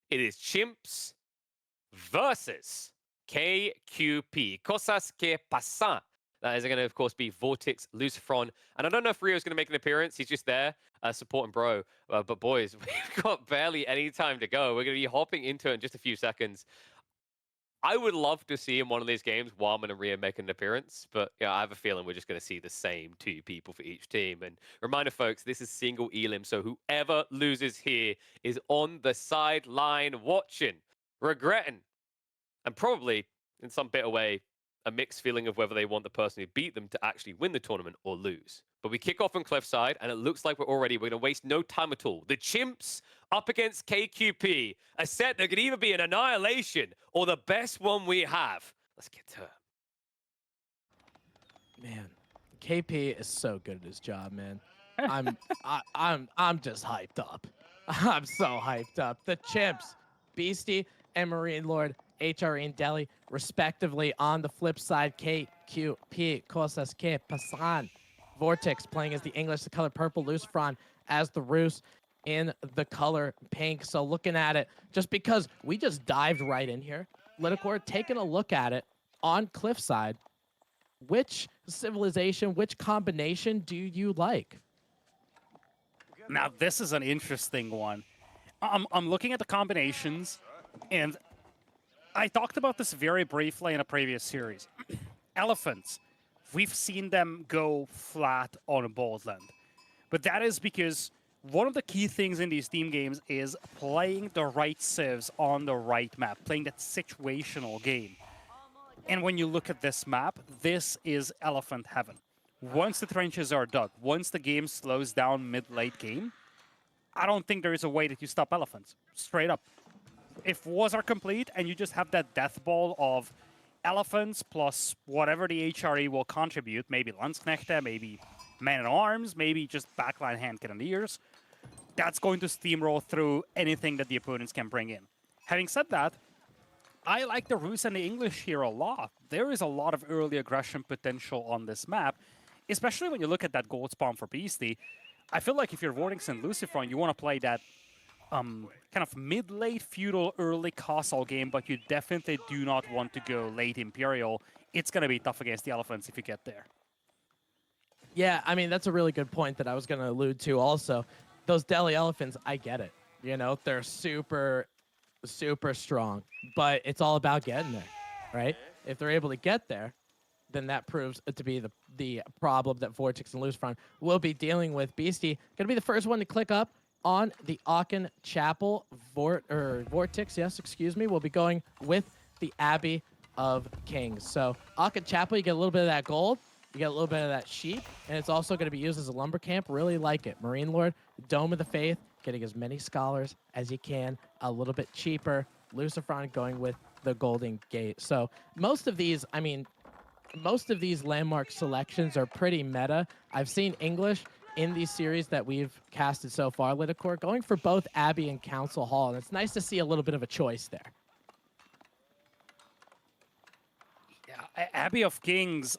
It is Chimps versus KQP. Cosas que Pasan. That is going to, of course, be Vortex, Lucifron. And I don't know if Rio's going to make an appearance. He's just there supporting bro. But boys, we've got barely any time to go. We're going to be hopping into it in just a few seconds. I would love to see in one of these games Warman and Rio make an appearance, but yeah, I have a feeling we're just going to see the same two people for each team. And reminder, folks, this is single elim, so whoever loses here is on the sideline watching, regretting, and probably in some bitter way a mixed feeling of whether they want the person who beat them to actually win the tournament or lose. But we kick off on Cliffside, and it looks like we're going to waste no time at all. The Chimps up against KQP, a set that could either be an annihilation or the best one we have. Let's get to it. Man, KP is so good at his job, man. I'm just hyped up. I'm so hyped up. The Chimps, Beastie and Marine Lord, HRE and Delhi, respectively. On the flip side, KQP, Kosas que Pasan, Vortex playing as the English, the color purple, Lucifron as the Rus in the color pink. So looking at it, just because we just dived right in here, Liticor, taking a look at it on Cliffside, which civilization, which combination do you like? Now, this is an interesting one. I'm looking at the combinations, and I talked about this very briefly in a previous series. Elephants, we've seen them go flat on Baldland. But that is because one of the key things in these team games is playing the right civs on the right map, playing that situational game. And when you look at this map, this is elephant heaven. Once the trenches are dug, once the game slows down mid-late game, I don't think there is a way that you stop elephants. Straight up. If wars are complete and you just have that death ball of elephants plus whatever the HRE will contribute, maybe Landsknechte, maybe man-at-arms, maybe just backline hand cannoneers, that's going to steamroll through anything that the opponents can bring in. Having said that, I like the Rus and the English here a lot. There is a lot of early aggression potential on this map, especially when you look at that gold spawn for Beastie. I feel like if you're Vortex and Lucifron, you want to play that kind of mid-late Feudal, early Castle game, but you definitely do not want to go late Imperial. It's going to be tough against the Elephants if you get there. Yeah, I mean, that's a really good point that I was going to allude to also. Those Delhi Elephants, I get it. You know, they're super strong, but it's all about getting there, right? If they're able to get there, then that proves to be the problem that Vortex and Lucifron will be dealing with. Beastie going to be the first one to click up on the Aachen Chapel. Vortex, yes, excuse me, will be going with the Abbey of Kings. So Aachen Chapel, you get a little bit of that gold, you get a little bit of that sheep, and it's also going to be used as a lumber camp. Really like it. Marine Lord, Dome of the Faith, getting as many scholars as you can, a little bit cheaper. Lucifron going with the Golden Gate. So most of these, I mean, most of these landmark selections are pretty meta. I've seen English in these series that we've casted so far, Liticor, going for both Abbey and Council Hall, and it's nice to see a little bit of a choice there. Yeah, Abbey of Kings,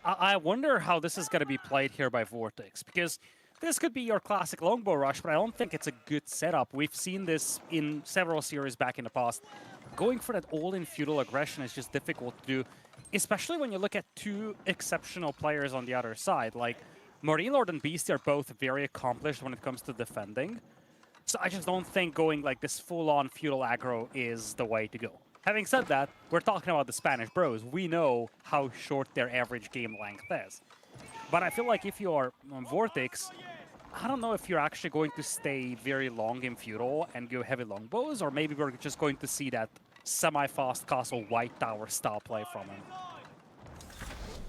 I wonder how this is going to be played here by Vortex, because this could be your classic longbow rush, but I don't think it's a good setup. We've seen this in several series back in the past. Going for that all-in feudal aggression is just difficult to do, especially when you look at two exceptional players on the other side. Like, Marine Lord and Beastie are both very accomplished when it comes to defending. So I just don't think going like this full-on feudal aggro is the way to go. Having said that, we're talking about the Spanish bros. We know how short their average game length is. But I feel like if you're on Vortex, I don't know if you're actually going to stay very long in feudal and go heavy longbows, or maybe we're just going to see that semi-fast castle white tower style play from him.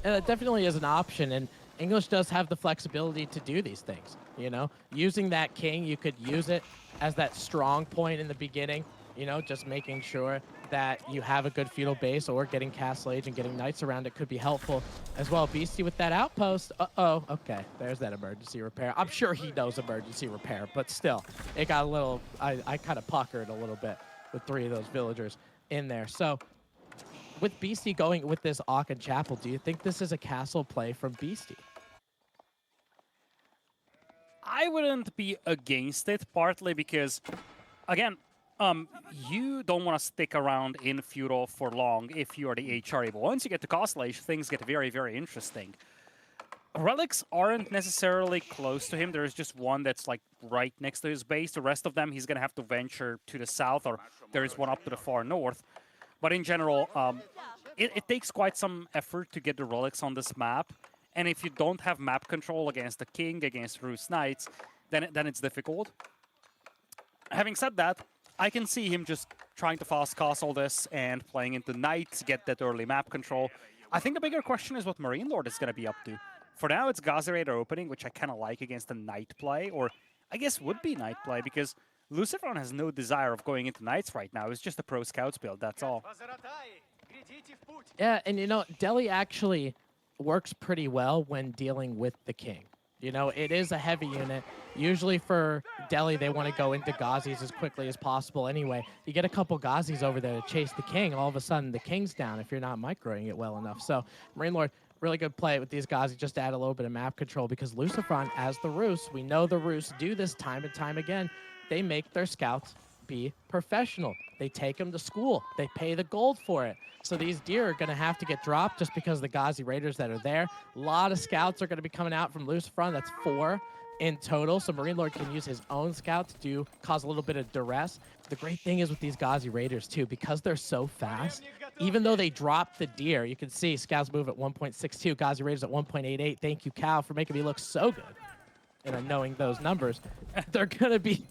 It definitely is an option, and English does have the flexibility to do these things. You know, using that king, you could use it as that strong point in the beginning. You know, just making sure that you have a good feudal base, or getting Castle Age and getting knights around it could be helpful as well. Beastie with that outpost. Uh-oh, okay, there's that emergency repair. I'm sure he knows emergency repair, but still, it got a little, I kind of puckered a little bit with 3 of those villagers in there. So with Beastie going with this Aachen Chapel, do you think this is a castle play from Beastie? I wouldn't be against it, partly because, again, You don't want to stick around in Feudal for long if you are the HRE, but once you get to Costlage, things get very, very interesting. Relics aren't necessarily close to him. There's just one that's like right next to his base. The rest of them, he's going to have to venture to the south, or there's one up to the far north. But in general, it takes quite some effort to get the relics on this map. And if you don't have map control against the king, against Rus Knights, then it's difficult. Having said that, I can see him just trying to fast castle this and playing into Knights, get that early map control. I think the bigger question is what Marine Lord is going to be up to. For now, it's Gazi Raider opening, which I kind of like against a Knight play, or I guess would be Knight play, because Lucifron has no desire of going into Knights right now. It's just a Pro Scouts build, that's all. Yeah, and you know, Delhi actually works pretty well when dealing with the king. You know, it is a heavy unit. Usually for Delhi, they want to go into Gazis as quickly as possible anyway. You get a couple Gazis over there to chase the king, all of a sudden the king's down if you're not microing it well enough. So Marine Lord, really good play with these Gazis just to add a little bit of map control, because Lucifron, as the Rus, we know the Rus do this time and time again. They make their scouts be professional. They take them to school. They pay the gold for it. So these deer are going to have to get dropped just because of the Ghazi Raiders that are there. A lot of scouts are going to be coming out from Lucifron. That's 4 in total. So Marine Lord can use his own scouts to cause a little bit of duress. The great thing is with these Ghazi Raiders, too, because they're so fast, even though they drop the deer, you can see scouts move at 1.62, Ghazi Raiders at 1.88. Thank you, Cal, for making me look so good. And knowing those numbers, they're gonna be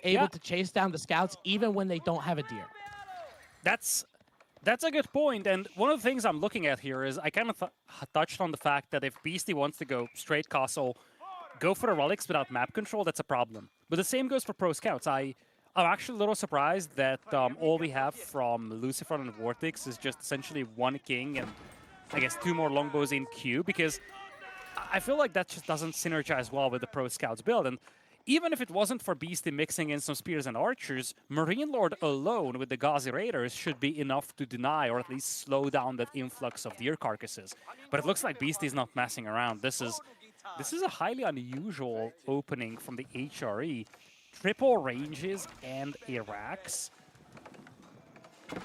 able to chase down the scouts even when they don't have a deer. That's a good point, and one of the things I'm looking at here is I kind of touched on the fact that if Beastie wants to go straight castle, go for the relics without map control, that's a problem. But the same goes for Pro Scouts. I'm actually a little surprised that all we have from Lucifron and Vortex is just essentially 1 king and I guess 2 more longbows in queue, because I feel like that just doesn't synergize well with the Pro Scouts build. And even if it wasn't for Beastie mixing in some spears and archers, Marine Lord alone with the Ghazi Raiders should be enough to deny or at least slow down that influx of deer carcasses. But it looks like Beastie's not messing around. This is a highly unusual opening from the HRE. Triple ranges and Iraqs.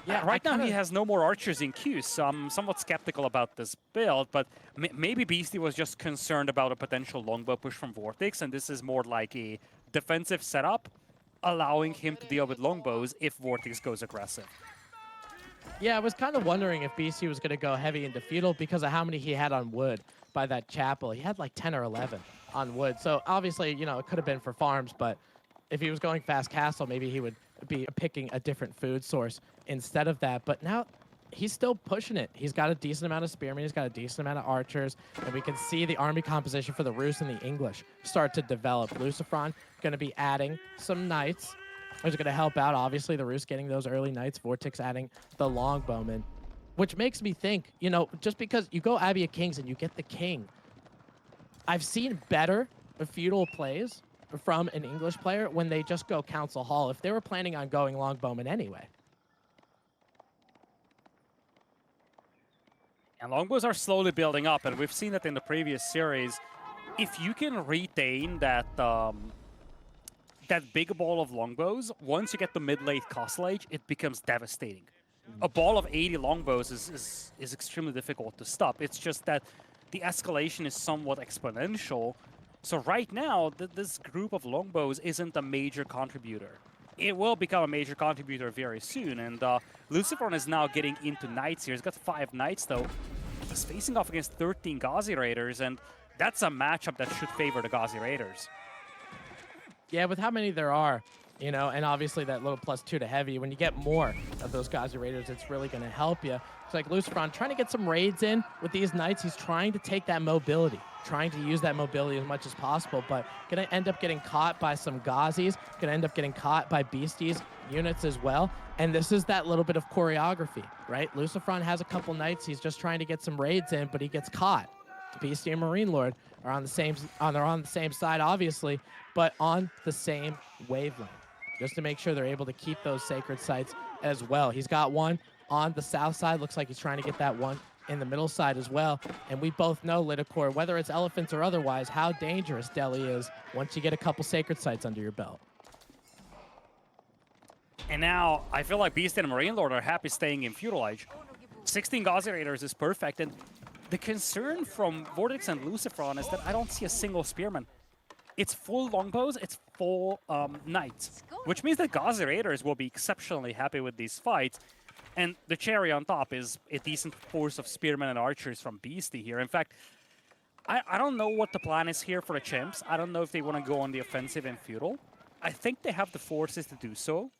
Yeah, right now he has no more archers in queue, so I'm somewhat skeptical about this build, but maybe Beastie was just concerned about a potential longbow push from Vortex, and this is more like a defensive setup, allowing him to deal with longbows if Vortex goes aggressive. Yeah, I was kind of wondering if Beastie was going to go heavy into Feudal because of how many he had on wood by that chapel. He had like 10 or 11 on wood, so obviously, you know, it could have been for farms, but if he was going fast castle, maybe he would be picking a different food source instead of that. But now he's still pushing it. He's got a decent amount of spearmen. He's got a decent amount of archers. And we can see the army composition for the Rus and the English start to develop. Lucifron going to be adding some knights, which is going to help out. Obviously, the Rus getting those early knights. Vortex adding the longbowmen, which makes me think, you know, just because you go Abbey of Kings and you get the king, I've seen better feudal plays from an English player when they just go Council Hall if they were planning on going longbowman anyway. And longbows are slowly building up, and we've seen that in the previous series. If you can retain that that big ball of longbows, once you get the mid-late Castle Age, it becomes devastating. A ball of 80 longbows is extremely difficult to stop. It's just that the escalation is somewhat exponential. So right now, this group of longbows isn't a major contributor. It will become a major contributor very soon, and Lucifron is now getting into knights here. He's got 5 knights, though. He's facing off against 13 Ghazi Raiders, and that's a matchup that should favor the Ghazi Raiders. Yeah, with how many there are, you know, and obviously that little +2 to heavy, when you get more of those Ghazi Raiders, it's really going to help you. It's like Lucifron trying to get some raids in with these knights. He's trying to take that mobility, trying to use that mobility as much as possible, but going to end up getting caught by some Ghazis, going to end up getting caught by Beasties units as well. And this is that little bit of choreography, right? Lucifron has a couple knights. He's just trying to get some raids in, but he gets caught. Beastie and Marine Lord are on the same side, obviously, but on the same wavelength, just to make sure they're able to keep those sacred sites as well. He's got one on the south side. Looks like he's trying to get that one in the middle side as well. And we both know, Lidicor, whether it's elephants or otherwise, how dangerous Delhi is once you get a couple sacred sites under your belt. And now I feel like Beast and Marine Lord are happy staying in Feudal Age. 16 Gauzy Raiders is perfect, and the concern from Vortex and Lucifron is that I don't see a single Spearman. It's full longbows, it's full knights, which means that Gauzy Raiders will be exceptionally happy with these fights. And the cherry on top is a decent force of Spearmen and Archers from Beastie here. In fact, I don't know what the plan is here for the Chimps. I don't know if they want to go on the offensive in Feudal. I think they have the forces to do so.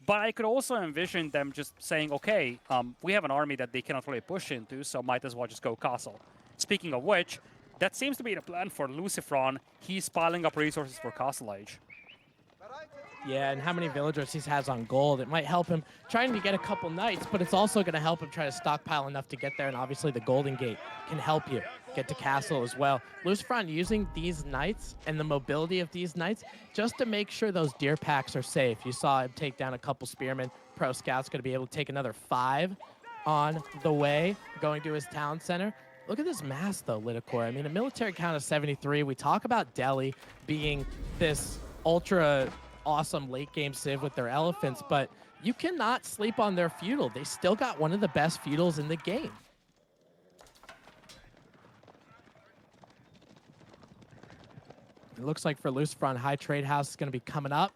But I could also envision them just saying, okay, we have an army that they cannot really push into, so might as well just go castle. Speaking of which, that seems to be the plan for Lucifron. He's piling up resources for Castle Age. Yeah, and how many villagers he has on gold. It might help him trying to get a couple knights, but it's also going to help him try to stockpile enough to get there, and obviously the Golden Gate can help you get to castle as well. Lucifron using these knights and the mobility of these knights just to make sure those deer packs are safe. You saw him take down a couple spearmen. Pro Scout's going to be able to take another 5 on the way, going to his town center. Look at this mass, though, Lidicor. I mean, a military count of 73. We talk about Delhi being this ultra awesome late-game civ with their elephants, but you cannot sleep on their feudal. They still got one of the best feudals in the game. It looks like for Lucifron, High Trade House is going to be coming up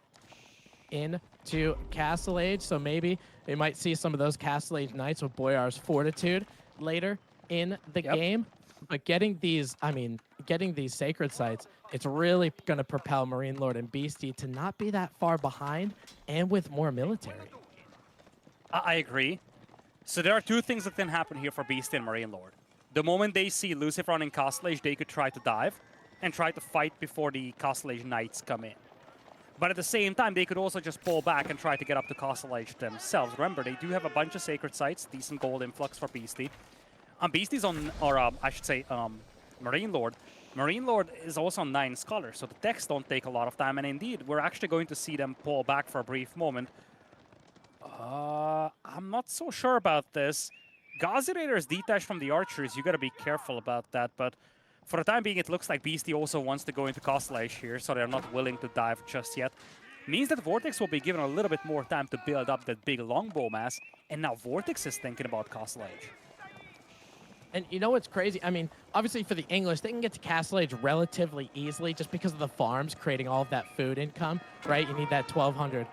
into Castle Age, so maybe they might see some of those Castle Age knights with Boyar's Fortitude later in the game. But getting these, getting these sacred sites, it's really going to propel Marine Lord and Beastie to not be that far behind and with more military. I agree. So there are two things that can happen here for Beastie and Marine Lord. The moment they see Lucifron in Castle Age, they could try to dive and try to fight before the Castle Age Knights come in. But at the same time, they could also just pull back and try to get up to Castle Age themselves. Remember, they do have a bunch of sacred sites, decent gold influx for Beastie. Beastie's on, or I should say, Marine Lord. Marine Lord is also on 9 Scholars, so the techs don't take a lot of time. And indeed, we're actually going to see them pull back for a brief moment. I'm not so sure about this. Gauzy Raiders detached from the Archers, you gotta be careful about that. But for the time being, it looks like Beastie also wants to go into Castle Age here, so they're not willing to dive just yet. Means that Vortex will be given a little bit more time to build up that big longbow mass, and now Vortex is thinking about Castle Age. And you know what's crazy? I mean, obviously for the English, they can get to Castle Age relatively easily just because of the farms creating all of that food income, right? You need that 1,200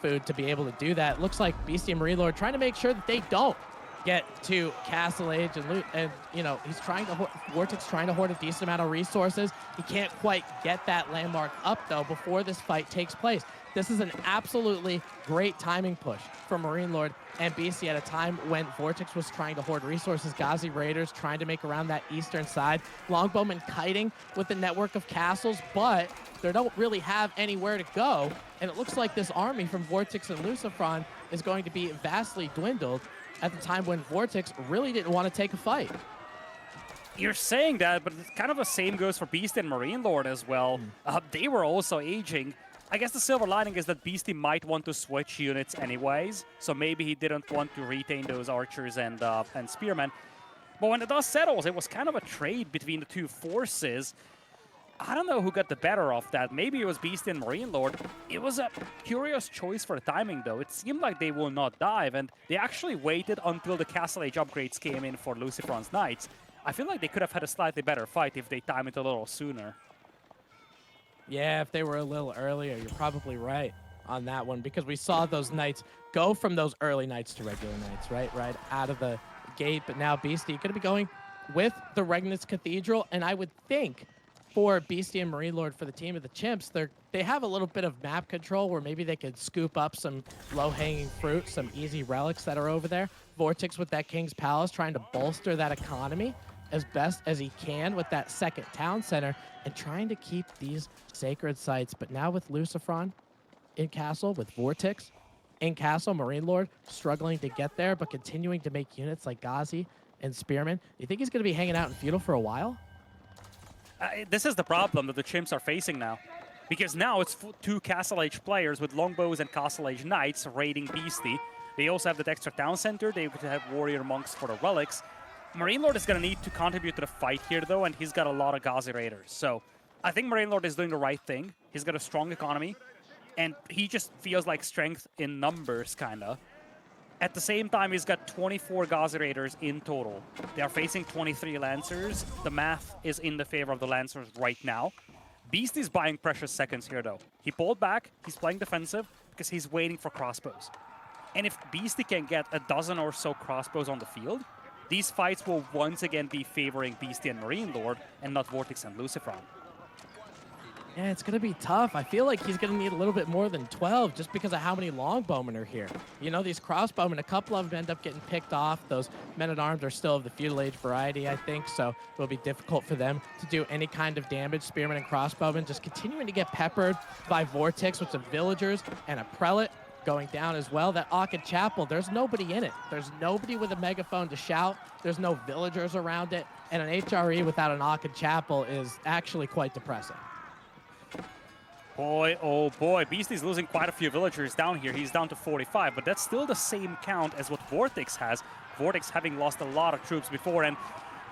food to be able to do that. Looks like Beastie and Marine Lord trying to make sure that they don't get to Castle Age and you know, he's trying to Vortex trying to hoard a decent amount of resources. He can't quite get that landmark up though before this fight takes place. This is an absolutely great timing push for Marine Lord and Beastie at a time when Vortex was trying to hoard resources. Gauzy Raiders trying to make around that eastern side. Longbowmen kiting with the network of castles, but they don't really have anywhere to go. And it looks like this army from Vortex and Lucifron is going to be vastly dwindled at the time when Vortex really didn't want to take a fight. You're saying that, but kind of the same goes for Beastie and Marine Lord as well. They were also aging. I guess the silver lining is that Beastie might want to switch units anyways, so maybe he didn't want to retain those archers and spearmen. But when the dust settles, it was kind of a trade between the two forces. I don't know who got the better of that. Maybe it was Beastie and Marine Lord. It was a curious choice for the timing, though. It seemed like they will not dive, and they actually waited until the Castle Age upgrades came in for Lucifron's Knights. I feel like they could have had a slightly better fight if they timed it a little sooner. Yeah, if they were a little earlier, you're probably right on that one, because we saw those knights go from those early knights to regular knights, right out of the gate. But now Beastie going to be going with the Regnitz Cathedral, and I would think for Beastie and Marine Lord for the team of the Chimps, they have a little bit of map control where maybe they could scoop up some low-hanging fruit, some easy relics that are over there. Vortex with that King's Palace trying to bolster that economy as best as he can with that second town center and trying to keep these sacred sites. But now with Lucifron in castle, with Vortex in castle, Marine Lord struggling to get there, but continuing to make units like Gauzy and Spearman. Do you think he's going to be hanging out in Feudal for a while? This is the problem that the Chimps are facing now. Because now it's 2 Castle Age players with Longbows and Castle Age Knights raiding Beastie. They also have that extra town center. They could have Warrior Monks for the relics. Marine Lord is going to need to contribute to the fight here, though, and he's got a lot of Gauzy Raiders. So I think Marine Lord is doing the right thing. He's got a strong economy. And he just feels like strength in numbers, kind of. At the same time, he's got 24 Gazi Raiders in total. They are facing 23 Lancers. The math is in the favor of the Lancers right now. Beast is buying precious seconds here, though. He pulled back. He's playing defensive because he's waiting for crossbows. And if Beastie can get a dozen or so crossbows on the field, these fights will once again be favoring Beastie and Marine Lord and not Vortex and Lucifron. Yeah, it's going to be tough. I feel like he's going to need a little bit more than 12 just because of how many longbowmen are here. You know, these crossbowmen, a couple of them end up getting picked off. Those men-at-arms are still of the feudal age variety, I think, so it'll be difficult for them to do any kind of damage. Spearmen and crossbowmen just continuing to get peppered by Vortex with some villagers and a prelate going down as well. That Orchid Chapel, there's nobody in it. There's nobody with a megaphone to shout. There's no villagers around it. And an HRE without an Orchid Chapel is actually quite depressing. Boy, oh boy, Beastie's losing quite a few villagers down here. He's down to 45, but that's still the same count as what Vortex has. Vortex having lost a lot of troops before, and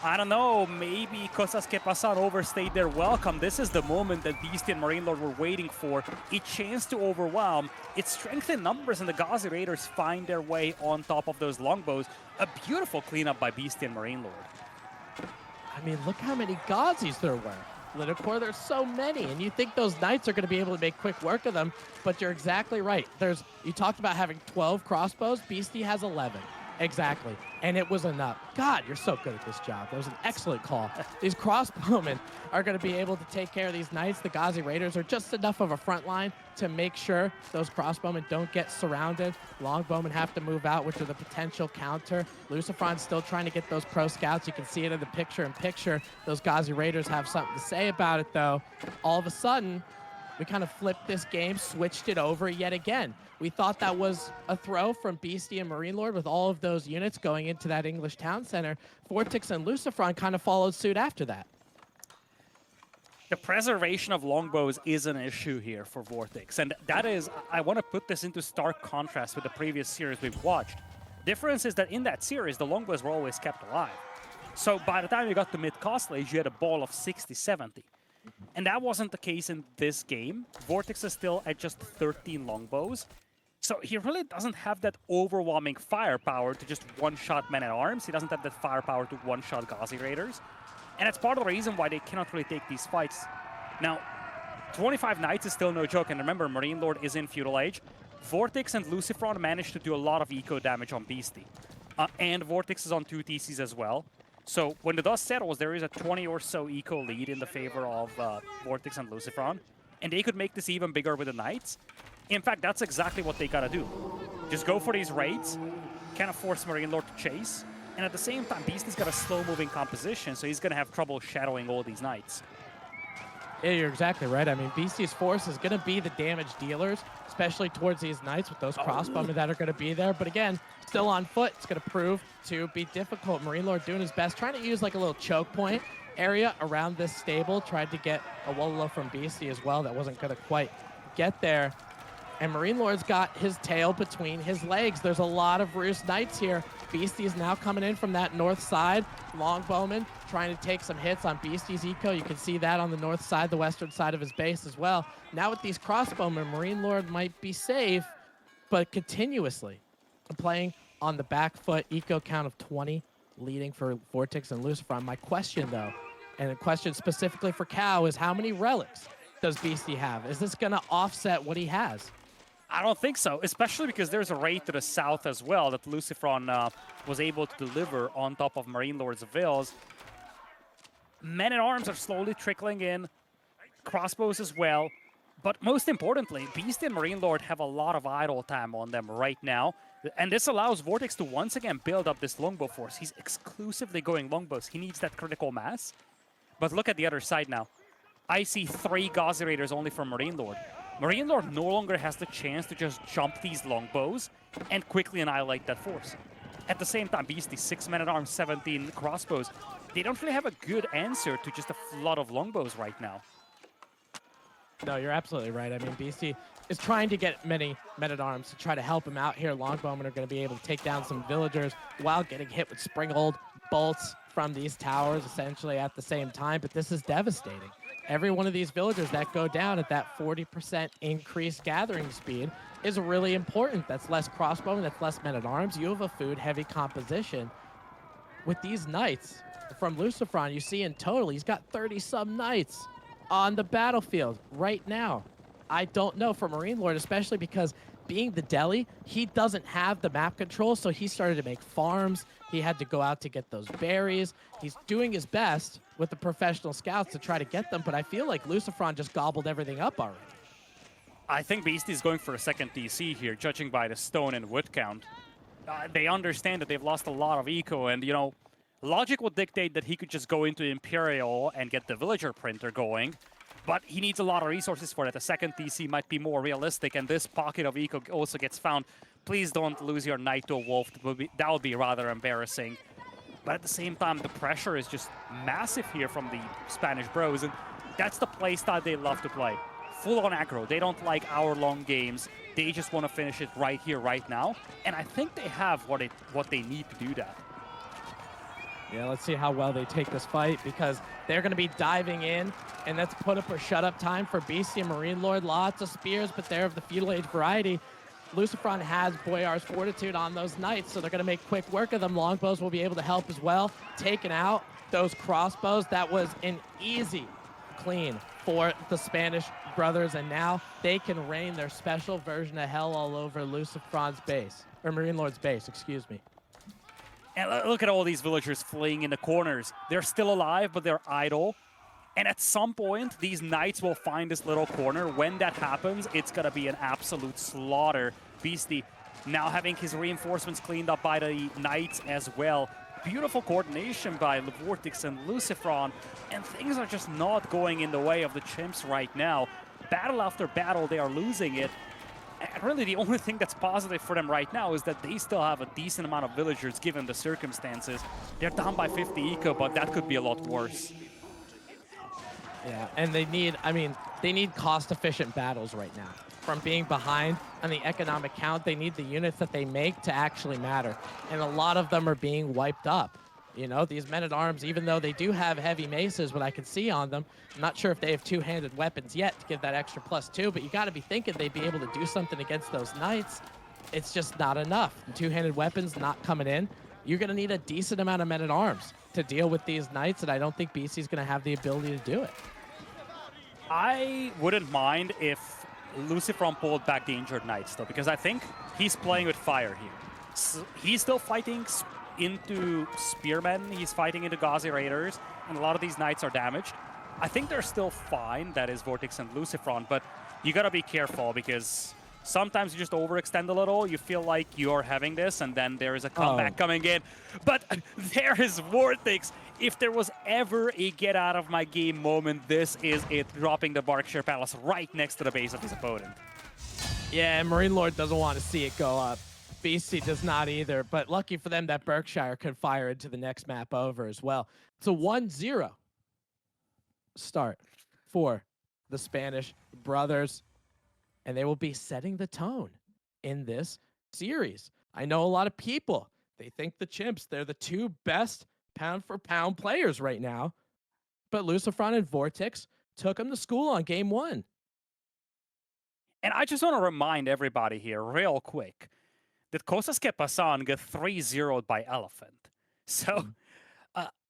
I don't know, maybe Kosas Pasan overstayed their welcome. This is the moment that Beastie and Marine Lord were waiting for. A chance to overwhelm. It's strength in numbers, and the Gazi Raiders find their way on top of those longbows. A beautiful cleanup by Beastie and Marine Lord. I mean, look how many Gazis there were. Lidocor, there's so many, and you think those knights are going to be able to make quick work of them, but you're exactly right. You talked about having 12 crossbows. Beastie has 11. Exactly. And it was enough. God, you're so good at this job. That was an excellent call. These crossbowmen are going to be able to take care of these knights. The Gazi Raiders are just enough of a front line to make sure those crossbowmen don't get surrounded. Longbowmen have to move out, which are the potential counter. Lucifron's still trying to get those pro scouts. You can see it in the picture-in-picture. Those Gazi Raiders have something to say about it, though. All of a sudden, we kind of flipped this game, switched it over yet again. We thought that was a throw from Beastie and Marine Lord with all of those units going into that English town center. Vortex and Lucifron kind of followed suit after that. The preservation of longbows is an issue here for Vortex, and that is, I want to put this into stark contrast with the previous series we've watched. Difference is that in that series, the longbows were always kept alive. So by the time you got to mid-Castle Age, you had a ball of 60, 70. And that wasn't the case in this game. Vortex is still at just 13 longbows. So he really doesn't have that overwhelming firepower to just one-shot men-at-arms. He doesn't have that firepower to one-shot Gazi Raiders. And that's part of the reason why they cannot really take these fights. Now, 25 Knights is still no joke. And remember, Marine Lord is in Feudal Age. Vortex and Lucifron managed to do a lot of eco damage on Beastie. And Vortex is on 2 TCs as well. So when the dust settles, there is a 20 or so eco lead in the favor of Vortex and Lucifron. And they could make this even bigger with the Knights. In fact, that's exactly what they gotta do. Just go for these raids, kind of force Marine Lord to chase, and at the same time, Beastie's got a slow-moving composition, so he's gonna have trouble shadowing all these Knights. Yeah, you're exactly right. I mean, Beastie's force is going to be the damage dealers, especially towards these Knights with those crossbowmen that are going to be there. But again, still on foot. It's going to prove to be difficult. Marine Lord doing his best, trying to use like a little choke point area around this stable. Tried to get a Wololo from Beastie as well. That wasn't going to quite get there. And Marine Lord's got his tail between his legs. There's a lot of Roost Knights here. Beastie is now coming in from that north side. Longbowman trying to take some hits on Beastie's eco. You can see that on the north side, the western side of his base as well. Now with these crossbowmen, Marine Lord might be safe, but continuously playing on the back foot. Eco count of 20, leading for Vortex and Lucifron. My question, though, and a question specifically for Cow, is how many relics does Beastie have? Is this going to offset what he has? I don't think so, especially because there's a raid to the south as well that Lucifron was able to deliver on top of Marine Lord's Vills. Men-at-arms are slowly trickling in, crossbows as well, but most importantly, Beastie and Marine Lord have a lot of idle time on them right now, and this allows Vortex to once again build up this longbow force. He's exclusively going longbows. He needs that critical mass, but look at the other side now. I see 3 Gazi Raiders only from Marine Lord. Marine Lord no longer has the chance to just jump these longbows and quickly annihilate that force. At the same time, Beastie, 6 men-at-arms, 17 crossbows. They don't really have a good answer to just a flood of longbows right now. No, you're absolutely right. I mean, Beastie is trying to get many men-at-arms to try to help him out here. Longbowmen are going to be able to take down some villagers while getting hit with springald bolts from these towers essentially at the same time, but this is devastating. every one of these villagers that go down at that 40% increased gathering speed is really important. That's less crossbowing, that's less men-at-arms. You have a food-heavy composition. With these knights from Lucifron, you see in total, he's got 30-some knights on the battlefield right now. I don't know for Marine Lord, especially because being the deli, he doesn't have the map control, so he started to make farms. He had to go out to get those berries. He's doing his best with the professional scouts to try to get them, but I feel like Lucifron just gobbled everything up already. I think Beastie's going for a second DC here, judging by the stone and wood count. They understand that they've lost a lot of eco, and, you know, logic would dictate that he could just go into Imperial and get the villager printer going, but he needs a lot of resources for that. The second DC might be more realistic, and this pocket of eco also gets found. Please don't lose your knight to a wolf. That would be rather embarrassing. But at the same time, the pressure is just massive here from the Spanish bros, and that's the playstyle they love to play. Full-on aggro. They don't like hour-long games. They just want to finish it right here, right now. And I think they have what they need to do that. Yeah, let's see how well they take this fight, because they're going to be diving in, and that's put up or shut up time for Beastie and Marine Lord. Lots of spears, but they're of the feudal age variety. Lucifron has Boyar's Fortitude on those knights, so they're going to make quick work of them. Longbows will be able to help as well. Taking out those crossbows, that was an easy clean for the Spanish brothers, and now they can rain their special version of hell all over Lucifron's base, or Marine Lord's base, excuse me. And look at all these villagers fleeing in the corners. They're still alive, but they're idle. And at some point, these knights will find this little corner. When that happens, it's going to be an absolute slaughter. Beastie now having his reinforcements cleaned up by the knights as well. Beautiful coordination by Vortex and Lucifron. And things are just not going in the way of the Chimps right now. Battle after battle, they are losing it. And really, the only thing that's positive for them right now is that they still have a decent amount of villagers given the circumstances. They're down by 50 eco, but that could be a lot worse. Yeah, and they need cost-efficient battles right now. From being behind on the economic count, they need the units that they make to actually matter. And a lot of them are being wiped up. You know, these men-at-arms, even though they do have heavy maces, what I can see on them, I'm not sure if they have two-handed weapons yet to give that extra +2, but you got to be thinking they'd be able to do something against those knights. It's just not enough. Two-handed weapons not coming in. You're going to need a decent amount of men-at-arms to deal with these knights, and I don't think BC's going to have the ability to do it. I wouldn't mind if Lucifron pulled back the injured knights, though, because I think he's playing with fire here. So he's still fighting into spearmen, he's fighting into Gauzy Raiders, and a lot of these knights are damaged. I think they're still fine, that is Vortex and Lucifron, but you gotta be careful because sometimes you just overextend a little, you feel like you're having this, and then there is a comeback coming in. But there is Vortex. If there was ever a get out of my game moment, this is it, dropping the Berkshire Palace right next to the base of his opponent. Yeah, and Marine Lord doesn't want to see it go up. BC does not either, but lucky for them that Berkshire could fire into the next map over as well. It's a 1-0 start for the Spanish brothers, and they will be setting the tone in this series. I know a lot of people, they think the Chimps, they're the two best pound-for-pound players right now, but Lucifron and Vortex took them to school on game one. And I just want to remind everybody here real quick that Kosas Pasan got 3-0'd by Elephant. So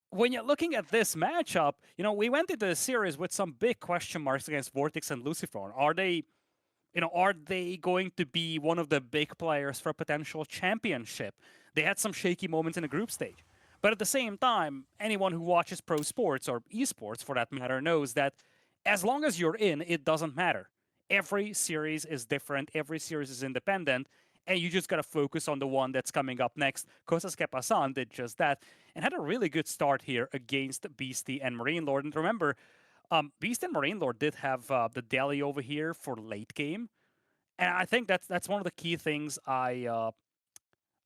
when you're looking at this matchup, you know, we went into the series with some big question marks against Vortex and Lucifron. Are they going to be one of the big players for a potential championship? They had some shaky moments in the group stage. But at the same time, anyone who watches pro sports, or esports for that matter, knows that as long as you're in, it doesn't matter. Every series is different, every series is independent, and you just gotta focus on the one that's coming up next. Kosas Pasan did just that, and had a really good start here against Beastie and Marine Lord. And remember, Beast and Marine Lord did have the deli over here for late game, and I think that's one of the key things I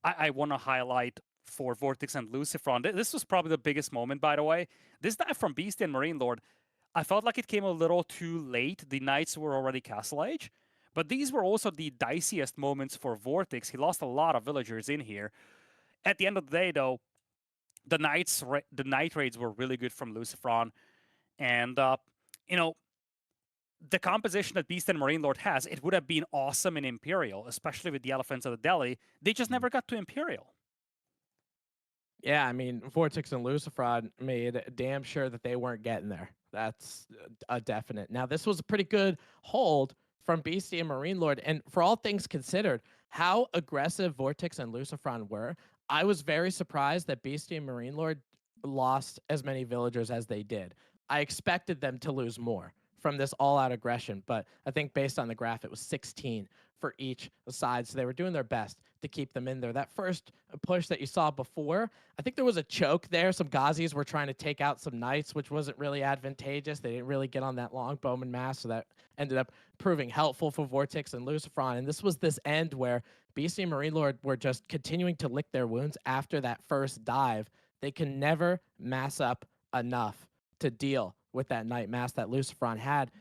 want to highlight for Vortex and Lucifron. This was probably the biggest moment, by the way. This dive from Beast and Marine Lord, I felt like it came a little too late. The Knights were already Castle Age, but these were also the diciest moments for Vortex. He lost a lot of villagers in here. At the end of the day, though, the Night Raids were really good from Lucifron, and you know, the composition that Beast and Marine Lord has, it would have been awesome in Imperial, especially with the Elephants of the Delhi. They just never got to Imperial. Yeah, I mean, Vortex and Lucifron made damn sure that they weren't getting there. That's a definite. Now, this was a pretty good hold from Beastie and Marine Lord, and for all things considered, how aggressive Vortex and Lucifron were, I was very surprised that Beastie and Marine Lord lost as many villagers as they did. I expected them to lose more from this all-out aggression, but I think based on the graph, it was 16 for each side, so they were doing their best to keep them in there. That first push that you saw before, I think there was a choke there. Some Ghazis were trying to take out some knights, which wasn't really advantageous. They didn't really get on that long bowman mass, so that ended up proving helpful for Vortex and Lucifron. And this was this end where BC and Marine Lord were just continuing to lick their wounds after that first dive. They can never mass up enough to deal with that knight mass that Lucifron had.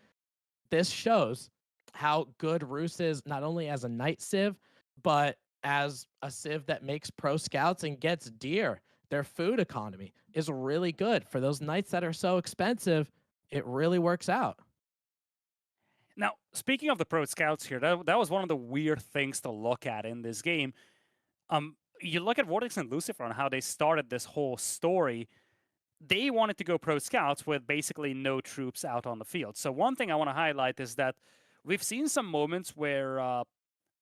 This shows how good Roos is, not only as a knight civ, but as a civ that makes pro scouts and gets deer. Their food economy is really good. For those knights that are so expensive, it really works out. Now, speaking of the pro scouts here, that was one of the weird things to look at in this game. You look at Vortex and Lucifer and how they started this whole story. They wanted to go pro scouts with basically no troops out on the field. So one thing I want to highlight is that we've seen some moments where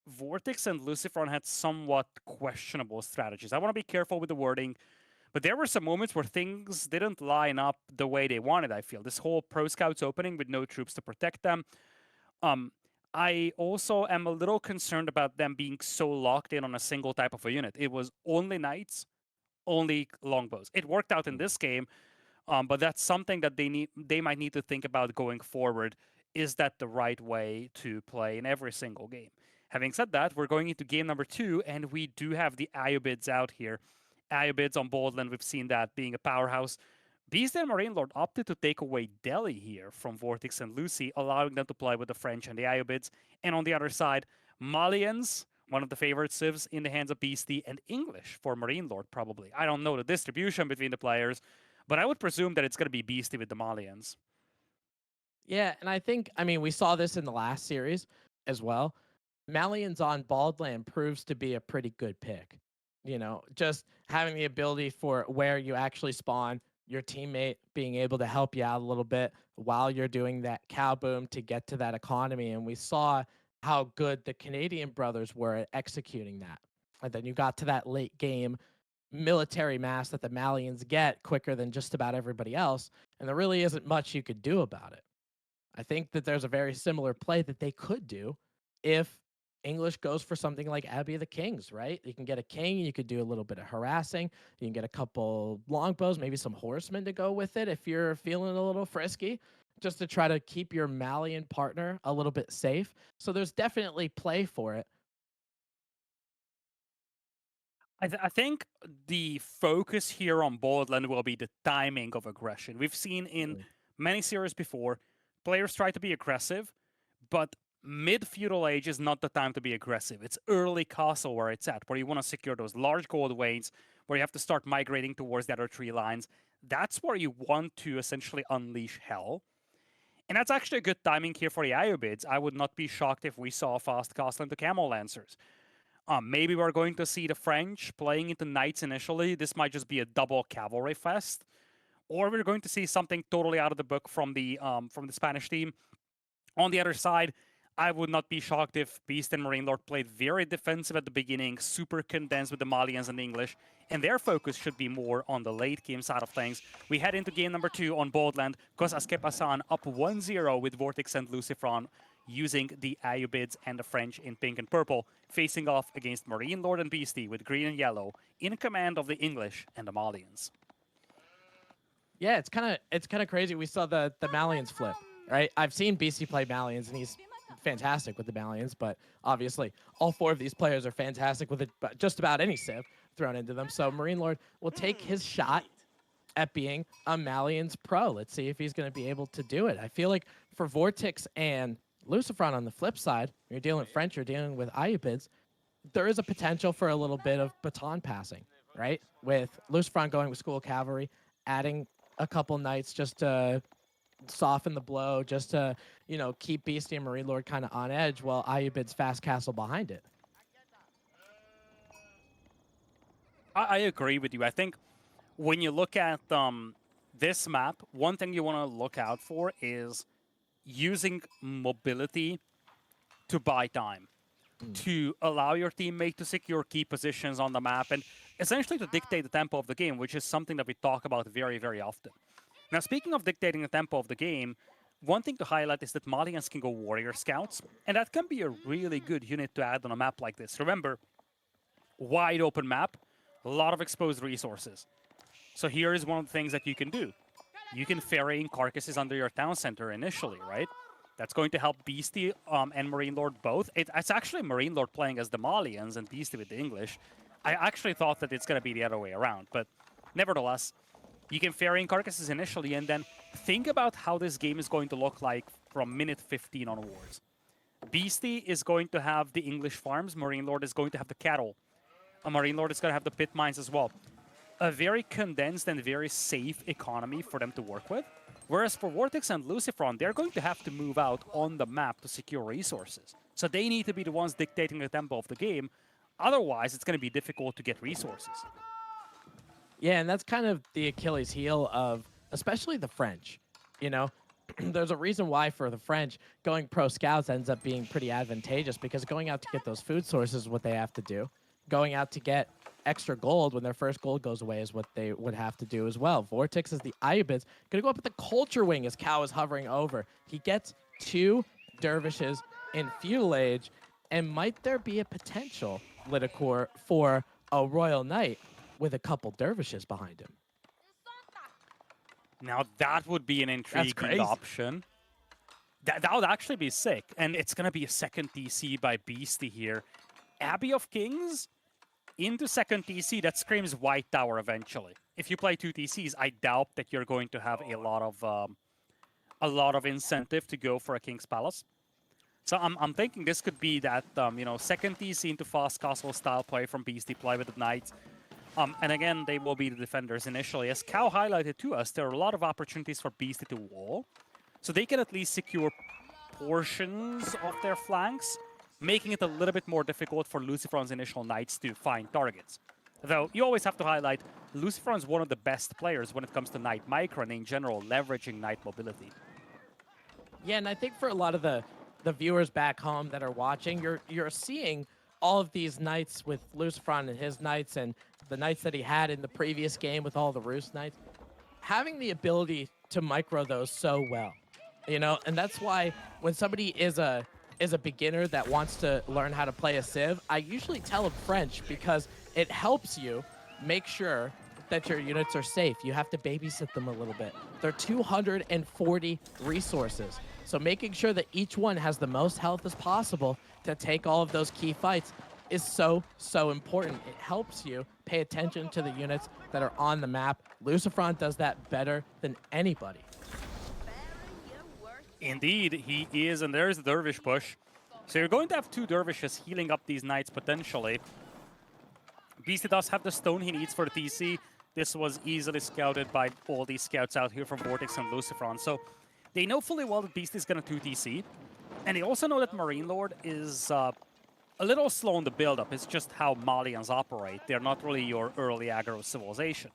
Vortex and Lucifer had somewhat questionable strategies. I want to be careful with the wording, but there were some moments where things didn't line up the way they wanted, I feel. This whole pro scouts opening with no troops to protect them. I also am a little concerned about them being so locked in on a single type of a unit. It was only knights, only longbows. It worked out in this game, but that's something that they might need to think about going forward. Is that the right way to play in every single game? Having said that, we're going into game number 2, and we do have the Ayobids out here. Ayobids on Baldland, we've seen that being a powerhouse. Beast and Marine Lord opted to take away Delhi here from Vortex and Lucy, allowing them to play with the French and the Ayobids. And on the other side, Malians, one of the favorite civs in the hands of Beastie, and English for Marine Lord, probably. I don't know the distribution between the players, but I would presume that it's going to be Beastie with the Malians. Yeah, and I mean, we saw this in the last series as well. Malians on Baldland proves to be a pretty good pick. You know, just having the ability for where you actually spawn, your teammate being able to help you out a little bit while you're doing that cow boom to get to that economy. And we saw how good the Canadian brothers were at executing that. And then you got to that late game military mass that the Malians get quicker than just about everybody else. And there really isn't much you could do about it. I think that there's a very similar play that they could do if English goes for something like Abbey of the Kings, right? You can get a king, you could do a little bit of harassing, you can get a couple longbows, maybe some horsemen to go with it if you're feeling a little frisky, just to try to keep your Malian partner a little bit safe. So there's definitely play for it. I think the focus here on Baldland will be the timing of aggression. We've seen in many series before, players try to be aggressive, but mid-feudal age is not the time to be aggressive. It's early castle where it's at, where you want to secure those large gold veins, where you have to start migrating towards the other tree lines. That's where you want to essentially unleash hell. And that's actually a good timing here for the Ayobids. I would not be shocked if we saw a fast castle into Camel Lancers. Maybe we're going to see the French playing into knights initially. This might just be a double cavalry fest. Or we're going to see something totally out of the book from the Spanish team. On the other side, I would not be shocked if Beast and Marine Lord played very defensive at the beginning, super condensed with the Malians and the English, and their focus should be more on the late game side of things. We head into game number 2 on Baldland. Kosas Pasan up 1-0 with Vortex and Lucifron, using the Ayobids and the French in pink and purple, facing off against Marine Lord and Beastie with green and yellow, in command of the English and the Malians. Yeah, it's kind of crazy. We saw the Malians flip, right? I've seen Beastie play Malians, and he's fantastic with the Malians, but obviously all 4 of these players are fantastic with it, but just about any civ thrown into them. So Marine Lord will take his shot at being a Malians pro. Let's see if he's going to be able to do it. I feel like for Vortex and Lucifron on the flip side, you're dealing with French, you're dealing with Ayobids, there is a potential for a little bit of baton passing, right? With Lucifron going with school cavalry, adding a couple knights just to soften the blow, just to, you know, keep Beastie and Marine Lord kind of on edge while Ayubid's fast castle behind it. I agree with you. I think when you look at this map, one thing you want to look out for is using mobility to buy time, to allow your teammate to secure key positions on the map, and essentially to dictate the tempo of the game, which is something that we talk about very, very often. Now, speaking of dictating the tempo of the game, one thing to highlight is that Malians can go Warrior Scouts, and that can be a really good unit to add on a map like this. Remember, wide open map, a lot of exposed resources. So here is one of the things that you can do. You can ferry in carcasses under your town center initially, right? That's going to help Beastie and Marine Lord both. It's actually Marine Lord playing as the Malians and Beastie with the English. I actually thought that it's going to be the other way around, but nevertheless, you can ferry in carcasses initially, and then think about how this game is going to look like from minute 15 onwards. Beastie is going to have the English farms. Marine Lord is going to have the cattle. A Marine Lord is going to have the pit mines as well. A very condensed and very safe economy for them to work with. Whereas for Vortex and Lucifron, they're going to have to move out on the map to secure resources. So they need to be the ones dictating the tempo of the game. Otherwise, it's going to be difficult to get resources. Yeah, and that's kind of the Achilles heel of especially the French. You know, there's a reason why for the French, going pro scouts ends up being pretty advantageous, because going out to get those food sources is what they have to do. Going out to get extra gold when their first gold goes away is what they would have to do as well. Vortex is the Ayubids. Gonna go up with the Culture Wing as Cow is hovering over. He gets 2 dervishes in Feudal Age, and might there be a potential, Lidacor, for a Royal Knight with a couple dervishes behind him? Now that would be an intriguing option. That would actually be sick. And it's going to be a second TC by Beastie here. Abbey of Kings into second TC. That screams White Tower eventually. If you play 2 TCs, I doubt that you're going to have a lot of incentive to go for a King's Palace. So I'm thinking this could be that second TC into fast castle style play from Beastie, play with the Knights. And again, they will be the defenders initially. As Cow highlighted to us, there are a lot of opportunities for Beastie to wall. So they can at least secure portions of their flanks, making it a little bit more difficult for Lucifron's initial Knights to find targets. Though, you always have to highlight, Lucifron's one of the best players when it comes to Knight micro and in general, leveraging Knight mobility. Yeah, and I think for a lot of the viewers back home that are watching, you're seeing all of these Knights with Lucifron and his Knights, and the Knights that he had in the previous game with all the Roost Knights, having the ability to micro those so well, you know, and that's why when somebody is a beginner that wants to learn how to play a Civ, I usually tell them French because it helps you make sure that your units are safe. You have to babysit them a little bit. They're 240 resources, so making sure that each one has the most health as possible to take all of those key fights is so important. It helps you pay attention to the units that are on the map. Lucifron does that better than anybody. Indeed, he is, and there's the Dervish push. So you're going to have 2 Dervishes healing up these Knights potentially. Beastie does have the stone he needs for the TC. This was easily scouted by all these scouts out here from Vortex and Lucifron. So they know fully well that Beastie is going to 2 TC. And they also know that Marine Lord is a little slow in the build-up. It's just how Malians operate. They're not really your early aggro civilization.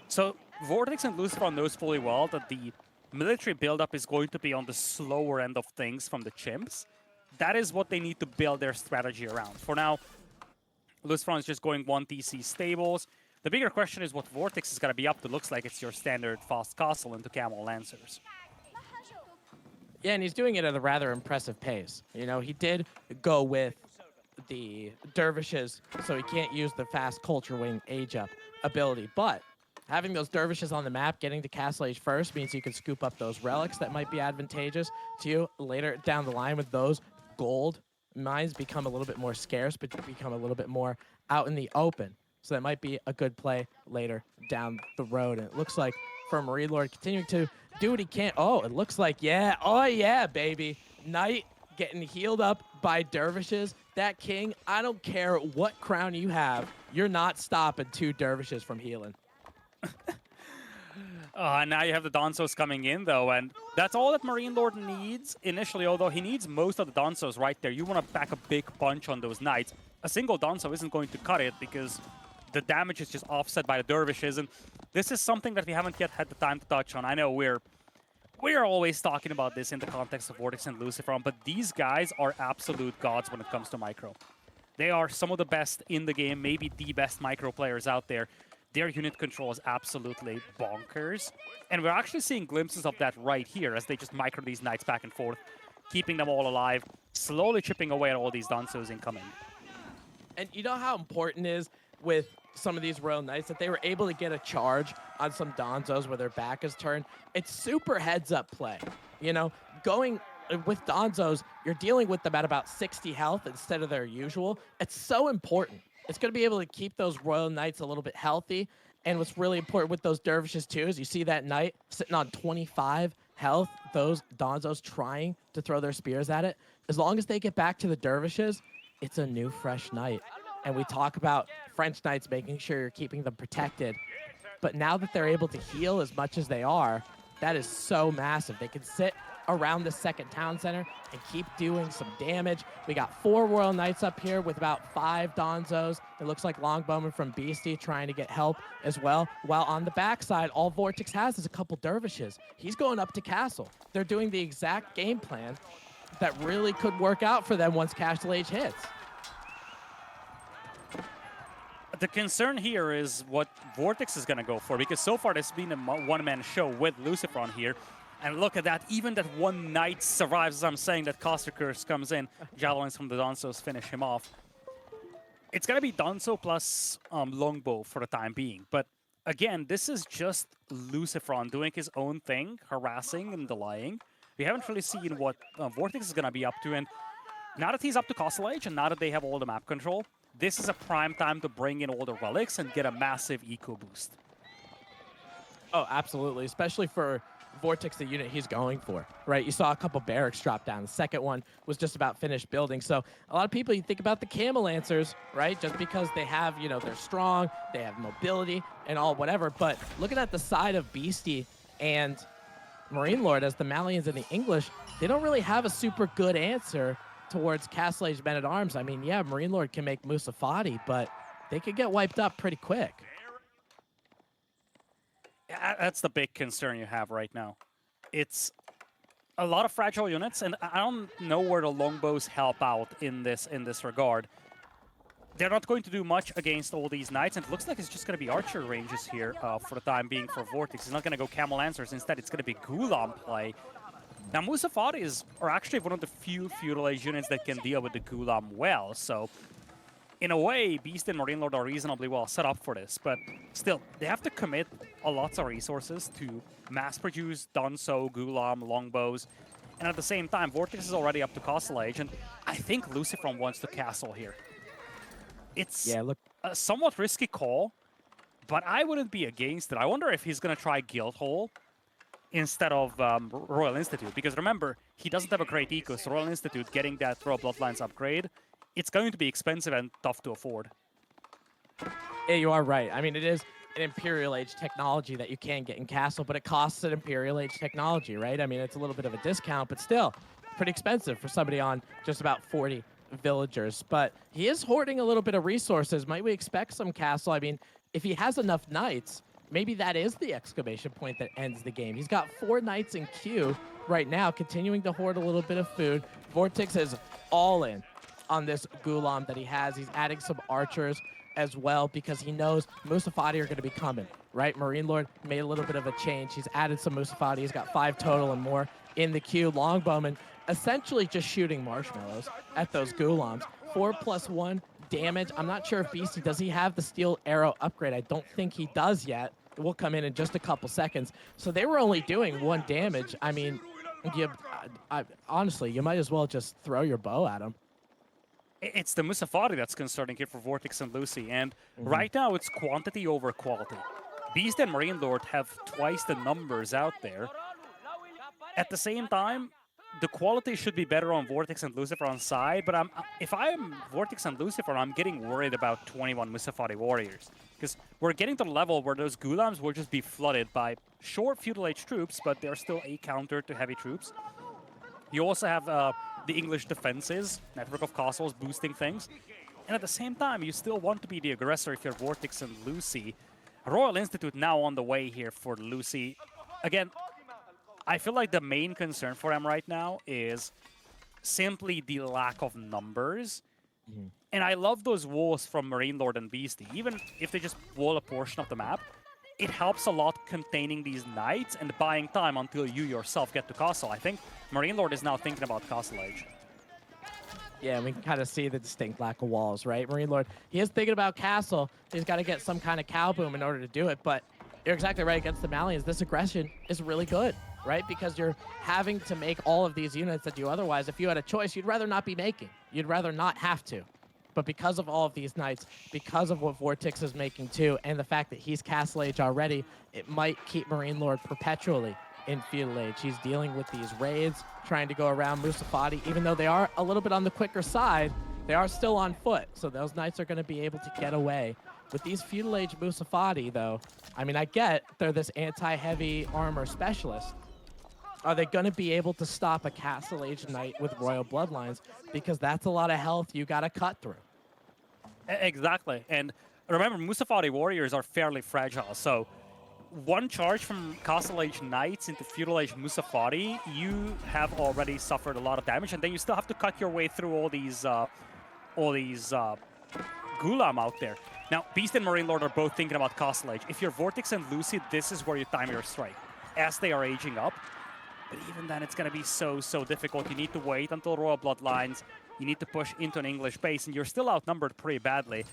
So Vortex and Lucifron knows fully well that the military build-up is going to be on the slower end of things from the chimps. That is what they need to build their strategy around. For now, Lucifron is just going 1 TC stables. The bigger question is what Vortex is going to be up to. Looks like it's your standard fast castle into Camel Lancers. Yeah, and he's doing it at a rather impressive pace. You know, he did go with the Dervishes, so he can't use the fast Culture Wing age-up ability. But having those Dervishes on the map, getting to Castle Age first, means you can scoop up those relics that might be advantageous to you later down the line. With those gold mines become a little bit more scarce, but become a little bit more out in the open. So that might be a good play later down the road. And it looks like for Marine Lord continuing to do what he can. Oh, it looks like, yeah. Oh, yeah, baby. Knight getting healed up by Dervishes. That King, I don't care what crown you have, you're not stopping 2 Dervishes from healing. Now you have the Donsos coming in, though, and that's all that Marine Lord needs initially, although he needs most of the Donsos right there. You want to pack a big punch on those Knights. A single Donso isn't going to cut it because the damage is just offset by the Dervishes, and this is something that we haven't yet had the time to touch on. I know we're always talking about this in the context of Vortex and Luciferon, but these guys are absolute gods when it comes to micro. They are some of the best in the game, maybe the best micro players out there. Their unit control is absolutely bonkers. And we're actually seeing glimpses of that right here as they just micro these Knights back and forth, keeping them all alive, slowly chipping away at all these Donsos incoming. And you know how important it is with some of these Royal Knights that they were able to get a charge on some Donzos where their back is turned? It's super heads-up play. You know, going with Donzos, you're dealing with them at about 60 health instead of their usual. It's so important. It's going to be able to keep those Royal Knights a little bit healthy. And what's really important with those Dervishes, too, is you see that Knight sitting on 25 health, those Donzos trying to throw their spears at it. As long as they get back to the Dervishes, it's a new, fresh Knight. And we talk about French Knights making sure you're keeping them protected. But now that they're able to heal as much as they are, that is so massive. They can sit around the second town center and keep doing some damage. We got 4 Royal Knights up here with about 5 Donzos. It looks like Longbowman from Beastie trying to get help as well. While on the backside, all Vortex has is a couple Dervishes. He's going up to Castle. They're doing the exact game plan that really could work out for them once Castle Age hits. The concern here is what Vortex is going to go for, because so far there's been a one-man show with Luciferon here. And look at that, even that one Knight survives, as I'm saying, that Caster Curse comes in. Javelins from the Donsos finish him off. It's going to be Donso plus Longbow for the time being. But again, this is just Luciferon doing his own thing, harassing and delaying. We haven't really seen what Vortex is going to be up to. And now that he's up to Castle Age and now that they have all the map control, this is a prime time to bring in all the relics and get a massive eco boost. Oh, absolutely, especially for Vortex, the unit he's going for, right? You saw a couple barracks drop down. The second one was just about finished building. So a lot of people, you think about the Camel Lancers, right? Just because they have, you know, they're strong, they have mobility and all whatever. But looking at the side of Beastie and Marine Lord as the Malians and the English, they don't really have a super good answer towards Castle Age Men-at-Arms. I mean, yeah, Marine Lord can make Musafati, but they could get wiped up pretty quick. That's the big concern you have right now. It's a lot of fragile units, and I don't know where the longbows help out in this regard. They're not going to do much against all these Knights, and it looks like it's just going to be archer ranges here for the time being for Vortex. It's not going to go Camel Lancers. Instead, it's going to be Gulam play. Now, Musafatis are actually one of the few Feudal Age units that can deal with the Gulam well, so in a way, Beast and Marine Lord are reasonably well set up for this, but still, they have to commit a lot of resources to mass-produce Donso, Gulam, Longbows, and at the same time, Vortex is already up to Castle Age, and I think Luciferon wants to castle here. It's a somewhat risky call, but I wouldn't be against it. I wonder if he's going to try Guildhall instead of Royal Institute, because remember, he doesn't have a great eco, so Royal Institute, getting that Royal Bloodlines upgrade, it's going to be expensive and tough to afford. Yeah, you are right. I mean, it is an Imperial Age technology that you can get in Castle, but it costs an Imperial Age technology, right? I mean, it's a little bit of a discount, but still pretty expensive for somebody on just about 40 villagers. But he is hoarding a little bit of resources. Might we expect some Castle? I mean, if he has enough Knights, maybe that is the exclamation point that ends the game. He's got 4 Knights in queue right now, continuing to hoard a little bit of food. Vortex is all in on this Gulam that he has. He's adding some archers as well because he knows Musafati are going to be coming, right? Marine Lord made a little bit of a change. He's added some Musafati. He's got 5 total and more in the queue. Longbowman essentially just shooting marshmallows at those Gulams. 4+1 damage. I'm not sure if Beastie, does he have the steel arrow upgrade? I don't think he does yet. It will come in just a couple seconds. So they were only doing 1 damage. I mean, honestly, you might as well just throw your bow at him. It's the Musafati that's concerning here for Vortex and Lucy, and right now it's quantity over quality. Beast and Marine Lord have twice the numbers out there. At the same time, the quality should be better on Vortex and Lucifer on side, but if I'm Vortex and Lucifer, I'm getting worried about 21 Musafati Warriors. Because we're getting to the level where those Gulams will just be flooded by short Feudal Age troops, but they're still a counter to heavy troops. You also have the English defenses, network of castles boosting things. And at the same time, you still want to be the aggressor if you're Vortex and Lucy. Royal Institute now on the way here for Lucy. Again, I feel like the main concern for them right now is simply the lack of numbers. And I love those walls from Marine Lord and Beastie. Even if they just wall a portion of the map, it helps a lot containing these knights and buying time until you yourself get to castle. I think Marine Lord is now thinking about Castle Age. Yeah, we can kind of see the distinct lack of walls, right? Marine Lord, he is thinking about castle. He's got to get some kind of cow boom in order to do it, but you're exactly right against the Malians. This aggression is really good, right? Because you're having to make all of these units that you otherwise, if you had a choice, you'd rather not be making. You'd rather not have to. But because of all of these knights, because of what Vortex is making too, and the fact that he's Castle Age already, it might keep Marine Lord perpetually in Feudal Age. He's dealing with these raids, trying to go around Musafati. Even though they are a little bit on the quicker side, they are still on foot. So those knights are going to be able to get away. With these Feudal Age Musafati, though, I mean, I get they're this anti-heavy armor specialist. Are they going to be able to stop a Castle Age knight with Royal Bloodlines? Because that's a lot of health you got to cut through. Exactly. And remember, Musafati warriors are fairly fragile. So one charge from Castle Age Knights into Feudal Age Musafati, you have already suffered a lot of damage. And then you still have to cut your way through all these Gulam out there. Now, Beast and Marine Lord are both thinking about Castle Age. If you're Vortex and Lucy, this is where you time your strike, as they are aging up. But even then, it's going to be so difficult. You need to wait until Royal Bloodlines. You need to push into an English base, and you're still outnumbered pretty badly.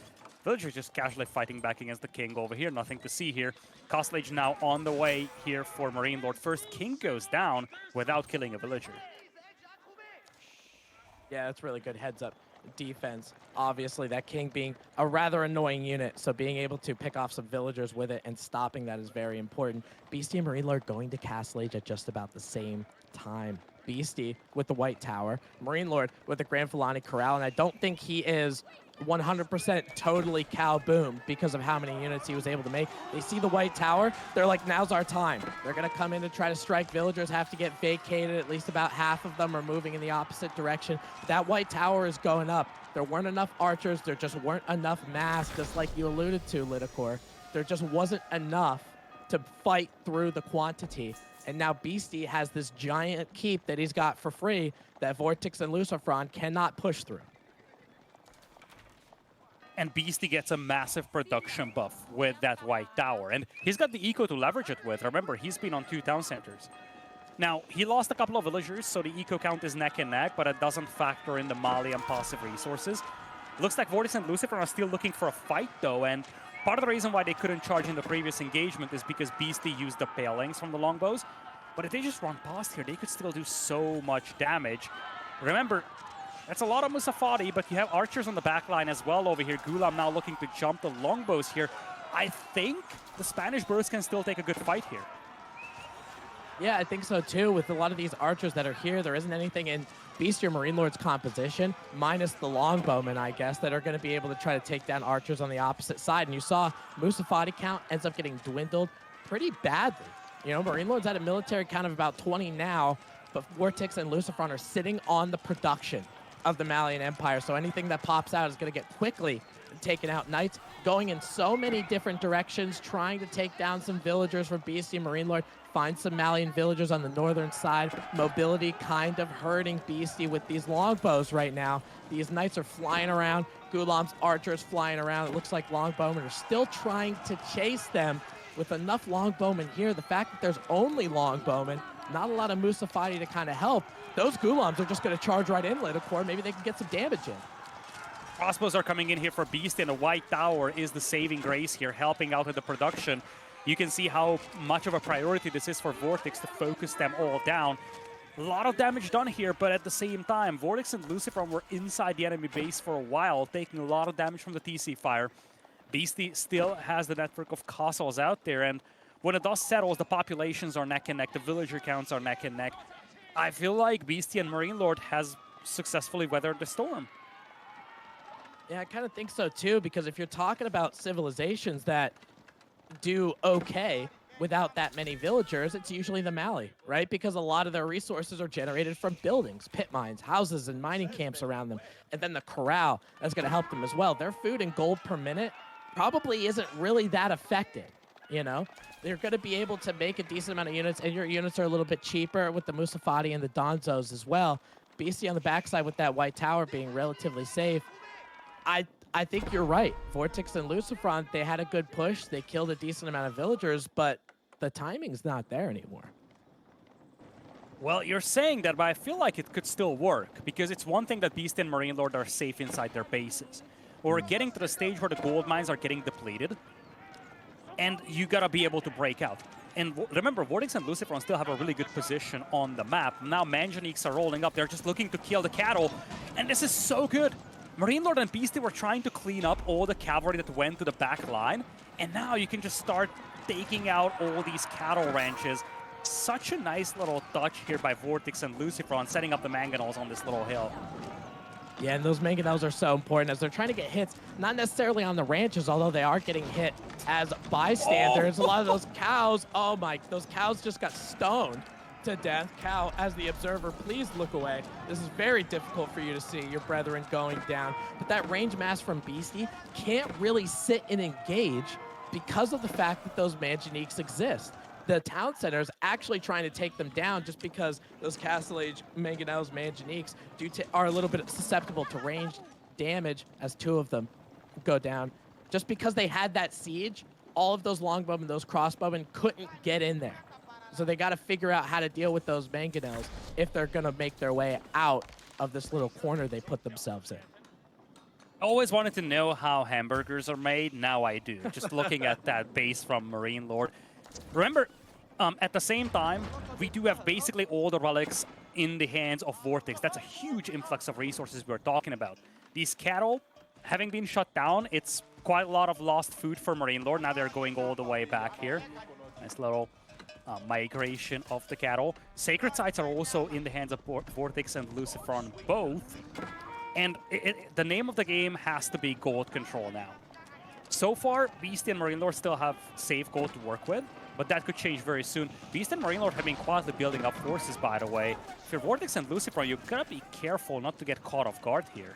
Villagers just casually fighting back against the King over here. Nothing to see here. Castle Age now on the way here for Marine Lord. First, King goes down without killing a villager. Yeah, that's really good heads-up defense. Obviously, that King being a rather annoying unit, so being able to pick off some villagers with it and stopping that is very important. Beastie and Marine Lord going to Castle Age at just about the same time. Beastie with the White Tower, Marine Lord with the Grand Filani Corral, and I don't think he is 100% totally cow boom because of how many units he was able to make. They see the White Tower, they're like, now's our time. They're going to come in and try to strike. Villagers have to get vacated. At least about half of them are moving in the opposite direction. That White Tower is going up. There weren't enough archers. There just weren't enough mass, just like you alluded to, Lidakor. There just wasn't enough to fight through the quantity. And now Beastie has this giant keep that he's got for free that Vortex and Lucifron cannot push through. And Beastie gets a massive production buff with that White Tower. And he's got the eco to leverage it with. Remember, he's been on 2 town centers. Now, he lost a couple of villagers, so the eco count is neck and neck, but it doesn't factor in the Mali and passive resources. Looks like Vortex and Lucifer are still looking for a fight, though, and part of the reason why they couldn't charge in the previous engagement is because Beastie used the palings from the longbows. But if they just run past here, they could still do so much damage. Remember, that's a lot of Musafati, but you have archers on the back line as well over here. Gulam now looking to jump the longbows here. I think the Spanish birds can still take a good fight here. Yeah, I think so too. With a lot of these archers that are here, there isn't anything in Beastie or Marine Lord's composition, minus the longbowmen, I guess, that are going to be able to try to take down archers on the opposite side. And you saw Musafati count ends up getting dwindled pretty badly. You know, Marine Lord's at a military count of about 20 now, but Vortex and Lucifron are sitting on the production of the Malian Empire. So anything that pops out is going to get quickly taken out. Knights going in so many different directions, trying to take down some villagers for Beastie and Marine Lord. Find some Malian villagers on the northern side. Mobility kind of hurting Beastie with these longbows right now. These knights are flying around. Gulam's archers flying around. It looks like longbowmen are still trying to chase them with enough longbowmen here. The fact that there's only longbowmen, not a lot of Musafati to kind of help. Those Gulams are just going to charge right in, Lidakor. Maybe they can get some damage in. Crossbows are coming in here for Beastie, and the White Tower is the saving grace here, helping out with the production. You can see how much of a priority this is for Vortex to focus them all down. A lot of damage done here, but at the same time, Vortex and Lucifer were inside the enemy base for a while, taking a lot of damage from the TC fire. Beastie still has the network of castles out there, and when the dust settles, the populations are neck and neck, the villager counts are neck and neck. I feel like Beastie and Marine Lord has successfully weathered the storm. Yeah, I kind of think so too, because if you're talking about civilizations that do okay without that many villagers, it's usually the Mali, right? Because a lot of their resources are generated from buildings, pit mines, houses, and mining camps around them. And then the corral that's going to help them as well. Their food and gold per minute probably isn't really that affected, you know? They're going to be able to make a decent amount of units, and your units are a little bit cheaper with the Musafati and the Donzos as well. Beastie on the backside with that white tower being relatively safe. I think you're right. Vortex and Lucifron, they had a good push. They killed a decent amount of villagers, but the timing's not there anymore. Well, you're saying that, but I feel like it could still work, because it's one thing that Beast and Marine Lord are safe inside their bases. We're getting to the stage where the gold mines are getting depleted, and you gotta be able to break out. And remember, Vortex and Lucifron still have a really good position on the map. Now Manganiques are rolling up. They're just looking to kill the cattle, and this is so good. Marine Lord and Beastie were trying to clean up all the cavalry that went to the back line, and now you can just start taking out all these cattle ranches. Such a nice little touch here by Vortex and Lucifron, setting up the mangonels on this little hill. Yeah, and those mangonels are so important as they're trying to get hits, not necessarily on the ranches, although they are getting hit as bystanders. A lot of those cows, oh my, those cows just got stoned to death. Cow, as the observer, please look away. This is very difficult for you to see your brethren going down. But that range mass from Beastie can't really sit and engage because of the fact that those Manganiques exist. The town center is actually trying to take them down just because those Castle Age Mangonels, Manganiques are a little bit susceptible to ranged damage as two of them go down. Just because they had that siege, all of those longbowmen, those crossbowmen couldn't get in there. So they got to figure out how to deal with those mangonels if they're going to make their way out of this little corner they put themselves in. I always wanted to know how hamburgers are made. Now I do. Just looking at that base from Marine Lord. Remember, at the same time, we do have basically all the relics in the hands of Vortex. That's a huge influx of resources we're talking about. These cattle, having been shut down, it's quite a lot of lost food for Marine Lord. Now they're going all the way back here. Nice little migration of the cattle. Sacred sites are also in the hands of Vortex and Lucifron both. And the name of the game has to be gold control now. So far, Beast and Marine Lord still have safe gold to work with, but that could change very soon. Beast and Marine Lord have been quietly building up forces, by the way. If you're Vortex and Lucifron, you gotta be careful not to get caught off guard here.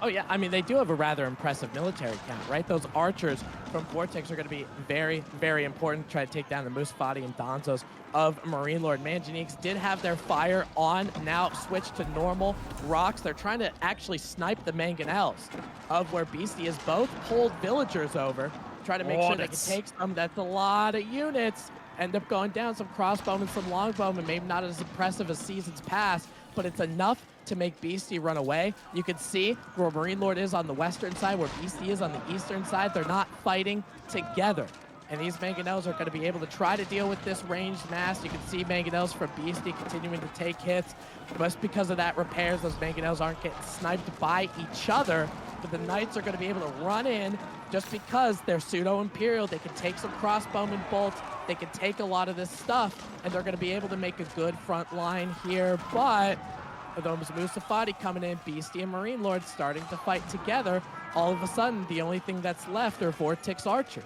Oh, yeah. I mean, they do have a rather impressive military count, right? Those archers from Vortex are going to be very, very important to try to take down the Musafati and Donzos of Marine Lord. Manganiques did have their fire on, now switched to normal rocks. They're trying to actually snipe the mangonels of where Beastie is. Both pulled villagers over, try to make sure they can take some. That's a lot of units. End up going down. Some crossbowmen, some longbowmen, maybe not as impressive as seasons past, but it's enough to make Beastie run away. You can see where Marine Lord is on the western side, where Beastie is on the eastern side. They're not fighting together. And these mangonels are going to be able to try to deal with this ranged mass. You can see mangonels from Beastie continuing to take hits. Just because of that repairs, those mangonels aren't getting sniped by each other. But the Knights are going to be able to run in just because they're pseudo-imperial. They can take some crossbowmen bolts. They can take a lot of this stuff. And they're going to be able to make a good front line here. But those Musafati coming in, Beastie and Marine Lord starting to fight together. All of a sudden, the only thing that's left are Vortex archers.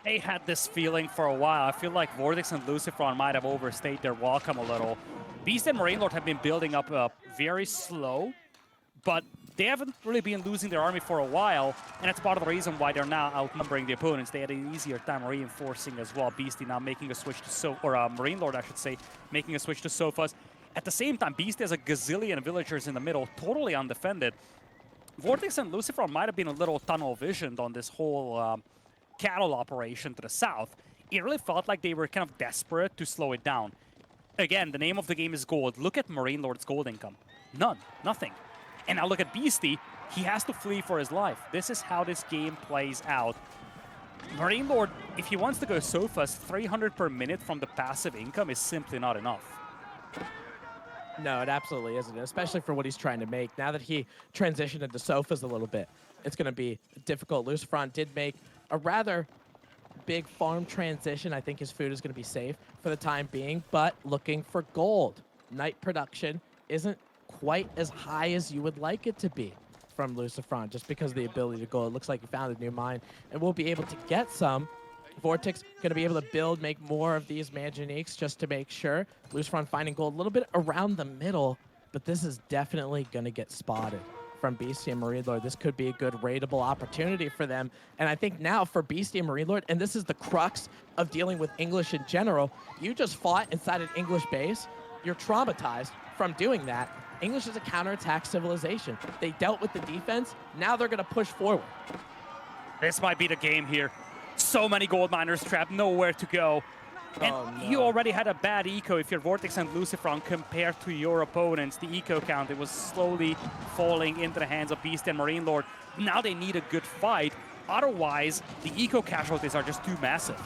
They had this feeling for a while. I feel like Vortex and Lucifron might have overstayed their welcome a little. Beast and Marine Lord have been building up very slow, but they haven't really been losing their army for a while, and that's part of the reason why they're now outnumbering the opponents. They had an easier time reinforcing as well. Beastie now making a switch to Marine Lord, I should say, making a switch to sofas. At the same time, Beastie has a gazillion villagers in the middle, totally undefended. Vortex and Lucifron might have been a little tunnel visioned on this whole cattle operation to the south. It really felt like they were kind of desperate to slow it down. Again, the name of the game is gold. Look at Marine Lord's gold income. None. Nothing. And now look at Beastie. He has to flee for his life. This is how this game plays out. Marine Lord, if he wants to go sofas, 300 per minute from the passive income is simply not enough. No, it absolutely isn't, especially for what he's trying to make. Now that he transitioned into sofas a little bit, it's going to be difficult. Lucifron did make a rather big farm transition. I think his food is going to be safe for the time being, but looking for gold. Night production isn't quite as high as you would like it to be from Lucifron, just because of the ability to go. It looks like he found a new mine, and we'll be able to get some. Vortex going to be able to build, make more of these Manganiques just to make sure. Lucifron finding gold a little bit around the middle, but this is definitely going to get spotted from Beastie and Marine Lord. This could be a good raidable opportunity for them. And I think now for Beastie and Marine Lord, and this is the crux of dealing with English in general, you just fought inside an English base. You're traumatized from doing that. English is a counterattack civilization. They dealt with the defense. Now they're going to push forward. This might be the game here. So many gold miners trapped, nowhere to go. And no. you already had a bad eco if you're Vortex and Lucifron compared to your opponents. The eco count, it was slowly falling into the hands of Beast and Marine Lord. Now they need a good fight. Otherwise, the eco casualties are just too massive.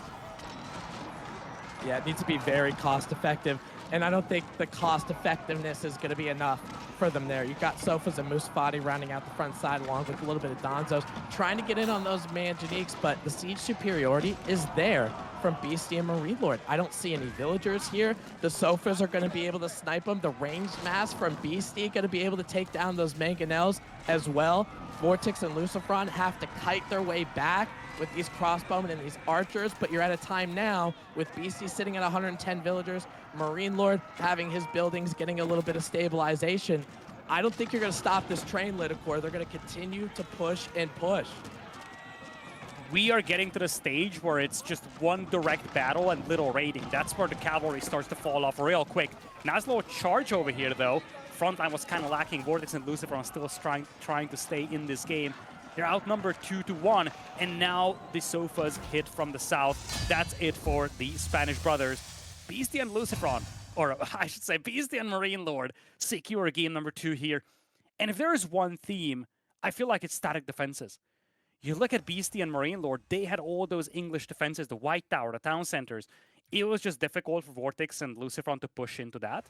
Yeah, it needs to be very cost effective. And I don't think the cost effectiveness is going to be enough for them there. You've got Sofas and Musafati rounding out the front side along with a little bit of Donzos, trying to get in on those Manganiques, but the siege superiority is there from Beastie and Marine Lord. I don't see any villagers here. The Sofas are going to be able to snipe them. The ranged mass from Beastie going to be able to take down those Mangonels as well. Vortex and Lucifron have to kite their way back with these crossbowmen and these archers, but you're at a time now with Beastie sitting at 110 villagers, Marine Lord having his buildings getting a little bit of stabilization. I don't think you're going to stop this train, Lidacor. They're going to continue to push and push. We are getting to the stage where it's just one direct battle and little raiding. That's where the cavalry starts to fall off real quick. Nice little charge over here, though. Frontline was kind of lacking. Vortex and Lucifer are still trying to stay in this game. They're outnumbered 2-1, and now the Sofas hit from the south. That's it for the Spanish brothers. Beastie and Lucifron, or I should say Beastie and Marine Lord, secure game number 2 here. And if there is one theme, I feel like it's static defenses. You look at Beastie and Marine Lord, they had all those English defenses, the White Tower, the town centers. It was just difficult for Vortex and Lucifron to push into that.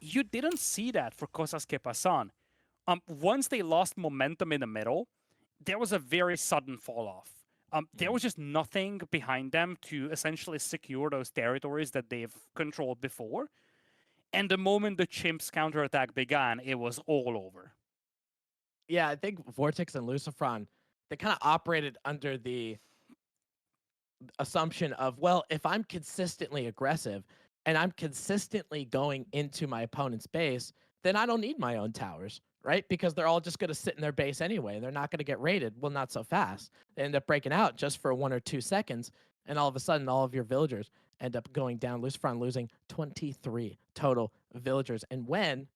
You didn't see that for Kosas Pasan. Once they lost momentum in the middle, there was a very sudden fall off. There was just nothing behind them to essentially secure those territories that they've controlled before. And the moment the Chimps counterattack began, it was all over. Yeah, I think Vortex and Lucifron, they kind of operated under the assumption of, well, if I'm consistently aggressive and I'm consistently going into my opponent's base, then I don't need my own towers, right? Because they're all just going to sit in their base anyway. They're not going to get raided. Well, not so fast. They end up breaking out just for 1 or 2 seconds, and all of a sudden, all of your villagers end up going down. Lucifron losing 23 total villagers. And when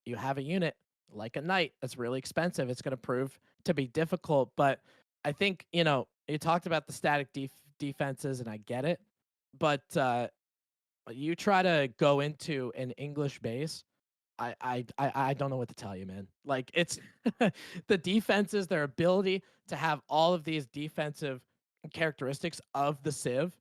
you have a unit like a knight that's really expensive, it's going to prove to be difficult. But I think, you talked about the static defenses, and I get it. But you try to go into an English base, I don't know what to tell you, man. Like, it's the defenses, their ability to have all of these defensive characteristics of the Civ,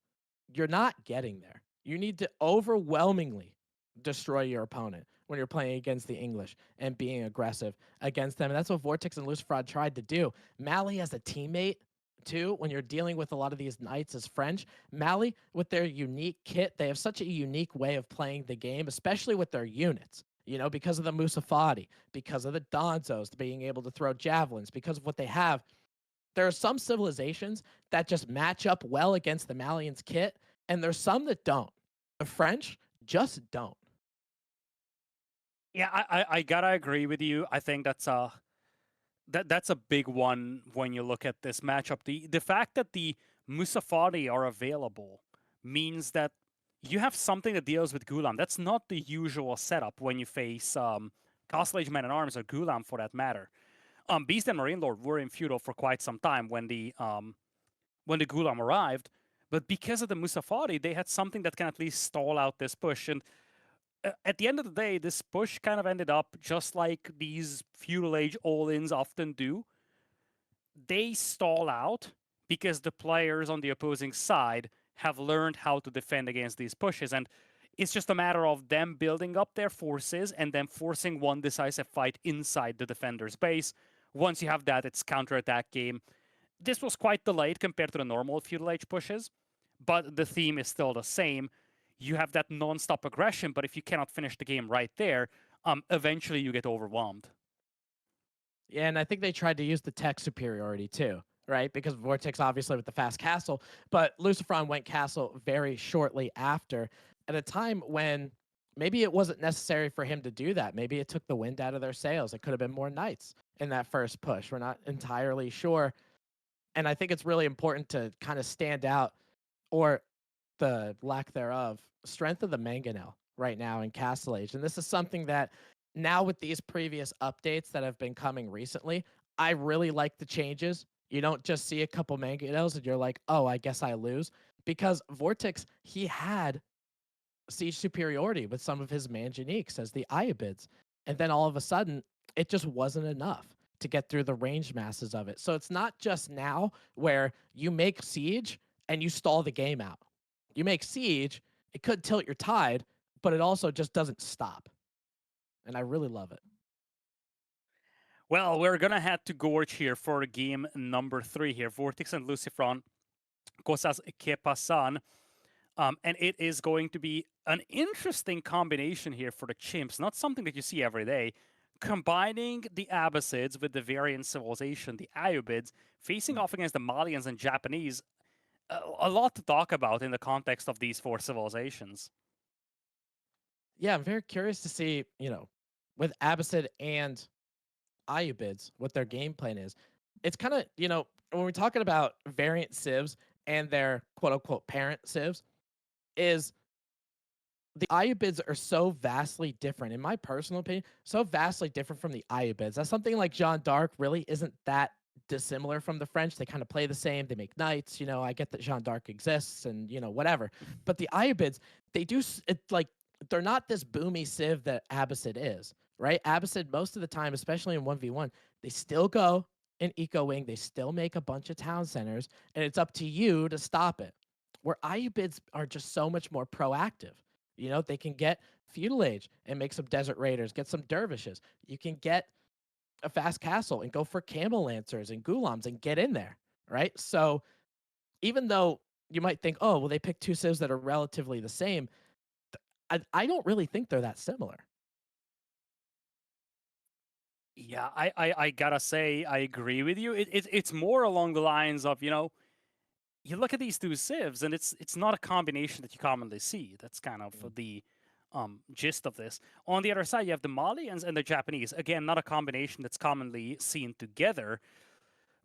you're not getting there. You need to overwhelmingly destroy your opponent when you're playing against the English and being aggressive against them. And that's what Vortex and Lucifron tried to do. Mali as a teammate, too, when you're dealing with a lot of these knights as French, Mali, with their unique kit, they have such a unique way of playing the game, especially with their units. Because of the Musafati, because of the Donzos being able to throw javelins, because of what they have. There are some civilizations that just match up well against the Malians' kit, and there's some that don't. The French just don't. Yeah, I gotta agree with you. I think that's a big one when you look at this matchup. The fact that the Musafati are available means that you have something that deals with Gulam. That's not the usual setup when you face Castle Age Man-at-Arms or Gulam, for that matter. Beast and Marine Lord were in Feudal for quite some time when the Gulam arrived, but because of the Musafati, they had something that can at least stall out this push. And at the end of the day, this push kind of ended up just like these Feudal Age all-ins often do. They stall out because the players on the opposing side have learned how to defend against these pushes. And it's just a matter of them building up their forces and then forcing one decisive fight inside the defender's base. Once you have that, it's counterattack game. This was quite delayed compared to the normal Feudal Age pushes, but the theme is still the same. You have that non-stop aggression, but if you cannot finish the game right there, eventually you get overwhelmed. Yeah, and I think they tried to use the tech superiority too, right? Because Vortex obviously with the fast castle, but Lucifron went castle very shortly after, at a time when maybe it wasn't necessary for him to do that. Maybe it took the wind out of their sails. It could have been more knights in that first push. We're not entirely sure. And I think it's really important to kind of stand out, or the lack thereof, strength of the mangonel right now in Castle Age. And this is something that now with these previous updates that have been coming recently, I really like the changes. You don't just see a couple mangonels and you're like, oh, I guess I lose. Because Vortex, he had siege superiority with some of his manganiques as the Iobids. And then all of a sudden, it just wasn't enough to get through the range masses of it. So it's not just now where you make siege and you stall the game out. You make siege, it could tilt your tide, but it also just doesn't stop. And I really love it. Well, we're gonna head to Gorge here for game number 3 here. Vortex and Lucifron, Kosas que Pasan. And it is going to be an interesting combination here for the chimps. Not something that you see every day. Combining the Abbasids with the variant civilization, the Iobids, facing off against the Malians and Japanese. A lot to talk about in the context of these 4 civilizations. Yeah, I'm very curious to see, with Abbasid and Iobids, what their game plan is. It's kind of, when we're talking about variant civs and their quote unquote parent civs, is the Iobids are so vastly different, in my personal opinion, so vastly different from the Iobids. That's something like Jeanne d'Arc really isn't that dissimilar from the French. They kind of play the same. They make knights. I get that Jeanne d'Arc exists and, whatever. But the Iobids, they do, it's like, they're not this boomy civ that Abbasid is, right? Abbasid, most of the time, especially in 1v1, they still go in Eco Wing. They still make a bunch of town centers, and it's up to you to stop it. Where Iobids are just so much more proactive. They can get Feudal Age and make some Desert Raiders, get some Dervishes. You can get a fast castle and go for Camel Lancers and Gulams and get in there, right? So even though you might think, oh, well, they picked 2 civs that are relatively the same, I don't really think they're that similar. Yeah, I gotta say, I agree with you. It's more along the lines of, you look at these 2 civs, and it's not a combination that you commonly see. That's kind of the gist of this. On the other side, you have the Malians and the Japanese. Again, not a combination that's commonly seen together.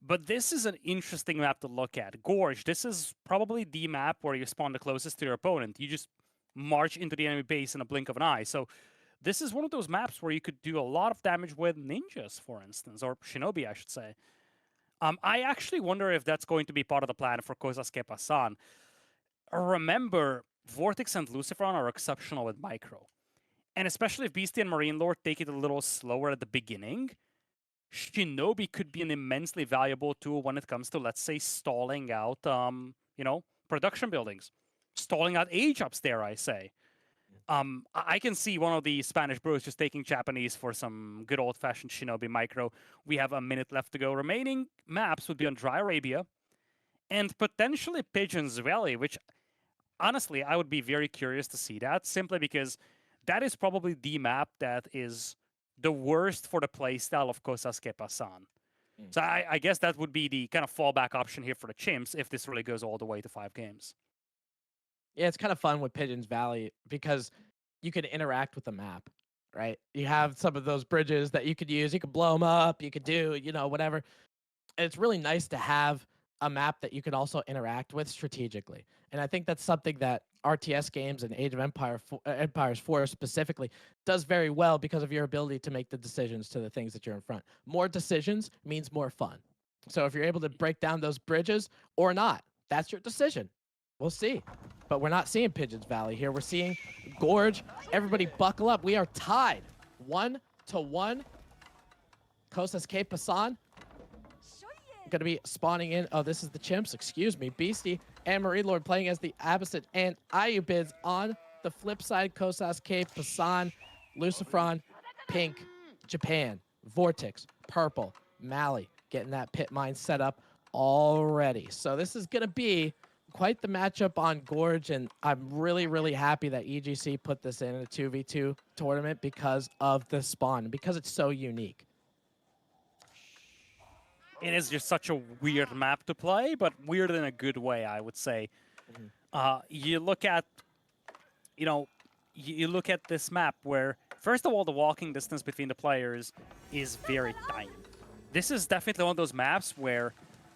But this is an interesting map to look at. Gorge, this is probably the map where you spawn the closest to your opponent. You just march into the enemy base in a blink of an eye. So this is one of those maps where you could do a lot of damage with ninjas, for instance, or shinobi, I should say. I actually wonder if that's going to be part of the plan for Kosas que Pasan. Remember, Vortex and Lucifron are exceptional with micro. And especially if Beastie and Marine Lord take it a little slower at the beginning, Shinobi could be an immensely valuable tool when it comes to, let's say, stalling out, production buildings. Stalling out age ups, dare I say. I can see one of the Spanish bros just taking Japanese for some good old-fashioned Shinobi micro. We have a minute left to go. Remaining maps would be on Dry Arabia and potentially Pigeon's Valley, which, honestly, I would be very curious to see that, simply because that is probably the map that is the worst for the playstyle of Kosas que Pasan. So I guess that would be the kind of fallback option here for the chimps if this really goes all the way to 5 games. Yeah, it's kind of fun with Pigeon's Valley because you can interact with the map, right? You have some of those bridges that you could use. You could blow them up. You could do, whatever. And it's really nice to have a map that you can also interact with strategically. And I think that's something that RTS games and Age of Empires 4 specifically does very well because of your ability to make the decisions to the things that you're in front. More decisions means more fun. So if you're able to break down those bridges or not, that's your decision. We'll see. But we're not seeing Pigeon's Valley here. We're seeing Gorge. Everybody buckle up. We are tied 1-1. Kosas que Pasan going to be spawning in. Oh, this is the chimps. Excuse me. Beastie and Marine Lord playing as the Abbasid and Iobids. On the flip side, Kosas que Pasan, Lucifron, pink, Japan, Vortex, purple, Mali, getting that pit mine set up already. So this is going to be quite the matchup on Gorge, and I'm really, really happy that EGC put this in a 2v2 tournament because of the spawn, because it's so unique. It is just such a weird map to play, but weird in a good way, I would say. You look at, you look at this map where, first of all, the walking distance between the players is very tiny. This is definitely one of those maps where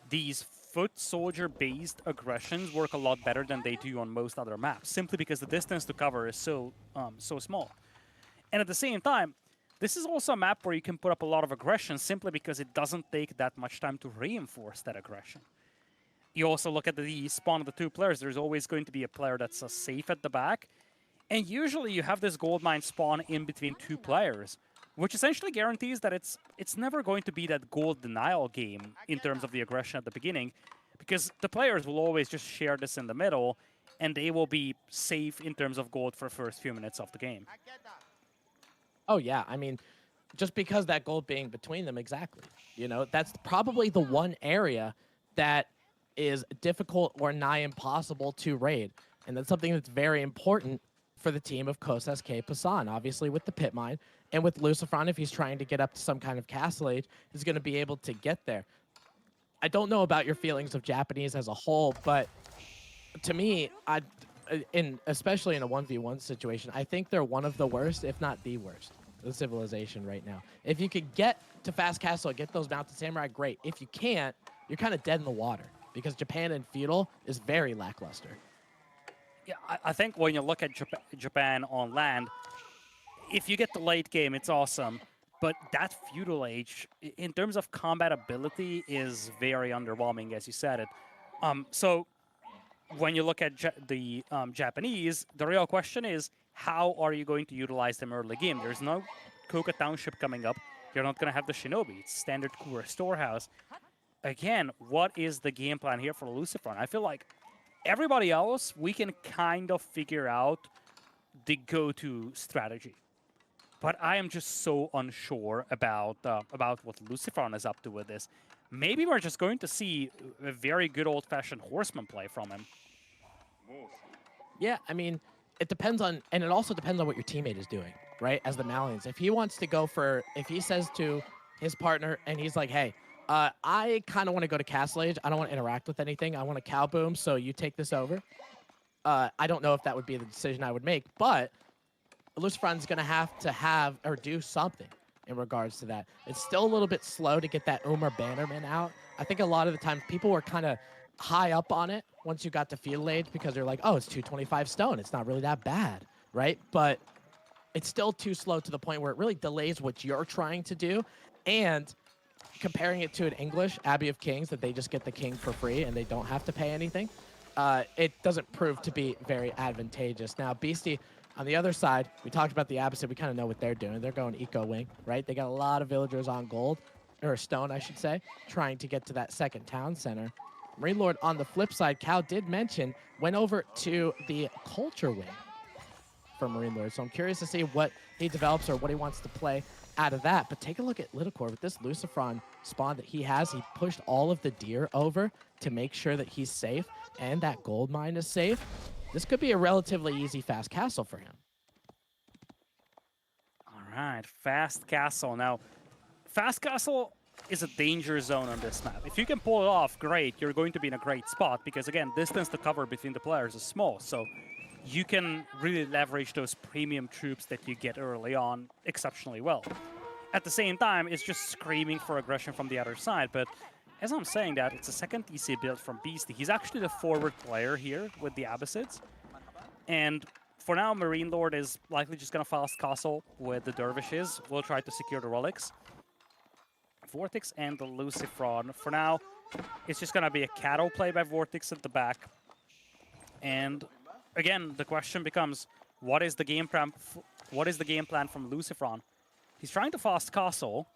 these foot soldier-based aggressions work a lot better than they do on most other maps, simply because the distance to cover is so small. And at the same time, this is also a map where you can put up a lot of aggression simply because it doesn't take that much time to reinforce that aggression. You also look at the spawn of the two players. There's always going to be a player that's safe at the back. And usually you have this gold mine spawn in between two players, which essentially guarantees that it's never going to be that gold denial game in terms of the aggression at the beginning, because the players will always just share this in the middle, and they will be safe in terms of gold for the first few minutes of the game. Oh, yeah. I mean, just because that gold being between them, exactly. You know, that's probably the one area that is difficult or nigh impossible to raid. And that's something that's very important for the team of Kosas Pasan, obviously with the pit mine. And with Lucifron, if he's trying to get up to some kind of castle age, he's going to be able to get there. I don't know about your feelings of Japanese as a whole, but to me, especially in a 1v1 situation, I think they're one of the worst, if not the worst, the civilization right now. If you could get to Fast Castle and get those Mounted Samurai, great. If you can't, you're kind of dead in the water, because Japan and Feudal is very lackluster. Yeah, I think when you look at Japan on land, if you get the late game, it's awesome. But that Feudal Age, in terms of combat ability, is very underwhelming, as you said it. So when you look at the Japanese, the real question is, how are you going to utilize them early game? There's no Koka Township coming up. You're not going to have the Shinobi. It's standard Kura storehouse. Again, what is the game plan here for Lucifron? I feel like everybody else, we can kind of figure out the go-to strategy. But I am just so unsure about what Lucifron is up to with this. Maybe we're just going to see a very good old-fashioned horseman play from him. Yeah, I mean, it depends on, and it also depends on what your teammate is doing, right? As the Malians, if he wants to go for, if he says to his partner and he's like, hey, I kind of want to go to Castle Age. I don't want to interact with anything. I want a cow boom, so you take this over. I don't know if that would be the decision I would make, but Lucifron's going to have or do something in regards to that. It's still a little bit slow to get that Umar Bannerman out. I think a lot of the times people were kind of high up on it once you got to Feudal Age because they're like, oh, it's 225 stone. It's not really that bad, right? But it's still too slow to the point where it really delays what you're trying to do. And comparing it to an English Abbey of Kings that they just get the king for free and they don't have to pay anything, it doesn't prove to be very advantageous. Now, Beastie, on the other side, we talked about the opposite. We kind of know what they're doing. They're going eco wing, right? They got a lot of villagers on gold, or stone, I should say, trying to get to that second town center. Marine Lord, on the flip side, Cal did mention, went over to the culture wing for Marine Lord. So I'm curious to see what he develops or what he wants to play out of that. But take a look at Lidicor with this Lucifron spawn that he has. He pushed all of the deer over to make sure that he's safe and that gold mine is safe. This could be a relatively easy fast castle for him. All right, fast castle. Now, fast castle is a danger zone on this map. If you can pull it off, great. You're going to be in a great spot because, again, distance to cover between the players is small. So you can really leverage those premium troops that you get early on exceptionally well. At the same time, it's just screaming for aggression from the other side. But as I'm saying that, it's a second TC build from Beastie. He's actually the forward player here with the Abbasids. And for now, Marine Lord is likely just going to fast castle with the Dervishes. We'll try to secure the relics. Vortex and the Lucifron. For now, it's just going to be a cattle play by Vortex at the back. And again, the question becomes, what is the game plan? What is the game plan from Lucifron? He's trying to fast castle,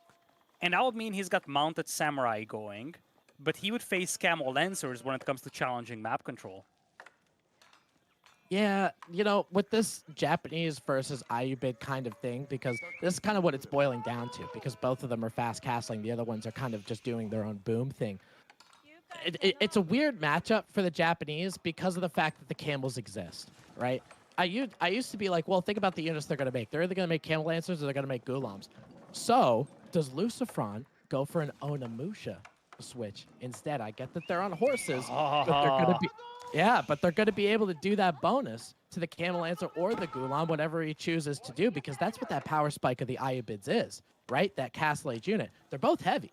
and that would mean he's got mounted samurai going, but he would face camel lancers when it comes to challenging map control. Yeah, you know, with this Japanese versus Ayubid kind of thing, because this is kind of what it's boiling down to, because both of them are fast castling, the other ones are kind of just doing their own boom thing. it's a weird matchup for the Japanese because of the fact that the camels exist, right? I used to be like, well, think about the units they're going to make. They're either going to make camel lancers or they're going to make gulams. So does Lucifron go for an Onimusha switch instead? I get that they're on horses, but they're going to be, yeah, but they're going to be able to do that bonus to the camel lancer or the gulam, whatever he chooses to do, because that's what that power spike of the Ayubids is, right? That Castle Age unit. They're both heavy.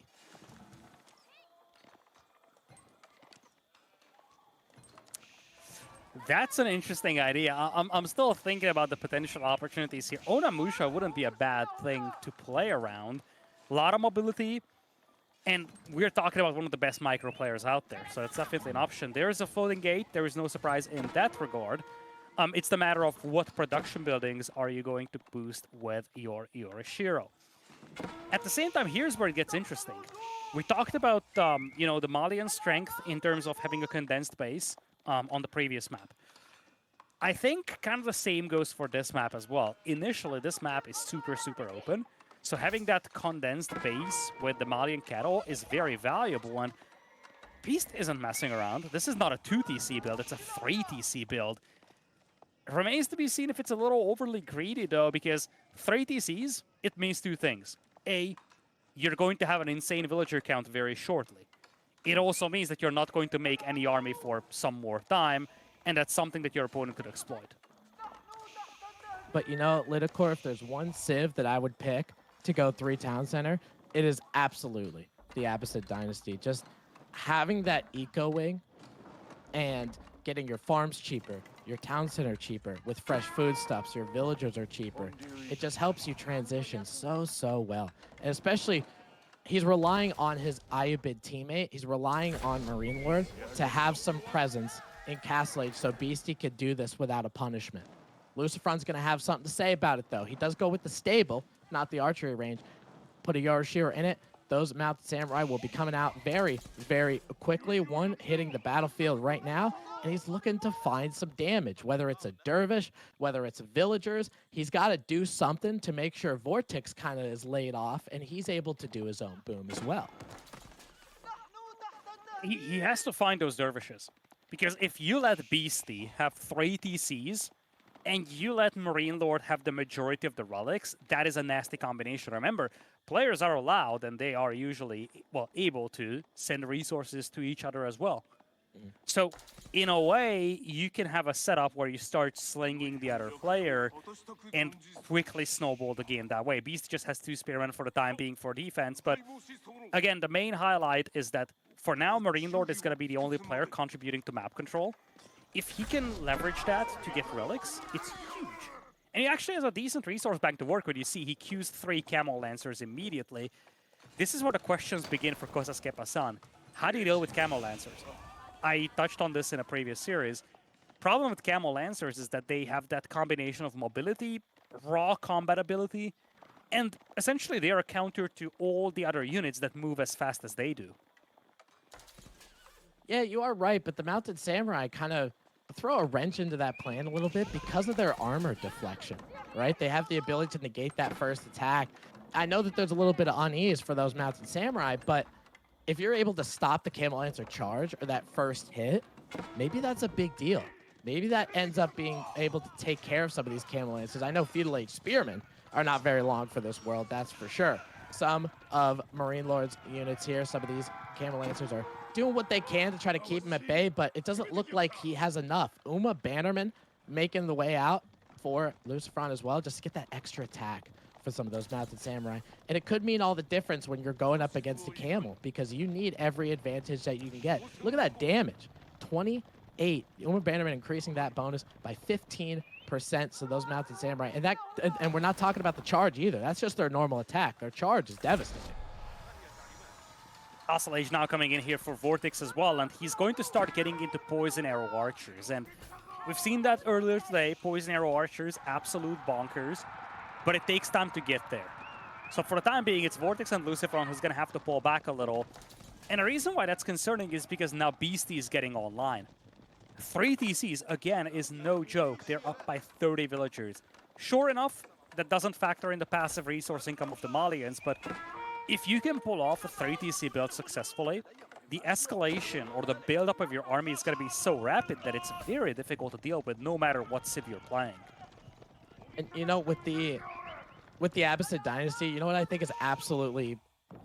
That's an interesting idea. I'm still thinking about the potential opportunities here. Onimusha wouldn't be a bad thing to play around. A lot of mobility, and we're talking about one of the best micro players out there, so it's definitely an option. There is a floating gate. There is no surprise in that regard. It's the matter of what production buildings are you going to boost with your Yorishiro. At the same time, here's where it gets interesting. We talked about you know, the Malian strength in terms of having a condensed base on the previous map. I think kind of the same goes for this map as well. Initially, this map is super, super open. So having that condensed base with the Malian cattle is very valuable. And Beast isn't messing around. This is not a 2 TC build, it's a 3 TC build. Remains to be seen if it's a little overly greedy, though, because 3 TCs, it means two things. A, you're going to have an insane villager count very shortly. It also means that you're not going to make any army for some more time, and that's something that your opponent could exploit. But you know, Lidicor, if there's one civ that I would pick to go 3 town center, it is absolutely the Abbasid Dynasty. Just having that eco wing and getting your farms cheaper, your town center cheaper, with fresh foodstuffs, your villagers are cheaper. It just helps you transition so well. And especially, he's relying on his Ayubid teammate. He's relying on Marine Lord to have some presence in Castle Age so Beastie could do this without a punishment. Lucifron's going to have something to say about it, though. He does go with the stable, not the archery range. Put a Yorishiro in it. Those mounted samurai will be coming out very, very quickly. One hitting the battlefield right now, and he's looking to find some damage, whether it's a dervish, whether it's villagers. He's got to do something to make sure Vortex kind of is laid off, and he's able to do his own boom as well. He has to find those dervishes, because if you let Beastie have 3 TCs, and you let Marine Lord have the majority of the relics, that is a nasty combination. Remember, players are allowed, and they are usually, well, able to send resources to each other as well. So, in a way, you can have a setup where you start slinging the other player and quickly snowball the game that way. Beast just has 2 spearmen for the time being for defense, but again, the main highlight is that for now, Marine Lord is going to be the only player contributing to map control. If he can leverage that to get relics, it's huge. And he actually has a decent resource bank to work with. You see, he queues 3 Camel Lancers immediately. This is where the questions begin for Kosas Pasan. How do you deal with Camel Lancers? I touched on this in a previous series. Problem with Camel Lancers is that they have that combination of mobility, raw combat ability, and essentially they are a counter to all the other units that move as fast as they do. Yeah, you are right, but the mounted samurai kind of throw a wrench into that plan a little bit because of their armor deflection, right? They have the ability to negate that first attack. I know that there's a little bit of unease for those mounted samurai, but if you're able to stop the Camel Lancer charge or that first hit, maybe that's a big deal. Maybe that ends up being able to take care of some of these Camel Lancers. I know Feudal Age Spearmen are not very long for this world, that's for sure. Some of Marine Lord's units here, some of these Camel Lancers are doing what they can to try to keep him at bay, but it doesn't look like he has enough. Uma Bannerman making the way out for Lucifron as well, just to get that extra attack for some of those mounted samurai. And it could mean all the difference when you're going up against a camel, because you need every advantage that you can get. Look at that damage, 28. Uma Bannerman increasing that bonus by 15%, so those mounted samurai. And we're not talking about the charge either. That's just their normal attack. Their charge is devastating. Castle Age now coming in here for Vortex as well, and he's going to start getting into Poison Arrow Archers. And we've seen that earlier today, Poison Arrow Archers, absolute bonkers, but it takes time to get there. So for the time being, it's Vortex and Lucifron who's going to have to pull back a little. And the reason why that's concerning is because now Beastie is getting online. 3 TCs, again, is no joke. They're up by 30 villagers. Sure enough, that doesn't factor in the passive resource income of the Malians, but if you can pull off a 3 TC build successfully, the escalation or the buildup of your army is going to be so rapid that it's very difficult to deal with no matter what civ you're playing. And you know, with the Abbasid dynasty, you know what I think is absolutely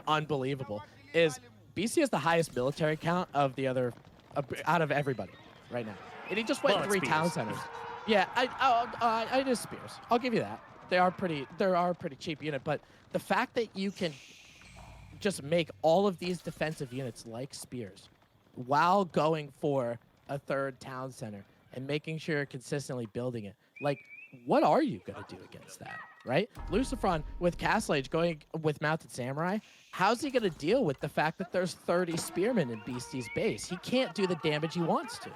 unbelievable is BC has the highest military count of the other out of everybody right now, and he just went Well, 3 town centers. Yeah, I just Spears. I'll give you that. They are a pretty cheap unit, but the fact that you can just make all of these defensive units like Spears while going for a 3rd town center and making sure you're consistently building it, like, what are you going to do against that, right? Lucifron with Castle Age going with Mounted Samurai, how's he going to deal with the fact that there's 30 spearmen in Beastie's base? He can't do the damage he wants to.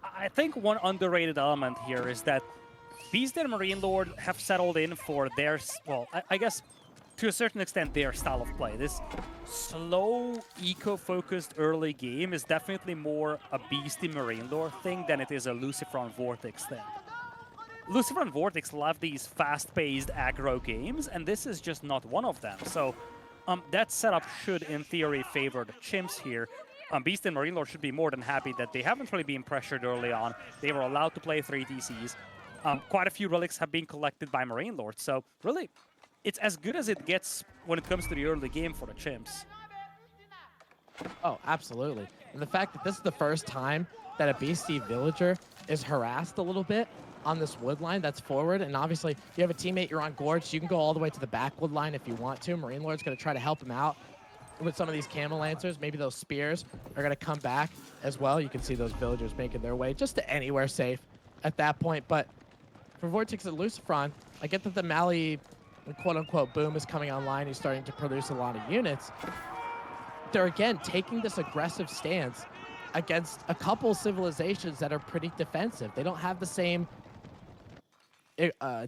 I think one underrated element here is that Beast and Marine Lord have settled in for their, well, I guess to a certain extent, their style of play. This slow, eco-focused early game is definitely more a Beastie Marine Lord thing than it is a Lucifron Vortex thing. Lucifron Vortex love these fast-paced aggro games, and this is just not one of them. So that setup should, in theory, favor the Chimps here. Beast and Marine Lord should be more than happy that they haven't really been pressured early on. They were allowed to play 3 TCs. Quite a few relics have been collected by Marine Lord, so really, it's as good as it gets when it comes to the early game for the Chimps. Oh, absolutely. And the fact that this is the first time that a Beastie villager is harassed a little bit on this wood line that's forward, and obviously you have a teammate, you're on Gorge, so you can go all the way to the back wood line if you want to. Marine Lord's going to try to help him out with some of these Camel Lancers. Maybe those spears are going to come back as well. You can see those villagers making their way just to anywhere safe at that point. But for Vortex and Lucifron, I get that the Mali quote-unquote boom is coming online. He's starting to produce a lot of units. They're, again, taking this aggressive stance against a couple civilizations that are pretty defensive. They don't have the same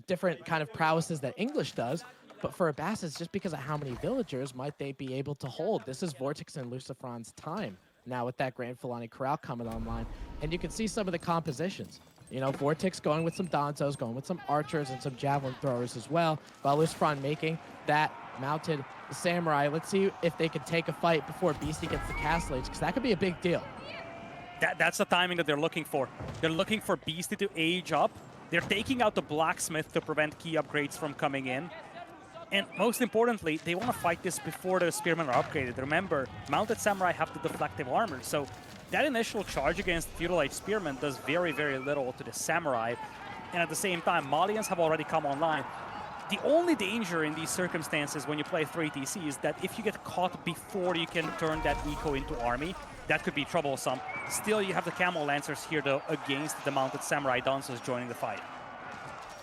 different kind of prowesses that English does, but for Abbasis, just because of how many villagers might they be able to hold? This is Vortex and Lucifron's time now with that Grand Fulani Corral coming online. And you can see some of the compositions. You know, Vortex going with some Dantos, going with some archers and some javelin throwers as well, while Lucifron making that mounted samurai. Let's see if they can take a fight before Beastie gets the Castle Age, because that could be a big deal. That's the timing that they're looking for. They're looking for Beastie to age up. They're taking out the blacksmith to prevent key upgrades from coming in. And most importantly, they want to fight this before the spearmen are upgraded. Remember, mounted samurai have the deflective armor, so that initial charge against Feudal Age spearmen does very, very little to the samurai. And at the same time, Malians have already come online. The only danger in these circumstances when you play 3 TC is that if you get caught before you can turn that eco into army, that could be troublesome. Still, you have the Camel Lancers here, though, against the mounted Samurai Dansos joining the fight.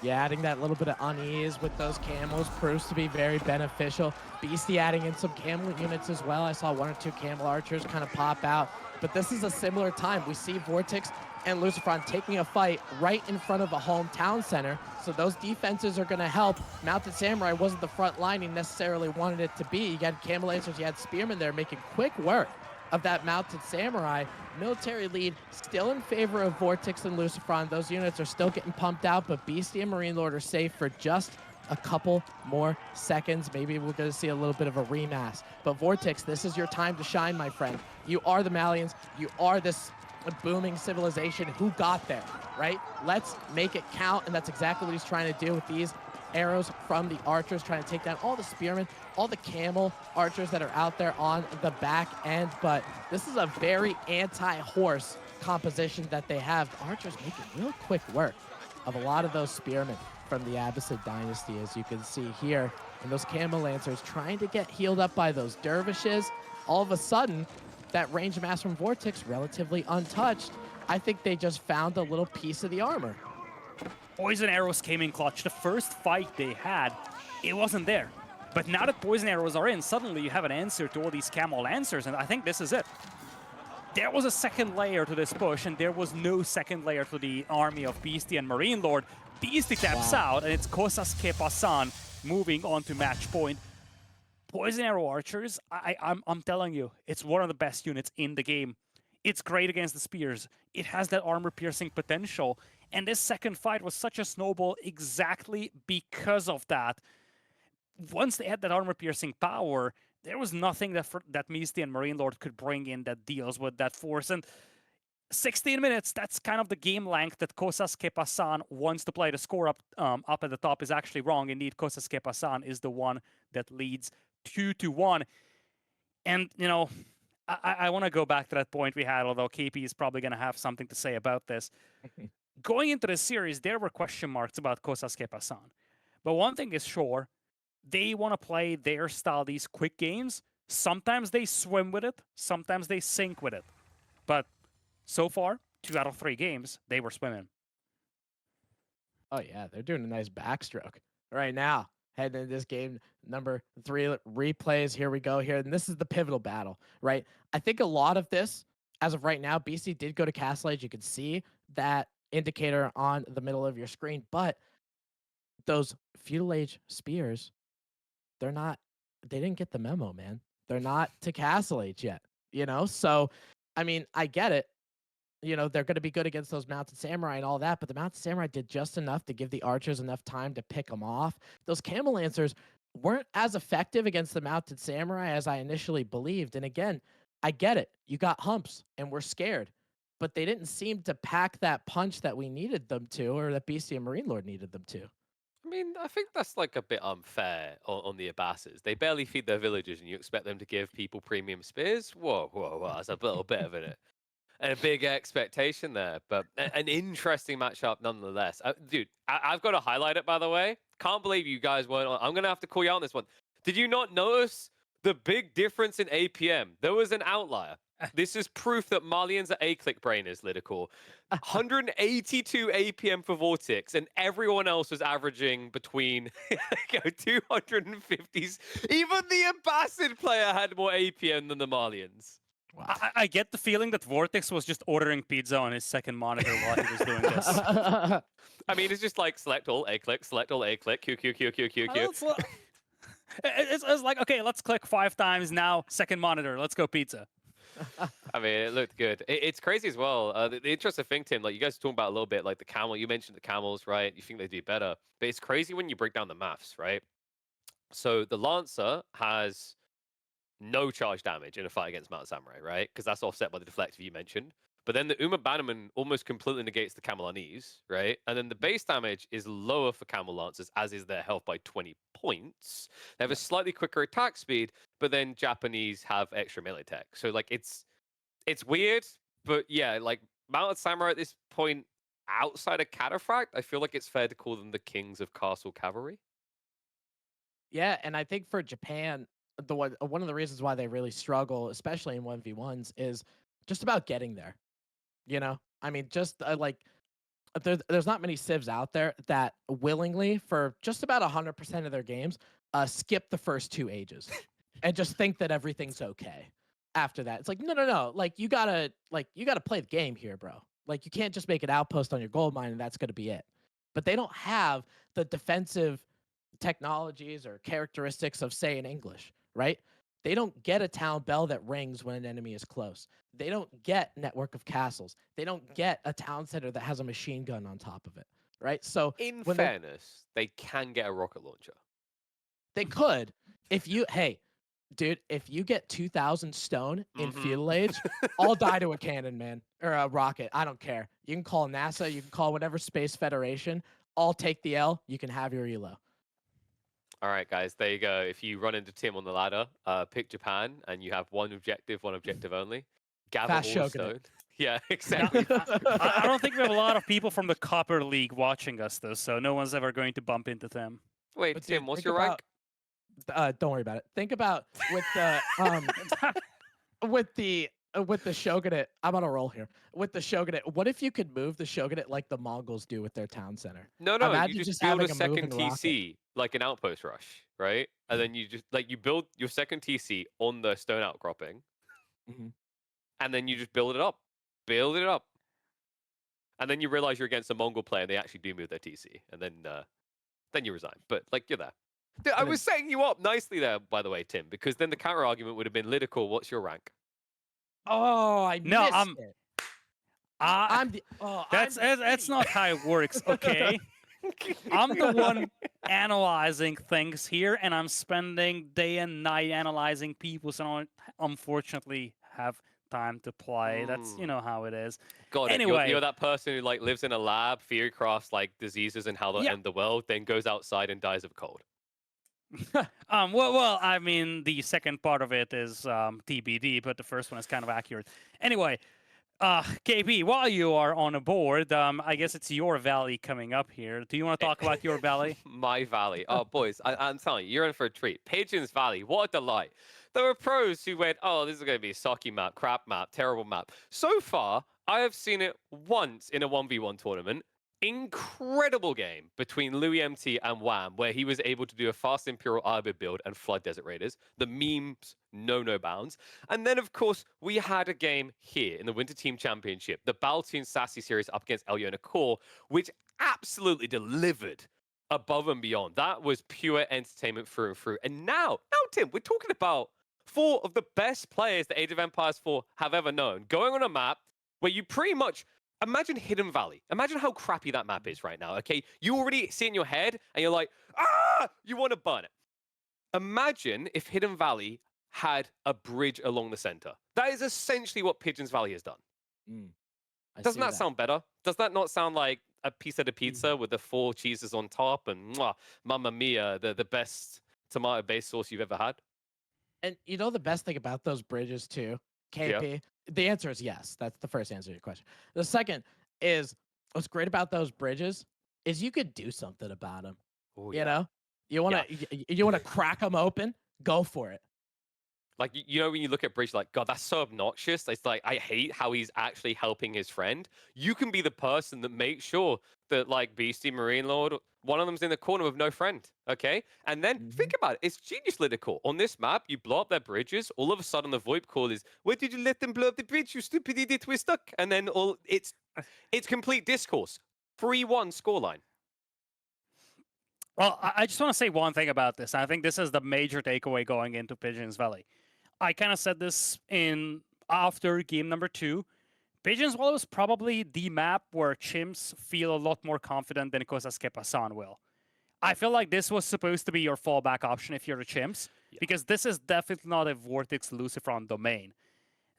Yeah, adding that little bit of unease with those camels proves to be very beneficial. Beastie adding in some camel units as well. I saw 1 or 2 camel archers kind of pop out. But this is a similar time. We see Vortex and Lucifron taking a fight right in front of a hometown center. So those defenses are going to help. Mounted Samurai wasn't the front line he necessarily wanted it to be. You had Camel Lancers, you had Spearmen there making quick work of that mounted samurai. Military lead still in favor of Vortex and Lucifron. Those units are still getting pumped out, but Beastie and Marine Lord are safe for just a couple more seconds. Maybe we're going to see a little bit of a rematch. But Vortex, this is your time to shine, my friend. You are the Malians. You are this booming civilization. Who got there, right? Let's make it count, and that's exactly what he's trying to do with these arrows from the archers, trying to take down all the spearmen, all the camel archers that are out there on the back end. But this is a very anti-horse composition that they have. The archers making real quick work of a lot of those spearmen from the Abbasid dynasty, as you can see here. And those camel lancers trying to get healed up by those dervishes. All of a sudden, that range mass from Vortex relatively untouched. I think they just found a little piece of the armor. Poison arrows came in clutch. The first fight they had, it wasn't there. But now that poison arrows are in, suddenly you have an answer to all these camel lancers, and I think this is it. There was a second layer to this push, and there was no second layer to the army of Beastie and Marine Lord. Beastie taps out, and it's Kosas ke Pasan moving on to match point. Poison arrow archers, I'm telling you, it's one of the best units in the game. It's great against the spears. It has that armor-piercing potential. And this second fight was such a snowball exactly because of that. Once they had that armor-piercing power, there was nothing that Misty and Marine Lord could bring in that deals with that force. And 16 minutes, that's kind of the game length that Kosas Pasan wants to play. The score up at the top is actually wrong. Indeed, Kosas Pasan is the one that leads 2-1. And, you know, I want to go back to that point we had, although KP is probably going to have something to say about this. Going into the series, there were question marks about Kosas Pasan. But one thing is sure, they want to play their style, these quick games. Sometimes they swim with it, sometimes they sink with it. But so far, 2 out of 3 games, they were swimming. Oh, yeah, they're doing a nice backstroke right now. Heading into this game, number 3 replays. Here we go here. And this is the pivotal battle, right? I think a lot of this, as of right now, BC did go to Castle Age. You can see that indicator on the middle of your screen. But those Feudal Age spears, they didn't get the memo, man. They're not to Castle Age yet, you know? So, I mean, I get it. You know, they're going to be good against those Mounted Samurai and all that, but the Mounted Samurai did just enough to give the archers enough time to pick them off. Those Camel Lancers weren't as effective against the Mounted Samurai as I initially believed. And again, I get it. You got humps and we're scared, but they didn't seem to pack that punch that we needed them to, or that BC and Marine Lord needed them to. I mean, I think that's like a bit unfair on the Abbases. They barely feed their villagers, and you expect them to give people premium spears? Whoa. That's a little bit of a big expectation there. But an interesting matchup nonetheless. Dude, I've got to highlight it, by the way. Can't believe you guys weren't on. I'm going to have to call you out on this one. Did you not notice the big difference in APM? There was an outlier. This is proof that Malians are A-click brainers, Lidicor. 182 APM for Vortex, and everyone else was averaging between 250s. Even the Abbasid player had more APM than the Malians. Wow. I get the feeling that Vortex was just ordering pizza on his second monitor while he was doing this. I mean, it's just like select all A-click, select all A-click, Q. It's like, okay, let's click 5 times now, second monitor, let's go pizza. I mean, it looked good. It's crazy as well. The interesting thing, Tim, like you guys were talking about a little bit, like the camel. You mentioned the camels, right? You think they do better, but it's crazy when you break down the maths, right? So the Lancer has no charge damage in a fight against Mount Samurai, right? Because that's offset by the deflective you mentioned. But then the Uma Bannerman almost completely negates the Camel Unease, right? And then the base damage is lower for Camel Lancers, as is their health by 20 points. They have a slightly quicker attack speed, but then Japanese have extra melee tech. So like it's weird, but yeah, like Mounted Samurai at this point, outside of Cataphract, I feel like it's fair to call them the kings of Castle Cavalry. Yeah, and I think for Japan, one of the reasons why they really struggle, especially in 1v1s, is just about getting there. You know, I mean, just like there's not many civs out there that willingly, for just about 100% of their games, skip the first 2 ages and just think that everything's okay after that. It's like, no. Like you gotta play the game here, bro. Like you can't just make an outpost on your gold mine and that's gonna be it. But they don't have the defensive technologies or characteristics of, say, in English, right? They don't get a town bell that rings when an enemy is close. They don't get network of castles. They don't get a town center that has a machine gun on top of it, right? So in fairness, they can get a rocket launcher. They could. If you get 2,000 stone in Feudal Age, I'll die to a cannon, man, or a rocket. I don't care. You can call NASA. You can call whatever space federation. I'll take the L. You can have your elo. All right, guys, there you go. If you run into Tim on the ladder, pick Japan, and you have one objective only. Gather all the stone. Yeah, exactly. I don't think we have a lot of people from the Copper League watching us, though, so no one's ever going to bump into them. Wait, But Tim, dude, what's think your rank? Don't worry about it. Think about with the with the shogunate. I'm on a roll here. With the shogunate, what if you could move the shogunate like the Mongols do with their town center? No, Imagine you just just build a having a second moving rocket. TC, like an outpost rush, right? And then you just you build your second TC on the stone outcropping, and then you just build it up, and then you realize you're against a Mongol player, and they actually do move their TC, and then you resign. But like you're there. Dude, I was setting you up nicely there, by the way, Tim, because then the counter argument would have been Lidicor, what's your rank? Oh, I missed it. That's not how it works, okay? I'm the one analyzing things here, and I'm spending day and night analyzing people, so I don't unfortunately have time to play. That's, you know, how it is. Got it. Anyway. You're that person who like lives in a lab, theory crafts like diseases and how they'll end the world, then goes outside and dies of cold. Well, I mean, the second part of it is TBD, but the first one is kind of accurate. Anyway, KP, while you are on a board, I guess it's your valley coming up here. Do you want to talk about your valley? My valley. Oh, boys, I'm telling you, you're in for a treat. Pigeon's Valley, what a delight. There were pros who went, oh, this is going to be a sucky map, crap map, terrible map. So far, I have seen it once in a 1v1 tournament. Incredible game between Louis MT and Wham, where he was able to do a fast Imperial Arbor build and flood Desert Raiders. The memes, no bounds. And then, of course, we had a game here in the Winter Team Championship, the Baltoon Sassy series up against Eliona Core, which absolutely delivered above and beyond. That was pure entertainment through and through. And now, Tim, we're talking about 4 of the best players that Age of Empires 4 have ever known, going on a map where you pretty much imagine Hidden Valley. Imagine how crappy that map is right now, okay? You already see it in your head, and you're like, you want to burn it. Imagine if Hidden Valley had a bridge along the center. That is essentially what Pigeon's Valley has done. Doesn't that sound better? Does that not sound like a pizza de pizza with the 4 cheeses on top and mamma mia, the best tomato-based sauce you've ever had? And you know the best thing about those bridges too, KP? The answer is yes. That's the first answer to your question. The second is what's great about those bridges is you could do something about them. Ooh, you know, you want to you want to crack them open, go for it. Like, you know, when you look at Bridge, like, God, that's so obnoxious. It's like, I hate how he's actually helping his friend. You can be the person that makes sure that, like, Beastie, Marine Lord, one of them's in the corner with no friend, okay? And then think about it. It's genius political. On this map, you blow up their bridges. All of a sudden, the VoIP call is, where did you let them blow up the bridge, you stupid idiot, we're stuck. And then it's complete discourse. 3-1 scoreline. Well, I just want to say one thing about this. I think this is the major takeaway going into Pigeon's Valley. I kind of said this after game number 2. Pigeon's Valley was probably the map where chimps feel a lot more confident than Kosas Pasan will. I feel like this was supposed to be your fallback option if you're the chimps, because this is definitely not a Vortex Lucifron domain.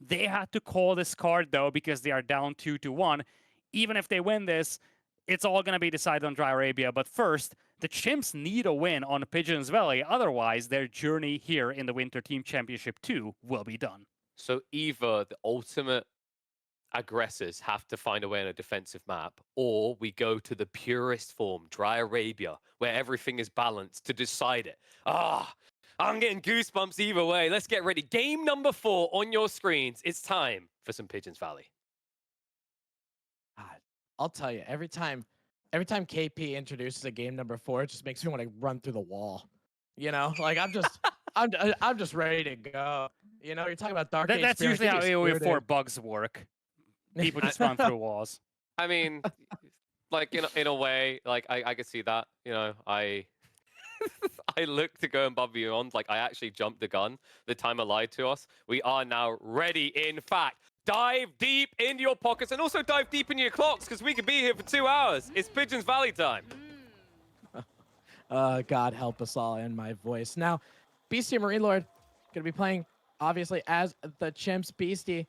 They had to call this card, though, because they are down 2-1. Even if they win this, it's all going to be decided on Dry Arabia. But first, the chimps need a win on Pigeon's Valley. Otherwise, their journey here in the Winter Team Championship 2 will be done. So either the ultimate aggressors have to find a way on a defensive map, or we go to the purest form, Dry Arabia, where everything is balanced to decide it. I'm getting goosebumps either way. Let's get ready. Game number 4 on your screens. It's time for some Pigeon's Valley. I'll tell you, every time KP introduces a game number 4, it just makes me want to run through the wall. You know, like I'm just ready to go. You know, you're talking about Dark Age. That's usually how AoE 4 bugs work. People just run through walls. I mean, like in a way, like I could see that. You know, I look to go above and beyond. Like I actually jumped the gun. The timer lied to us. We are now ready. In fact, dive deep into your pockets and also dive deep into your clocks because we could be here for 2 hours. It's Pigeon's Valley time. God help us all and my voice. Now, Beastie Marine Lord gonna be playing obviously as the Chimps. Beastie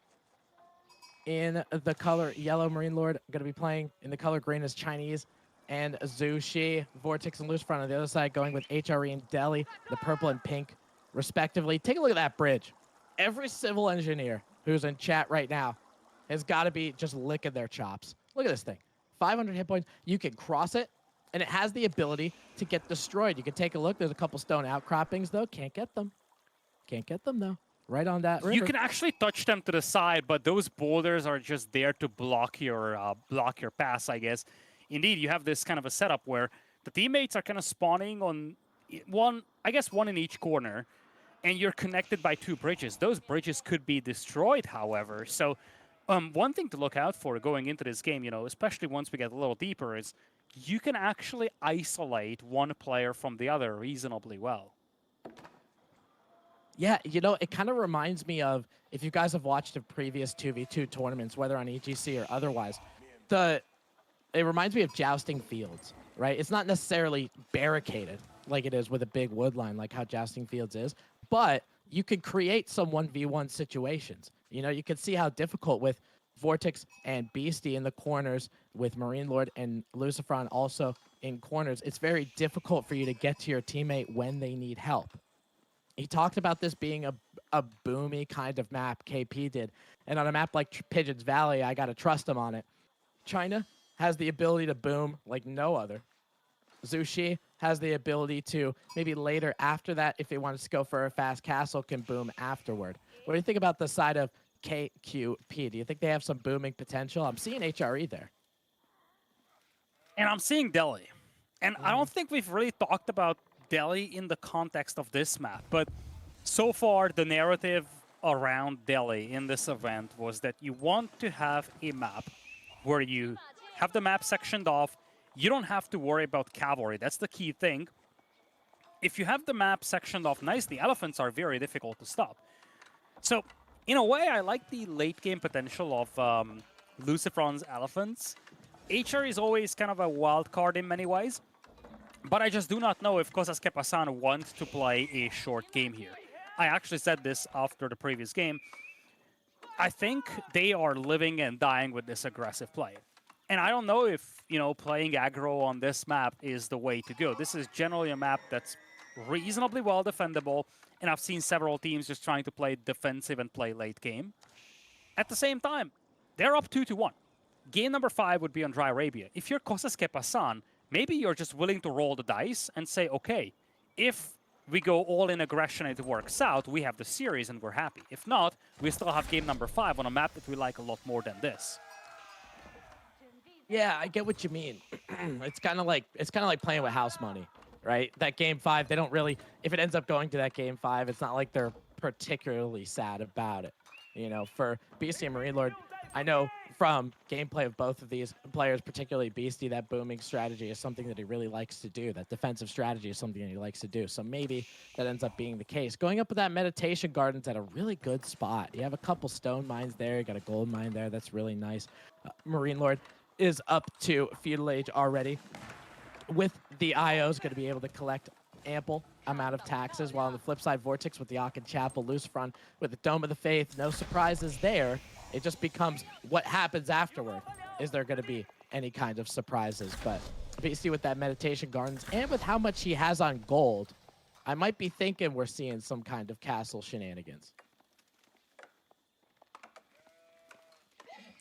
in the color yellow. Marine Lord gonna be playing in the color green as Chinese. And Zhu Shi, Vortex and Lucifron on the other side, going with HRE and Delhi, the purple and pink, respectively. Take a look at that bridge. Every civil engineer who's in chat right now has got to be just licking their chops. Look at this thing. 500 hit points. You can cross it, and it has the ability to get destroyed. You can take a look. There's a couple stone outcroppings, though. Can't get them. Can't get them, though. Right on that river. You can actually touch them to the side, but those boulders are just there to block your pass, I guess. Indeed, you have this kind of a setup where the teammates are kind of spawning on one in each corner, and you're connected by 2 bridges. Those bridges could be destroyed, however. So one thing to look out for going into this game, you know, especially once we get a little deeper, is you can actually isolate one player from the other reasonably well. Yeah, you know, it kind of reminds me of, if you guys have watched the previous 2v2 tournaments, whether on EGC or otherwise, it reminds me of Jousting Fields. right? It's not necessarily barricaded like it is with a big wood line, like how Jousting Fields is, but you could create some 1v1 situations. You know, you could see how difficult with Vortex and Beastie in the corners, with Marine Lord and Lucifron also in corners. It's very difficult for you to get to your teammate when they need help. He talked about this being a boomy kind of map, KP did. And on a map like Pigeon's Valley, I got to trust him on it. China has the ability to boom like no other. Zushi has the ability to maybe later after that, if he wants to go for a fast castle, can boom afterward. What do you think about the side of KQP? Do you think they have some booming potential? I'm seeing HRE there. And I'm seeing Delhi. And I don't think we've really talked about Delhi in the context of this map, but so far the narrative around Delhi in this event was that you want to have a map where you have the map sectioned off. You don't have to worry about cavalry. That's the key thing. If you have the map sectioned off nicely, elephants are very difficult to stop. So, in a way, I like the late game potential of Lucifron's elephants. HR is always kind of a wild card in many ways, but I just do not know if Kosas Pasan want to play a short game here. I actually said this after the previous game. I think they are living and dying with this aggressive play. And I don't know if, you know, playing aggro on this map is the way to go. This is generally a map that's reasonably well defendable, and I've seen several teams just trying to play defensive and play late game. At the same time, they're up 2-1. Game number 5 would be on Dry Arabia. If you're Kosas Pasan, maybe you're just willing to roll the dice and say, okay, if we go all in aggression and it works out, we have the series and we're happy. If not, we still have game number 5 on a map that we like a lot more than this. Yeah, I get what you mean. It's kind of like playing with house money, right? That game 5, they don't really. If it ends up going to that game 5, it's not like they're particularly sad about it. You know, for Beastie and Marine Lord, I know from gameplay of both of these players, particularly Beastie, that booming strategy is something that he really likes to do. That defensive strategy is something that he likes to do. So maybe that ends up being the case. Going up with that meditation garden's at a really good spot. You have a couple stone mines there. You got a gold mine there. That's really nice. Marine Lord is up to Feudal Age already. With the IOs, going to be able to collect ample amount of taxes, while on the flip side, Vortex with the Aachen Chapel, Lucifron with the Dome of the Faith, no surprises there. It just becomes what happens afterward. Is there going to be any kind of surprises? But Beastie with that meditation gardens and with how much he has on gold, I might be thinking we're seeing some kind of castle shenanigans.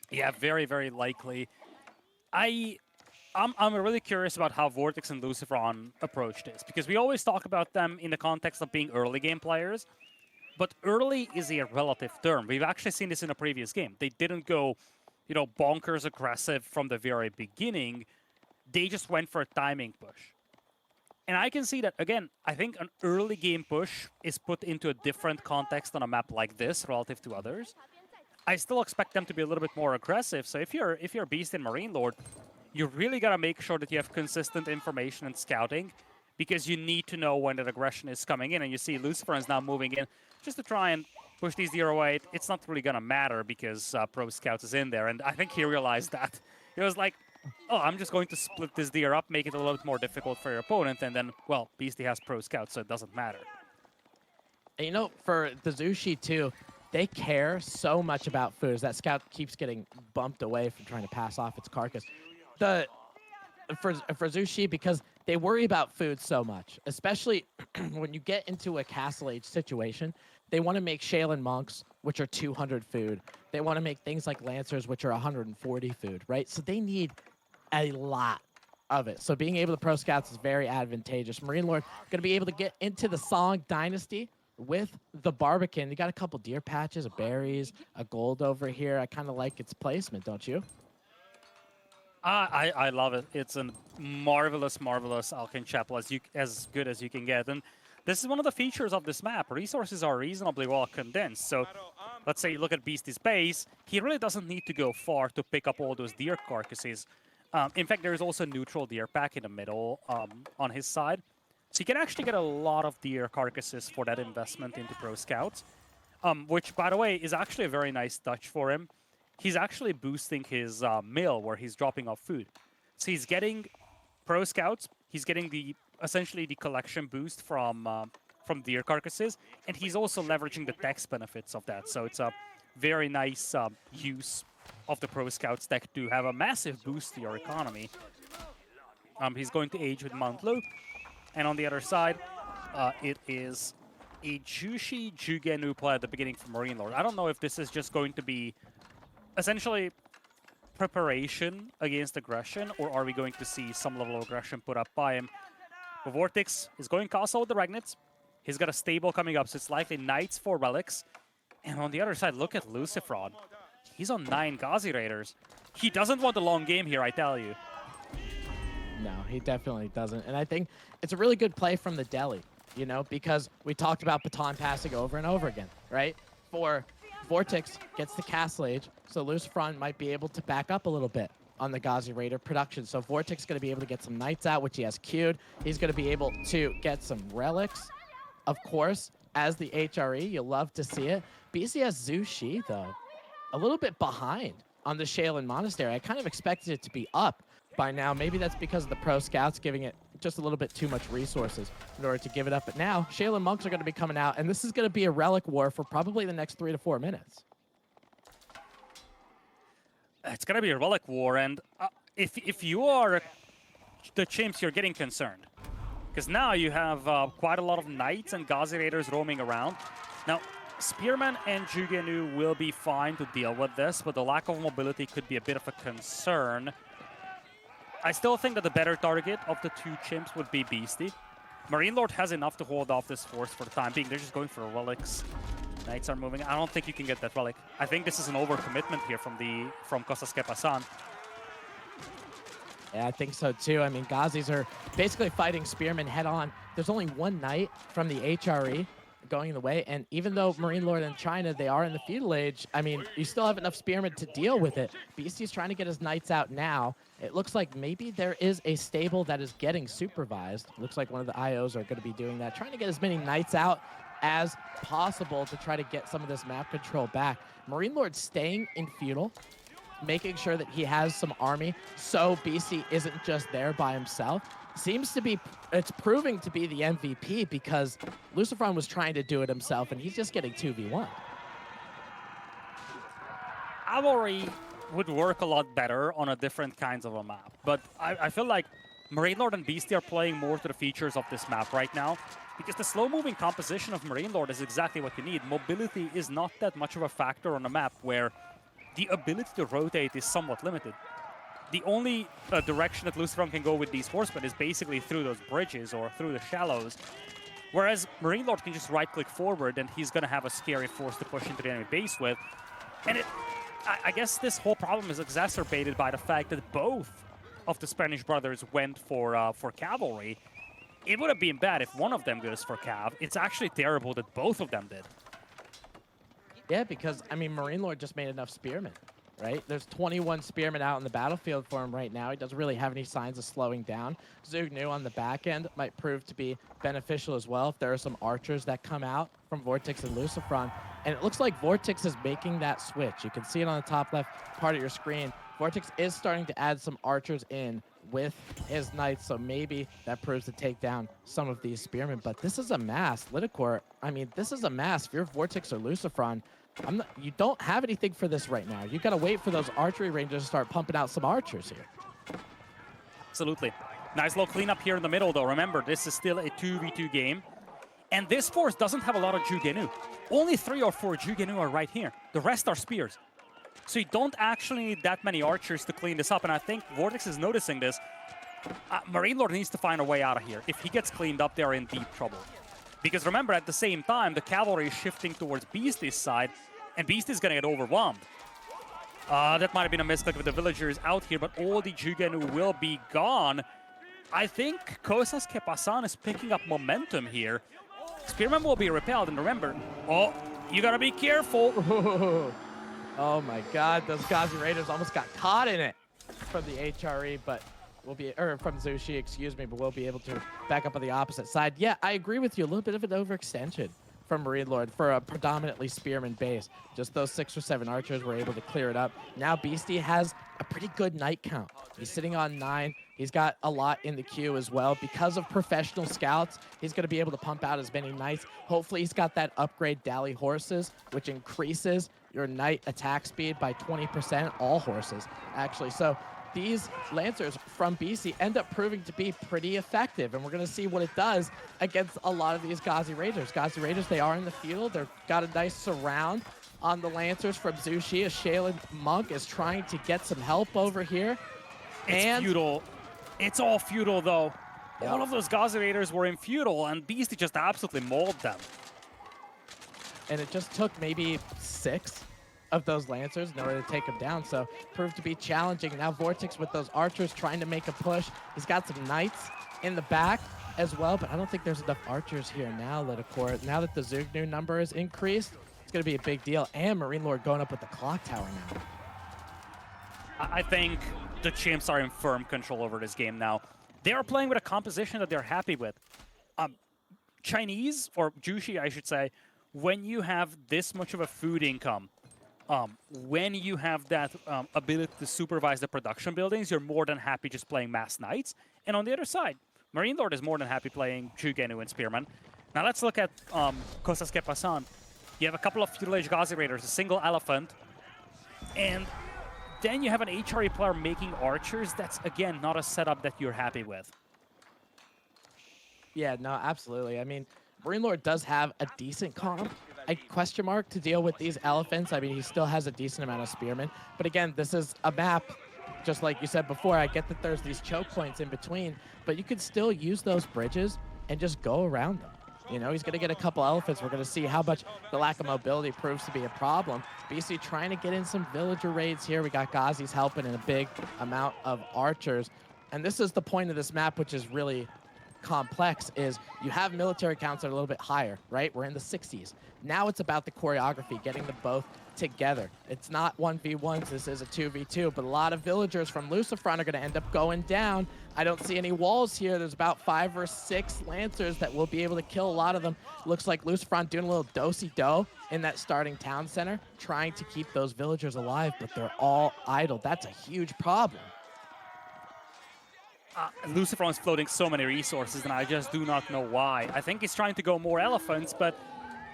Yeah, very, very likely. I'm really curious about how Vortex and Lucifron approach this, because we always talk about them in the context of being early game players, but early is a relative term. We've actually seen this in a previous game. They didn't go, you know, bonkers aggressive from the very beginning. They just went for a timing push. And I can see that, again, I think an early game push is put into a different context on a map like this relative to others. I still expect them to be a little bit more aggressive. So if you're Beast and Marine Lord, you really got to make sure that you have consistent information and scouting, because you need to know when that aggression is coming in. And you see Lucifer is now moving in just to try and push these deer away. It's not really going to matter because Pro Scouts is in there. And I think he realized that. He was like, oh, I'm just going to split this deer up, make it a little bit more difficult for your opponent. And then, well, Beastie has Pro Scouts, so it doesn't matter. And you know, for the Zushi too, they care so much about food as that scout keeps getting bumped away from trying to pass off its carcass. For Zushi, because they worry about food so much, especially when you get into a castle age situation, they want to make Shaolin monks, which are 200 food. They want to make things like lancers, which are 140 food, right? So they need a lot of it. So being able to pro scouts is very advantageous. Marine Lord going to be able to get into the Song Dynasty with the Barbican. You got a couple deer patches, berries, a gold over here. I kind of like its placement, don't you? I love it. It's a marvelous, marvelous Aachen Chapel, as good as you can get. And this is one of the features of this map. Resources are reasonably well condensed. So let's say you look at Beastie's base. He really doesn't need to go far to pick up all those deer carcasses. In fact, there's also a neutral deer pack in the middle on his side. So you can actually get a lot of deer carcasses for that investment into Pro Scouts, which, by the way, is actually a very nice touch for him. He's actually boosting his mill where he's dropping off food. So he's getting Pro Scouts, he's getting the essentially the collection boost from deer carcasses, and he's also leveraging the dex benefits of that. So it's a very nice use of the Pro Scouts deck to have a massive boost to your economy. He's going to age with Mount Lu, and on the other side, it is a Jushi Jugenu play at the beginning for Marine Lord. I don't know if this is just going to be essentially preparation against aggression, or are we going to see some level of aggression put up by him? The Vortex is going Casa with the Regnits. He's got a stable coming up, so it's likely Knights for Relics. And on the other side, look at Lucifron. He's on 9 Ghazi Raiders. He doesn't want a long game here, I tell you. No, he definitely doesn't. And I think it's a really good play from the Delhi, you know, because we talked about baton passing over and over again, right? For Vortex gets the Castle Age, so Lucifron might be able to back up a little bit on the Ghazi Raider production. So Vortex is going to be able to get some Knights out, which he has queued. He's going to be able to get some Relics. Of course, as the HRE, you'll love to see it. BCS Zhu Shi, though, a little bit behind on the Shaolin Monastery. I kind of expected it to be up by now. Maybe that's because of the Pro Scouts giving it just a little bit too much resources in order to give it up. But now, Shaolin Monks are going to be coming out, and this is going to be a Relic war for probably the next 3 to 4 minutes. It's going to be a Relic war, and if you are the Chimps, you're getting concerned. Because now you have quite a lot of Knights and Ghazi Raiders roaming around. Now, Spearman and Jugenu will be fine to deal with this, but the lack of mobility could be a bit of a concern. I still think that the better target of the 2 Chimps would be Beastie. Marine Lord has enough to hold off this force for the time being. They're just going for Relics. Knights are moving. I don't think you can get that Relic. I think this is an overcommitment here from Kosas Pasan. Yeah, I think so too. I mean, Ghazis are basically fighting Spearmen head on. There's only 1 Knight from the HRE going the way, and even though Marine Lord and China, they are in the Feudal Age, I mean, you still have enough Spearmen to deal with it. Beastie's trying to get his Knights out now. It looks like maybe there is a stable that is getting supervised. Looks like one of the IOs are going to be doing that, trying to get as many Knights out as possible to try to get some of this map control back. Marine Lord staying in Feudal, making sure that he has some army so BC isn't just there by himself. Seems to be, it's proving to be the MVP because Lucifron was trying to do it himself and he's just getting 2v1. Cavalry would work a lot better on a different kinds of a map, but I feel like Marine Lord and Beastie are playing more to the features of this map right now because the slow-moving composition of Marine Lord is exactly what you need. Mobility is not that much of a factor on a map where the ability to rotate is somewhat limited. The only direction that Lucifron can go with these horsemen is basically through those bridges or through the shallows, whereas Marine Lord can just right-click forward and he's going to have a scary force to push into the enemy base with. And I guess this whole problem is exacerbated by the fact that both of the Spanish brothers went for cavalry. It would have been bad if one of them goes for cav. It's actually terrible that both of them did. Yeah, because, I mean, Marine Lord just made enough Spearmen, right? There's 21 Spearmen out in the battlefield for him right now. He doesn't really have any signs of slowing down. Zugnu on the back end might prove to be beneficial as well if there are some archers that come out from Vortex and Lucifron. And it looks like Vortex is making that switch. You can see it on the top left part of your screen. Vortex is starting to add some archers in with his Knights, so maybe that proves to take down some of these Spearmen. But this is a mass. Lidicor, I mean, this is a mass. If you're Vortex or Lucifron, you don't have anything for this right now. You got to wait for those archery rangers to start pumping out some archers here. Absolutely. Nice little cleanup here in the middle, though. Remember, this is still a 2v2 game. And this force doesn't have a lot of Jugenu. Only 3 or 4 Jugenu are right here. The rest are spears. So you don't actually need that many archers to clean this up. And I think Vortex is noticing this. Marine Lord needs to find a way out of here. If he gets cleaned up, they're in deep trouble. Because remember, at the same time, the cavalry is shifting towards Beastie's side, and Beastie's going to get overwhelmed. That might have been a misclick with the villagers out here, but all the Jugenu will be gone. I think Kosas Pasan is picking up momentum here. Spearman will be repelled, and remember, oh, you got to be careful. Oh my God, those Ghazi Raiders almost got caught in it from the HRE, but we'll be, or from Zushi, excuse me, but we'll be able to back up on the opposite side. Yeah, I agree with you. A little bit of an overextension from Marine Lord for a predominantly Spearman base. Just those 6 or 7 archers were able to clear it up. Now Beastie has a pretty good Knight count He's sitting on 9. He's got a lot in the queue as well. Because of professional scouts, he's going to be able to pump out as many knights. Hopefully, he's got that upgrade Dally horses, which increases your knight attack speed by 20%. All horses, actually. So these Lancers from BC end up proving to be pretty effective, and we're going to see what it does against a lot of these Ghazi Raiders. Ghazi Raiders, they are in the field. They've got a nice surround on the Lancers from Zushi. As Shaylin Monk is trying to get some help over here. It's Feudal. It's all Feudal, though. Yep. All of those Ghazi Raiders were in Feudal, and Beastie just absolutely mauled them. And it just took maybe 6 of those Lancers in order to take him down, so proved to be challenging. Now Vortex with those archers trying to make a push. He's got some knights in the back as well, but I don't think there's enough archers here now, Lidakor. Now that the Zugnu number is increased, it's going to be a big deal. And Marine Lord going up with the clock tower now. I think the Chimps are in firm control over this game now. They are playing with a composition that they're happy with. Chinese, or Jushi, I should say, when you have this much of a food income, when you have that ability to supervise the production buildings, you're more than happy just playing Mass Knights. And on the other side, Marine Lord is more than happy playing Chugenu and Spearman. Now let's look at Kosas Pasan. You have a couple of Feudal Age Ghazi Raiders, a single elephant, and then you have an HRE player making archers. That's, again, not a setup that you're happy with. Yeah, no, absolutely. I mean, Marine Lord does have a decent comp, a question mark, to deal with these elephants. I mean, he still has a decent amount of spearmen. But again, this is a map, just like you said before. I get that there's these choke points in between, but you could still use those bridges and just go around them. You know, he's going to get a couple elephants. We're going to see how much the lack of mobility proves to be a problem. BC trying to get in some villager raids here. We got Ghazis helping and a big amount of archers. And this is the point of this map, which is really complex, is you have military counts that are a little bit higher, right? We're in the 60s. Now it's about the choreography, getting them both together. It's not 1v1s, this is a 2v2, but a lot of villagers from Lucifron are going to end up going down. I don't see any walls here. There's about 5 or 6 Lancers that will be able to kill a lot of them. Looks like Lucifron doing a little do-si-do in that starting town center, trying to keep those villagers alive, but they're all idle. That's a huge problem. Lucifron is floating so many resources, and I just do not know why. I think he's trying to go more elephants, but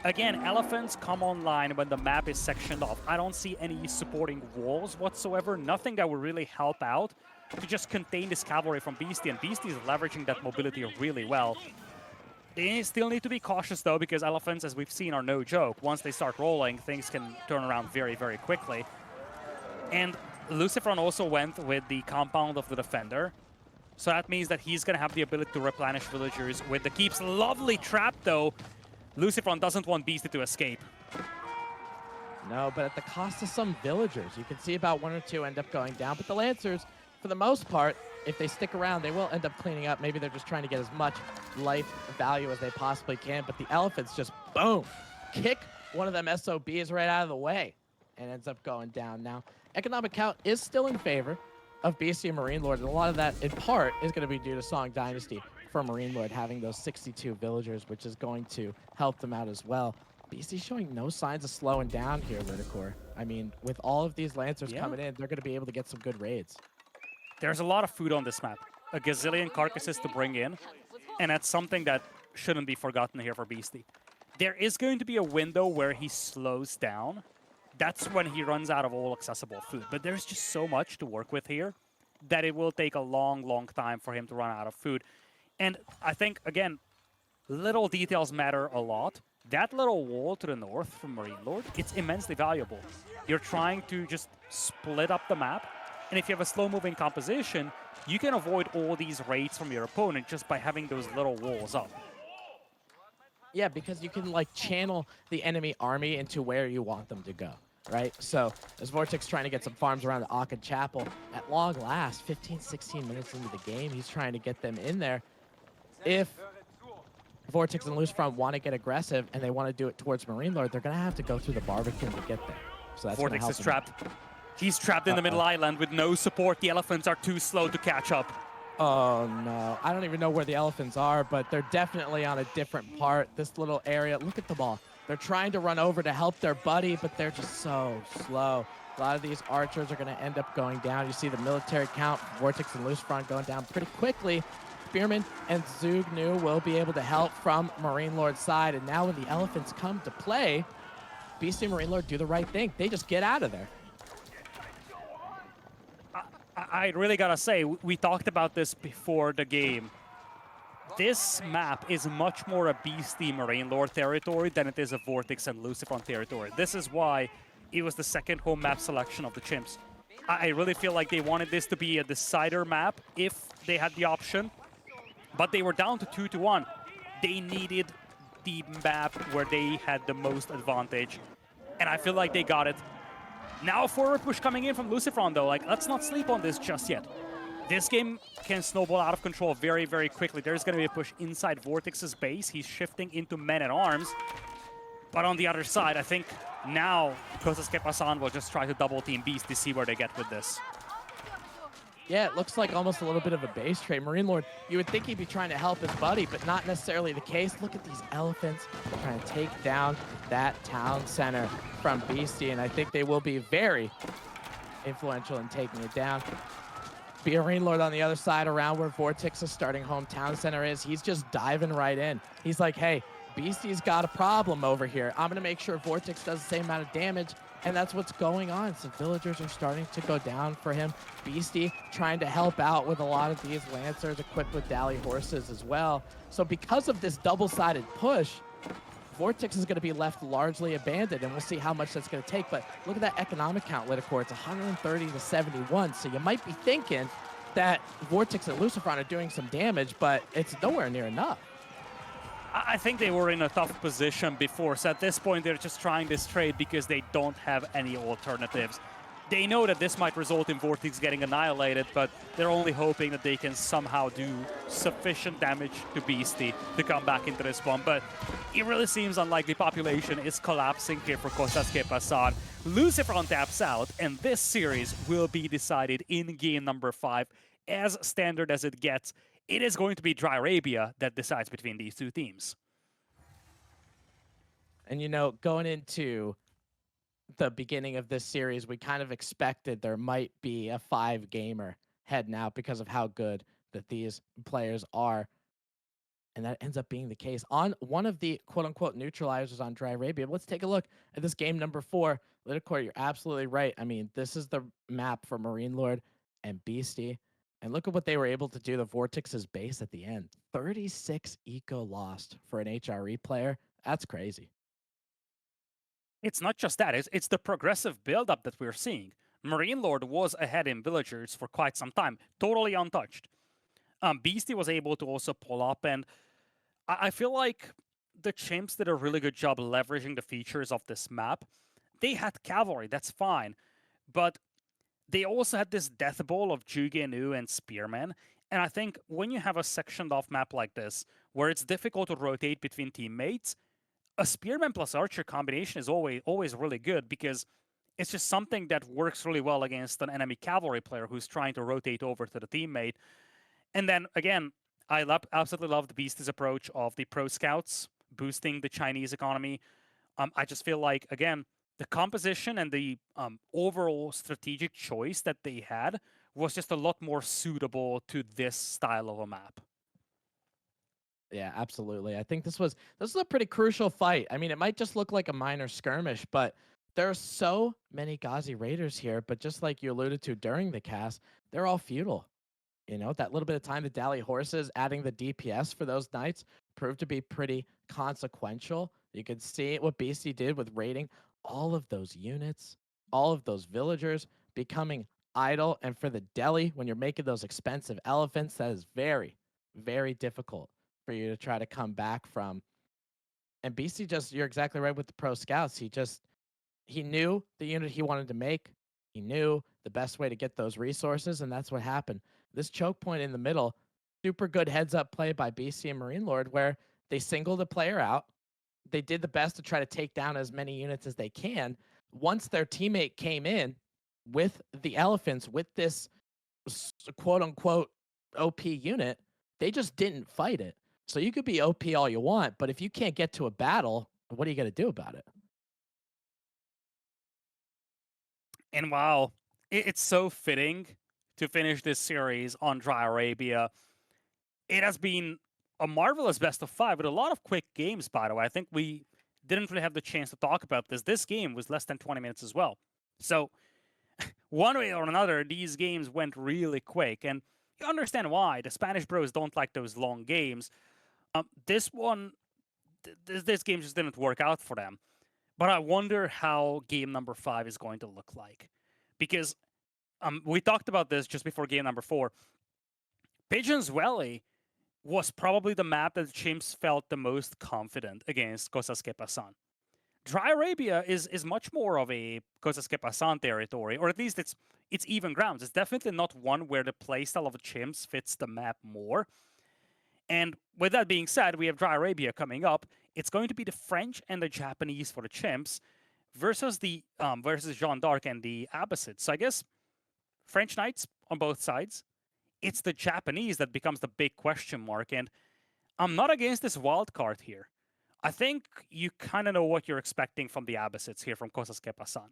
again, elephants come online when the map is sectioned off. I don't see any supporting walls whatsoever, nothing that would really help out to just contain this cavalry from Beastie, and Beastie is leveraging that mobility really well. They still need to be cautious, though, because elephants, as we've seen, are no joke. Once they start rolling, things can turn around very, very quickly. And Lucifron also went with the compound of the defender, so that means that he's going to have the ability to replenish villagers with the keeps. Lovely trap, though. Lucifron doesn't want Beastie to escape. No, but at the cost of some villagers. You can see about 1 or 2 end up going down, but the Lancers, for the most part, if they stick around, they will end up cleaning up. Maybe they're just trying to get as much life value as they possibly can, but the elephants just, boom, kick one of them SOBs right out of the way and ends up going down. Now, economic count is still in favor of BC and Marine Lord, and a lot of that, in part, is going to be due to Song Dynasty for Marine Lord having those 62 villagers, which is going to help them out as well. BC showing no signs of slowing down here, Lidakor. I mean, with all of these Lancers coming in, they're going to be able to get some good raids. There's a lot of food on this map. A gazillion carcasses to bring in, and that's something that shouldn't be forgotten here for Beastie. There is going to be a window where he slows down. That's when he runs out of all accessible food. But there's just so much to work with here that it will take a long, long time for him to run out of food. And I think, again, little details matter a lot. That little wall to the north from Marine Lord, it's immensely valuable. You're trying to just split up the map, and if you have a slow-moving composition, you can avoid all these raids from your opponent just by having those little walls up. Yeah, because you can, like, channel the enemy army into where you want them to go, right? So, as Vortex trying to get some farms around the Akka Chapel, at long last, 15, 16 minutes into the game, he's trying to get them in there. If Vortex and Lucifron want to get aggressive and they want to do it towards Marine Lord, they're going to have to go through the Barbican to get there. So that's Vortex is trapped. He's trapped in the middle island with no support. The elephants are too slow to catch up. Oh, no. I don't even know where the elephants are, but they're definitely on a different part. This little area. Look at them all. They're trying to run over to help their buddy, but they're just so slow. A lot of these archers are going to end up going down. You see the military count, Vortex and Lucifron going down pretty quickly. Spearman and Zugnu will be able to help from Marine Lord's side. And now when the elephants come to play, Beastie and Marine Lord do the right thing. They just get out of there. I really gotta say, we talked about this before the game. This map is much more a Beastie Marine Lord territory than it is a Vortex and Lucifron territory. This is why it was the second home map selection of the Chimps. I really feel like they wanted this to be a decider map if they had the option, but they were down to 2-1. They needed the map where they had the most advantage, and I feel like they got it. Now a forward push coming in from Lucifron though, like, let's not sleep on this just yet. This game can snowball out of control very, very quickly. There's going to be a push inside Vortex's base. He's shifting into men-at-arms. But on the other side, I think now Kosas Pasan will just try to double-team Beast to see where they get with this. Yeah, it looks like almost a little bit of a base trade. Marine Lord, you would think he'd be trying to help his buddy, but not necessarily the case. Look at these elephants trying to take down that town center from Beastie, and I think they will be very influential in taking it down. Marine Lord on the other side, around where Vortex's starting home town center is, he's just diving right in. He's like, hey, Beastie's got a problem over here. I'm going to make sure Vortex does the same amount of damage, and that's what's going on. Some villagers are starting to go down for him. Beastie trying to help out with a lot of these Lancers equipped with Dally horses as well. So because of this double-sided push, Vortex is going to be left largely abandoned, and we'll see how much that's going to take. But look at that economic count, Lidicor. It's 130 to 71. So you might be thinking that Vortex and Lucifron are doing some damage, but it's nowhere near enough. I think they were in a tough position before, so at this point they're just trying this trade because they don't have any alternatives. They know that this might result in Vortex getting annihilated, but they're only hoping that they can somehow do sufficient damage to Beastie to come back into this one. But it really seems unlikely. Population is collapsing here for Kosas Pasan. Lucifron taps out, and this series will be decided in game number 5. As standard as it gets, it is going to be Dry Arabia that decides between these two teams. And, you know, going into the beginning of this series, we kind of expected there might be a 5-gamer heading out because of how good that these players are. And that ends up being the case on one of the quote-unquote neutralizers on Dry Arabia. Let's take a look at this game number 4. Lidicor, you're absolutely right. I mean, this is the map for Marine Lord and Beastie. And look at what they were able to do to Vortex's base at the end. 36 eco lost for an HRE player. That's crazy. It's not just that, it's the progressive build-up that we're seeing. Marine Lord was ahead in villagers for quite some time, totally untouched. Beastie was able to also pull up, and I feel like the Chimps did a really good job leveraging the features of this map. They had cavalry, that's fine, but they also had this death ball of Jugenu and Spearmen, and I think when you have a sectioned off map like this, where it's difficult to rotate between teammates, a Spearman plus Archer combination is always really good because it's just something that works really well against an enemy cavalry player who's trying to rotate over to the teammate. And then, again, I absolutely love the Beastie's approach of the pro scouts boosting the Chinese economy. I just feel like, again, the composition and the overall strategic choice that they had was just a lot more suitable to this style of a map. Yeah, absolutely. I think this is a pretty crucial fight. I mean, it might just look like a minor skirmish, but there are so many Ghazi Raiders here. But just like you alluded to during the cast, they're all feudal. You know, that little bit of time the Dally horses adding the DPS for those knights proved to be pretty consequential. You could see what Beastie did with raiding all of those units, all of those villagers becoming idle. And for the Delhi, when you're making those expensive elephants, that is very, very difficult for you to try to come back from. And Beastie you're exactly right with the pro scouts. He knew the unit he wanted to make. He knew the best way to get those resources, and that's what happened. This choke point in the middle, super good heads up play by Beastie and Marine Lord, where they singled a player out. They did the best to try to take down as many units as they can. Once their teammate came in with the elephants, with this quote unquote OP unit, they just didn't fight it. So you could be OP all you want, but if you can't get to a battle, what are you gonna do about it? And wow, it's so fitting to finish this series on Dry Arabia. It has been a marvelous best of 5 with a lot of quick games, by the way. I think we didn't really have the chance to talk about this. This game was less than 20 minutes as well. So, one way or another, these games went really quick. And you understand why. The Spanish bros don't like those long games. This one, this game just didn't work out for them. But I wonder how game number 5 is going to look like. Because we talked about this just before game number 4. Pigeon's Valley was probably the map that Chimps felt the most confident against Kosas Pasan. Dry Arabia is much more of a Kosas Pasan territory, or at least it's even grounds. It's definitely not one where the playstyle of the Chimps fits the map more. And with that being said, we have Dry Arabia coming up. It's going to be the French and the Japanese for the Chimps versus the versus Jeanne d'Arc and the Abbasids. So I guess French Knights on both sides. It's the Japanese that becomes the big question mark. And I'm not against this wild card here. I think you kind of know what you're expecting from the Abbasids here from Kosas Pasan.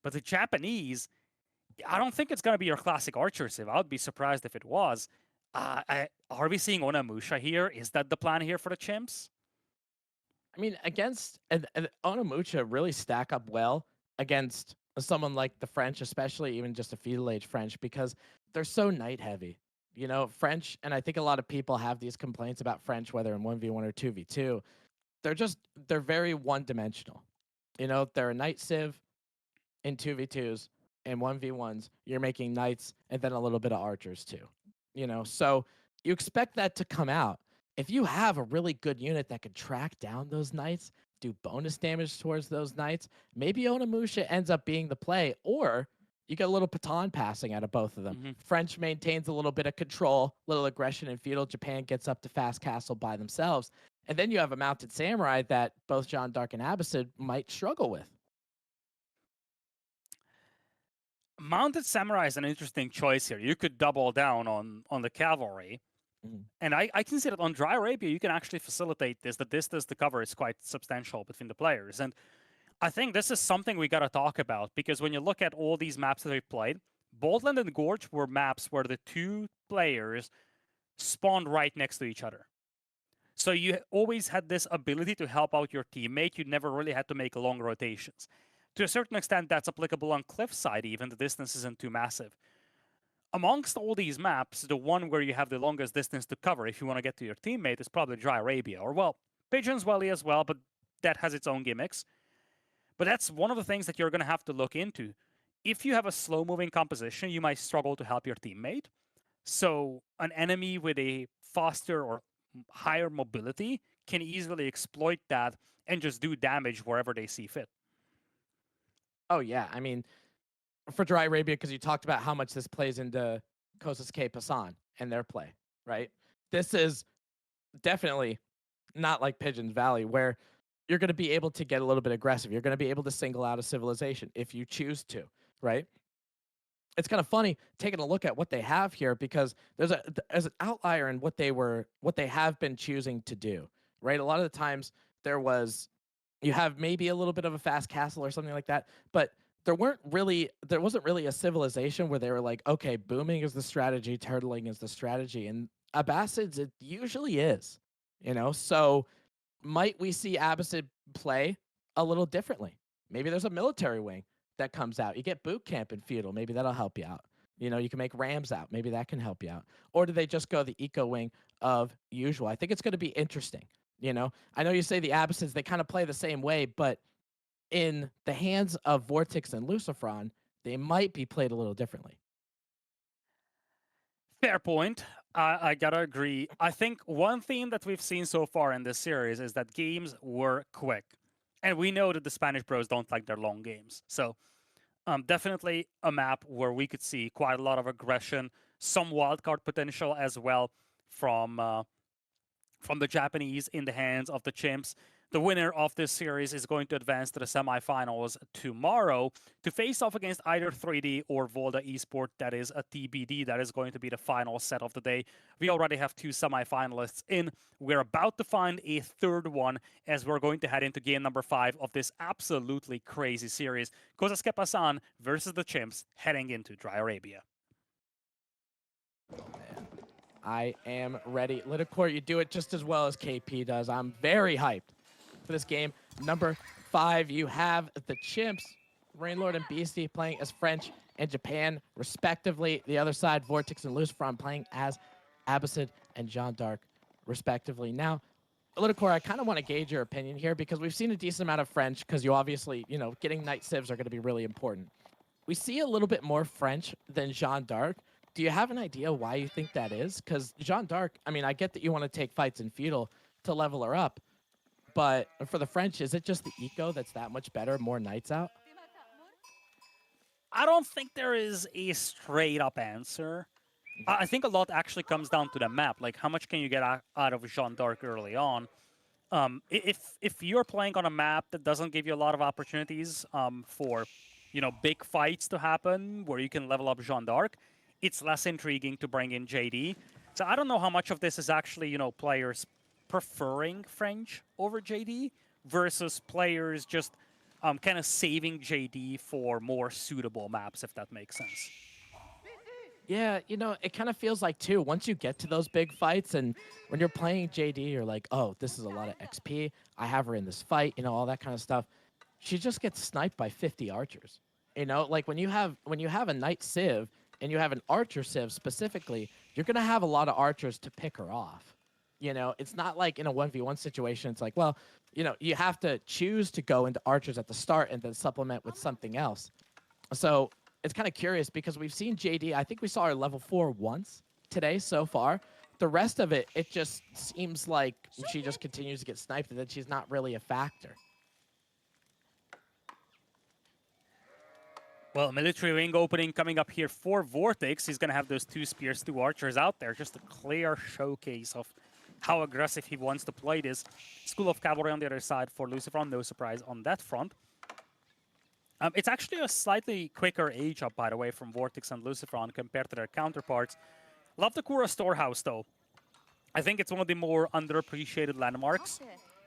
But the Japanese, I don't think it's going to be your classic archer civ. I would be surprised if it was. Are we seeing Onamusha here? Is that the plan here for the Chimps? I mean, against and Onamucha really stack up well against someone like the French, especially even just a feudal age French, because they're so knight heavy. You know, French, and I think a lot of people have these complaints about French, whether in 1v1 or 2v2. They're very one dimensional. You know, they're a knight civ in 2v2s and 1v1s. You're making knights and then a little bit of archers too. You know, so you expect that to come out. If you have a really good unit that can track down those knights, do bonus damage towards those knights, maybe Onamusha ends up being the play, or you get a little baton passing out of both of them. Mm-hmm. French maintains a little bit of control, little aggression in feudal. Japan gets up to fast castle by themselves. And then you have a mounted samurai that both Jeanne d'Arc and Abbasid might struggle with. Mounted samurai is an interesting choice here. You could double down on the cavalry. And I can see that on Dry Arabia, you can actually facilitate this. The distance to cover is quite substantial between the players. And I think this is something we got to talk about, because when you look at all these maps that we've played, Baldland and Gorge were maps where the two players spawned right next to each other. So you always had this ability to help out your teammate. You never really had to make long rotations. To a certain extent, that's applicable on Cliffside even. The distance isn't too massive. Amongst all these maps, the one where you have the longest distance to cover if you want to get to your teammate is probably Dry Arabia. Or, well, Pigeon's Valley as well, but that has its own gimmicks. But that's one of the things that you're going to have to look into. If you have a slow-moving composition, you might struggle to help your teammate. So an enemy with a faster or higher mobility can easily exploit that and just do damage wherever they see fit. Oh, yeah. I mean, for Dry Arabia, because you talked about how much this plays into Kosas Pasan and their play, right? This is definitely not like Pigeon's Valley, where you're going to be able to get a little bit aggressive. You're going to be able to single out a civilization if you choose to, right? It's kind of funny taking a look at what they have here, because there's an outlier in what they have been choosing to do, right? A lot of the times you have maybe a little bit of a fast castle or something like that, but there wasn't really a civilization where they were like, okay, booming is the strategy, turtling is the strategy. And Abbasids, it usually is, you know? So might we see Abbasid play a little differently? Maybe there's a military wing that comes out. You get boot camp in feudal. Maybe that'll help you out. You know, you can make rams out. Maybe that can help you out. Or do they just go the eco wing of usual? I think it's going to be interesting. You know, I know you say the Abbasids, they kind of play the same way, but in the hands of Vortex and Lucifron, they might be played a little differently. Fair point. I gotta agree. I think one theme that we've seen so far in this series is that games were quick. And we know that the Spanish bros don't like their long games. So definitely a map where we could see quite a lot of aggression, some wildcard potential as well from the Japanese in the hands of the Chimps. the winner of this series is going to advance to the semifinals tomorrow to face off against either 3D or Volta Esport. That is a TBD. That is going to be the final set of the day. We already have 2 semifinalists in. We're about to find a third one as we're going to head into game number 5 of this absolutely crazy series. Kosas Pasan versus the Chimps heading into Dry Arabia. I am ready. Lidicore, you do it just as well as KP does. I'm very hyped for this game. Number 5, you have the Chimps, Rainlord and Beastie playing as French and Japan, respectively. The other side, Vortex and Luciferon playing as Abbasid and Jeanne d'Arc, respectively. Now, Lidicore, I kind of want to gauge your opinion here because we've seen a decent amount of French because you obviously, getting Knight Civs are going to be really important. We see a little bit more French than Jeanne d'Arc. Do you have an idea why you think that is? Because Jeanne d'Arc, I mean, I get that you want to take fights in Feudal to level her up, but for the French, is it just the eco that's that much better, more knights out? I don't think there is a straight-up answer. I think a lot actually comes down to the map. Like, how much can you get out of Jeanne d'Arc early on? If you're playing on a map that doesn't give you a lot of opportunities for, big fights to happen where you can level up Jeanne d'Arc, it's less intriguing to bring in JD. So I don't know how much of this is actually, players preferring French over JD versus players just kind of saving JD for more suitable maps, if that makes sense. Yeah, it kind of feels like, too, once you get to those big fights and when you're playing JD, you're like, oh, this is a lot of XP. I have her in this fight, all that kind of stuff. She just gets sniped by 50 archers. Like when you have a Knight Civ and you have an Archer Civ specifically, you're going to have a lot of archers to pick her off. It's not like in a 1v1 situation, it's like, well, you have to choose to go into archers at the start and then supplement with something else. So it's kind of curious because we've seen JD, I think we saw her level 4 once today so far. The rest of it, it just seems like she just continues to get sniped and that she's not really a factor. Well, military wing opening coming up here for Vortex. He's going to have those 2 spears, 2 archers out there. Just a clear showcase of how aggressive he wants to play this. School of Cavalry on the other side for Luciferon. No surprise on that front. It's actually a slightly quicker age up, by the way, from Vortex and Luciferon compared to their counterparts. Love the Kura Storehouse, though. I think it's one of the more underappreciated landmarks.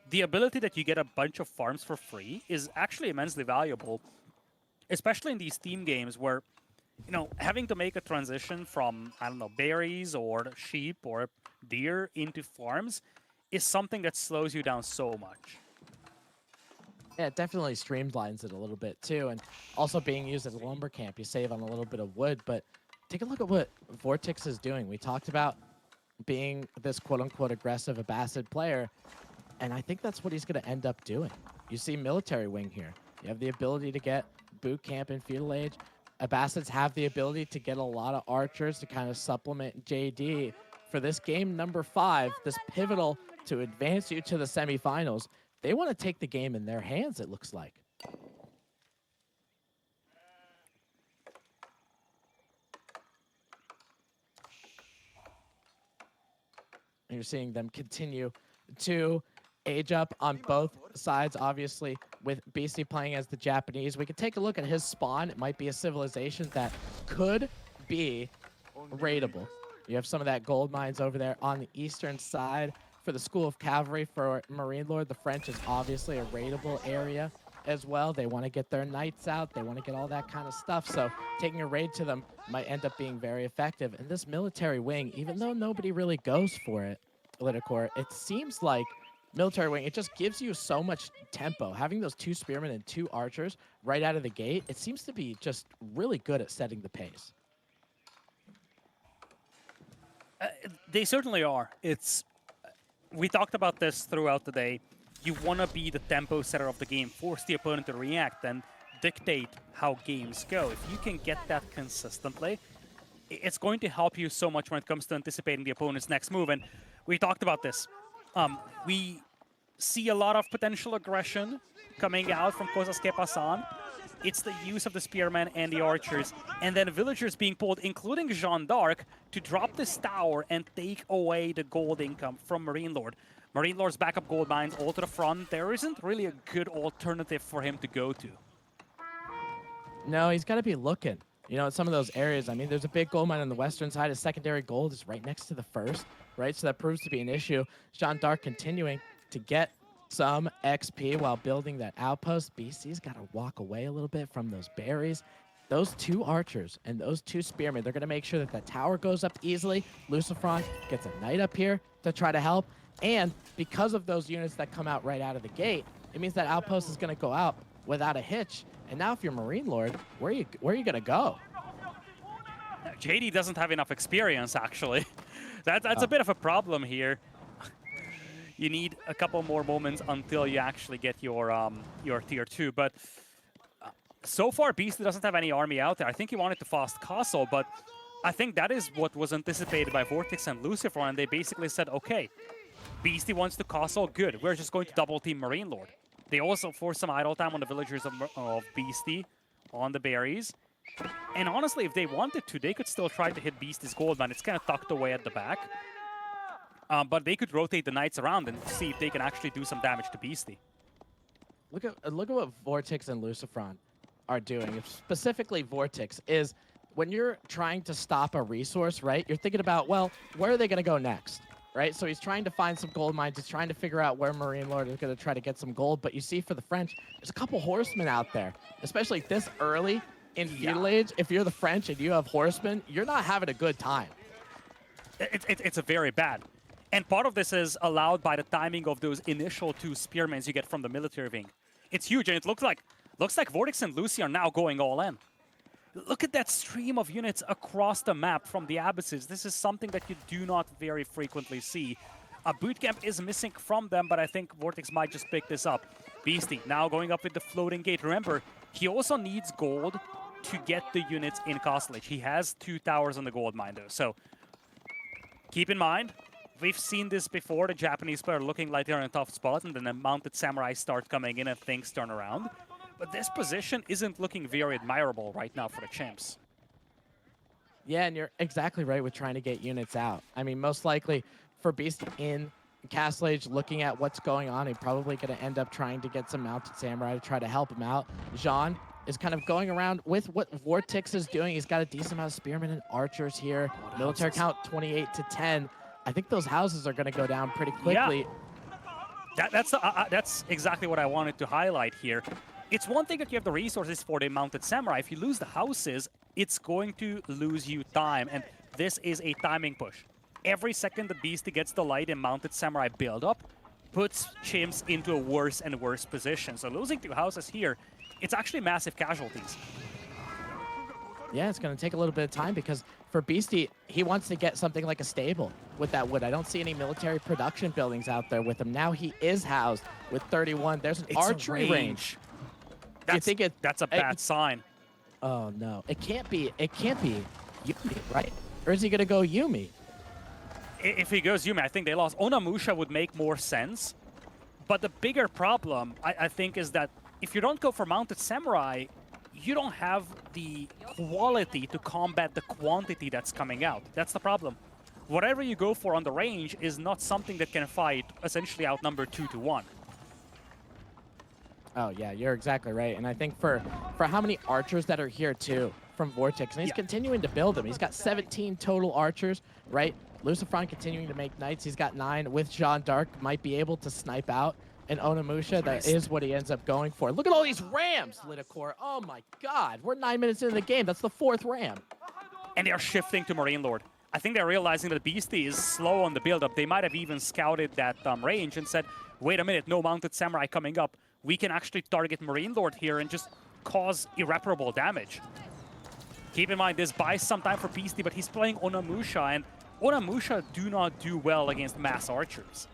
The ability that you get a bunch of farms for free is actually immensely valuable, especially in these team games where, having to make a transition from, I don't know, berries or sheep or deer into farms is something that slows you down so much. Yeah, it definitely streamlines it a little bit, too. And also being used as a lumber camp, you save on a little bit of wood. But take a look at what Vortex is doing. We talked about being this quote-unquote aggressive Abbasid player, and I think that's what he's going to end up doing. You see military wing here. You have the ability to get boot camp in Feudal Age. Abbasids have the ability to get a lot of archers to kind of supplement JD. For this game number 5, this pivotal to advance you to the semifinals, they want to take the game in their hands, it looks like. And you're seeing them continue to age up on both sides, obviously, with Beastie playing as the Japanese. We could take a look at his spawn. It might be a civilization that could be raidable. You have some of that gold mines over there on the eastern side. For the School of Cavalry, for Marine Lord, the French is obviously a raidable area as well. They want to get their knights out. They want to get all that kind of stuff. So taking a raid to them might end up being very effective. And this military wing, even though nobody really goes for it, Lidicore, it seems like military wing, it just gives you so much tempo. Having those 2 spearmen and 2 archers right out of the gate, it seems to be just really good at setting the pace. They certainly are. We talked about this throughout the day. You want to be the tempo setter of the game, force the opponent to react, and dictate how games go. If you can get that consistently, it's going to help you so much when it comes to anticipating the opponent's next move. And we talked about this. We see a lot of potential aggression coming out from Kosas Pasan. It's the use of the spearmen and the archers, and then villagers being pulled, including Jeanne d'Arc, to drop this tower and take away the gold income from Marine Lord. Marine Lord's backup gold mines all to the front. There isn't really a good alternative for him to go to. No, he's got to be looking. You know, at some of those areas, I mean, there's a big gold mine on the western side. His secondary gold is right next to the first, right? So that proves to be an issue. Jean d'Arc continuing to get some XP while building that outpost. BC's got to walk away a little bit from those berries. Those two archers and those two spearmen, they're going to make sure that that tower goes up easily. Lucifron gets a knight up here to try to help. And because of those units that come out right out of the gate, it means that outpost is going to go out without a hitch. And now if you're Marine Lord, where are you going to go? JD doesn't have enough experience, actually. That's a bit of a problem here. You need a couple more moments until you actually get your tier 2. But so far, Beastie doesn't have any army out there. I think he wanted to fast castle, but I think that is what was anticipated by Vortex and Lucifer, and they basically said, okay, Beastie wants to castle, good. We're just going to double team Marine Lord. They also forced some idle time on the villagers of Beastie on the berries. And honestly, if they wanted to, they could still try to hit Beastie's gold mine. It's kind of tucked away at the back. But they could rotate the knights around and see if they can actually do some damage to Beastie. Look at what Vortex and Lucifron are doing. Specifically, Vortex is when you're trying to stop a resource, right? You're thinking about, well, where are they going to go next? Right, so he's trying to find some gold mines. He's trying to figure out where Marine Lord is going to try to get some gold. But you see, for the French, there's a couple horsemen out there, especially this early in Feudal Age. If you're the French and you have horsemen, you're not having a good time. It's a very bad. And part of this is allowed by the timing of those initial 2 spearmen you get from the military wing. It's huge, and it looks like Vortex and Lucy are now going all in. Look at that stream of units across the map from the abysses. This is something that you do not very frequently see. A boot camp is missing from them, but I think Vortex might just pick this up. Beastie now going up with the floating gate. Remember, he also needs gold to get the units in Castle Age. He has 2 towers on the gold mine, though. So keep in mind, we've seen this before. The Japanese player looking like they're in a tough spot, and then the mounted samurai start coming in and things turn around. But this position isn't looking very admirable right now for the Chimps. Yeah, and you're exactly right with trying to get units out. I mean, most likely for Beast in Castle Age, looking at what's going on, he's probably going to end up trying to get some mounted samurai to try to help him out. Jean is kind of going around with what Vortex is doing. He's got a decent amount of spearmen and archers here. Military count 28 to 10. I think those houses are going to go down pretty quickly. Yeah. That's exactly what I wanted to highlight here. It's one thing that you have the resources for the mounted samurai. If you lose the houses, it's going to lose you time, and this is a timing push. Every second the Beastie gets the light and mounted samurai build up puts Chimps into a worse and worse position. So losing 2 houses here, it's actually massive casualties. Yeah, it's going to take a little bit of time because for Beastie, he wants to get something like a stable with that wood. I don't see any military production buildings out there with him. Now he is housed with 31. There's an archery range. That's a bad sign. Oh no, it can't be Yumi, right? Or is he gonna go Yumi? If he goes Yumi, I think they lost. Onamusha would make more sense. But the bigger problem, I think, is that if you don't go for mounted samurai, you don't have the quality to combat the quantity that's coming out. That's the problem. Whatever you go for on the range is not something that can fight essentially outnumbered 2 to 1. Oh yeah, you're exactly right. And I think for how many archers that are here too from Vortex, and he's continuing to build them. He's got 17 total archers, right? Lucifron continuing to make knights. He's got 9 with Jean d'Arc, might be able to snipe out an Onamusha. That is what he ends up going for. Look at all these rams, Lidacor. Oh my God, we're 9 minutes into the game. That's the 4th ram. And they're shifting to Marine Lord. I think they're realizing that Beastie is slow on the build-up. They might have even scouted that range and said, wait a minute, no mounted samurai coming up. We can actually target Marine Lord here and just cause irreparable damage. Keep in mind, this buys some time for Beastie, but he's playing Onamusha, and Onamusha do not do well against mass archers.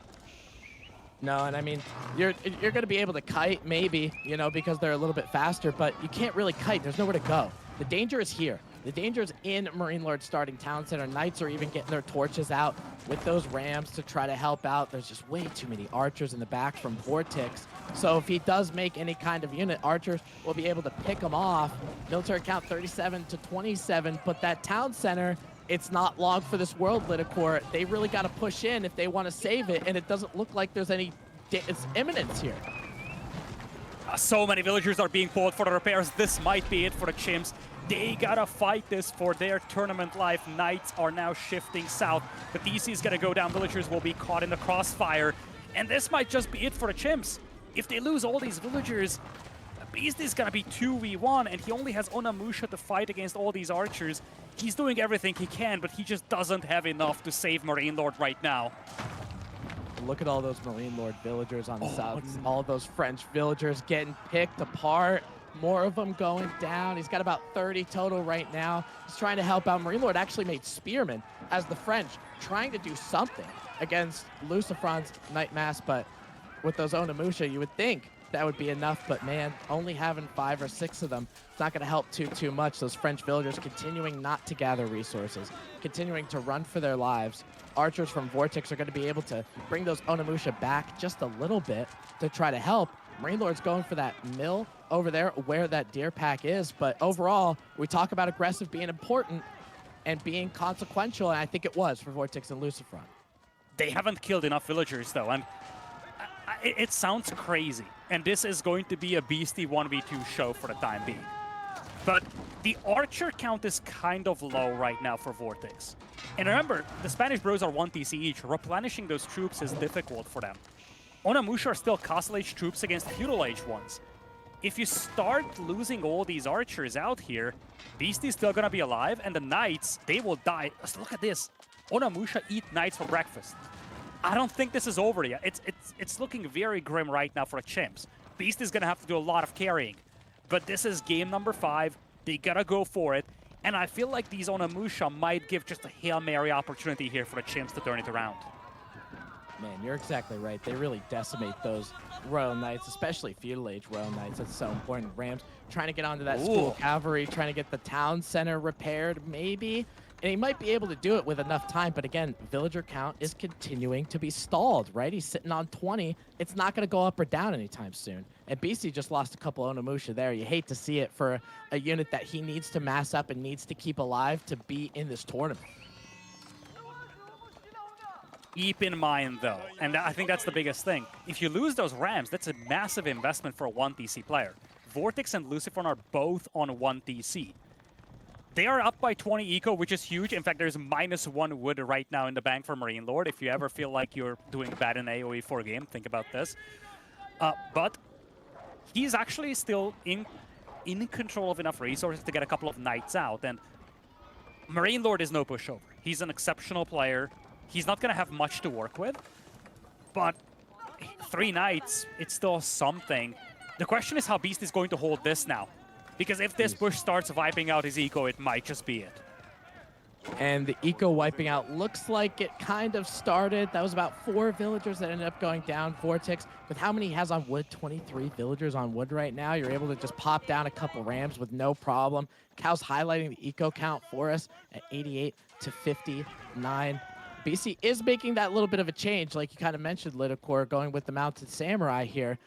No, and I mean, you're going to be able to kite, maybe, you know, because they're a little bit faster, but you can't really kite. There's nowhere to go. The danger is here. The danger is in Marine Lord starting town center. Knights are even getting their torches out with those rams to try to help out. There's just way too many archers in the back from Vortex. So if he does make any kind of unit, archers will be able to pick them off. Military count 37 to 27, but that town center it's not long for this world, Lidicor. They really got to push in if they want to save it, and it doesn't look like there's any imminence here. So many villagers are being pulled for the repairs. This might be it for the Chimps. They gotta fight this for their tournament life. Knights are now shifting south. The DC is gonna go down. Villagers will be caught in the crossfire. And this might just be it for the Chimps. If they lose all these villagers, Beast is gonna be 2v1, and he only has Onamusha to fight against all these archers. He's doing everything he can, but he just doesn't have enough to save Marine Lord right now. Look at all those Marine Lord villagers on the south. All those French villagers getting picked apart. More of them going down. He's got about 30 total right now. He's trying to help out. Marine Lord actually made Spearman as the French, trying to do something against Lucifron's Knight Mass, but with those Onamusha, you would think that would be enough, but man, only having 5 or 6 of them, it's not going to help too much. Those French villagers continuing not to gather resources, continuing to run for their lives. Archers from Vortex are going to be able to bring those Onamusha back just a little bit to try to help. Marine Lord's going for that mill over there where that deer pack is, but overall, we talk about aggressive being important and being consequential, and I think it was for Vortex and Lucifron. They haven't killed enough villagers, though, and it sounds crazy, and this is going to be a beastie 1v2 show for the time being. But the archer count is kind of low right now for Vortex. And remember, the Spanish bros are 1 TC each. Replenishing those troops is difficult for them. Onamusha are still Castle Age troops against Feudal Age ones. If you start losing all these archers out here, Beastie's still gonna be alive, and the Knights, they will die. Just look at this. Onamusha eat Knights for breakfast. I don't think this is over yet. It's looking very grim right now for the Chimps. Beast is gonna have to do a lot of carrying. But this is game number 5. They gotta go for it. And I feel like these Onamusha might give just a Hail Mary opportunity here for the Chimps to turn it around. Man, you're exactly right. They really decimate those Royal Knights, especially Feudal Age Royal Knights. That's so important. Rams trying to get onto that school cavalry, trying to get the town center repaired, maybe. And he might be able to do it with enough time. But again, villager count is continuing to be stalled, right? He's sitting on 20. It's not going to go up or down anytime soon. And BC just lost a couple Onamusha there. You hate to see it for a unit that he needs to mass up and needs to keep alive to be in this tournament. Keep in mind, though, and I think that's the biggest thing, if you lose those Rams, that's a massive investment for a 1 TC player. Vortex and Lucifron are both on 1 TC. They are up by 20 eco, which is huge. In fact, there's -1 wood right now in the bank for Marine Lord. If you ever feel like you're doing bad in AoE 4 game, think about this. But he's actually still in control of enough resources to get a couple of Knights out. And Marine Lord is no pushover. He's an exceptional player. He's not going to have much to work with. But 3 Knights, it's still something. The question is how Beast is going to hold this now. Because if this bush starts wiping out his eco, it might just be it. And the eco wiping out looks like it kind of started. That was about 4 villagers that ended up going down. Vortex, with how many he has on wood? 23 villagers on wood right now. You're able to just pop down a couple Rams with no problem. Cal's highlighting the eco count for us at 88 to 59. BC is making that little bit of a change, like you kind of mentioned, Lidicor, going with the Mounted Samurai here.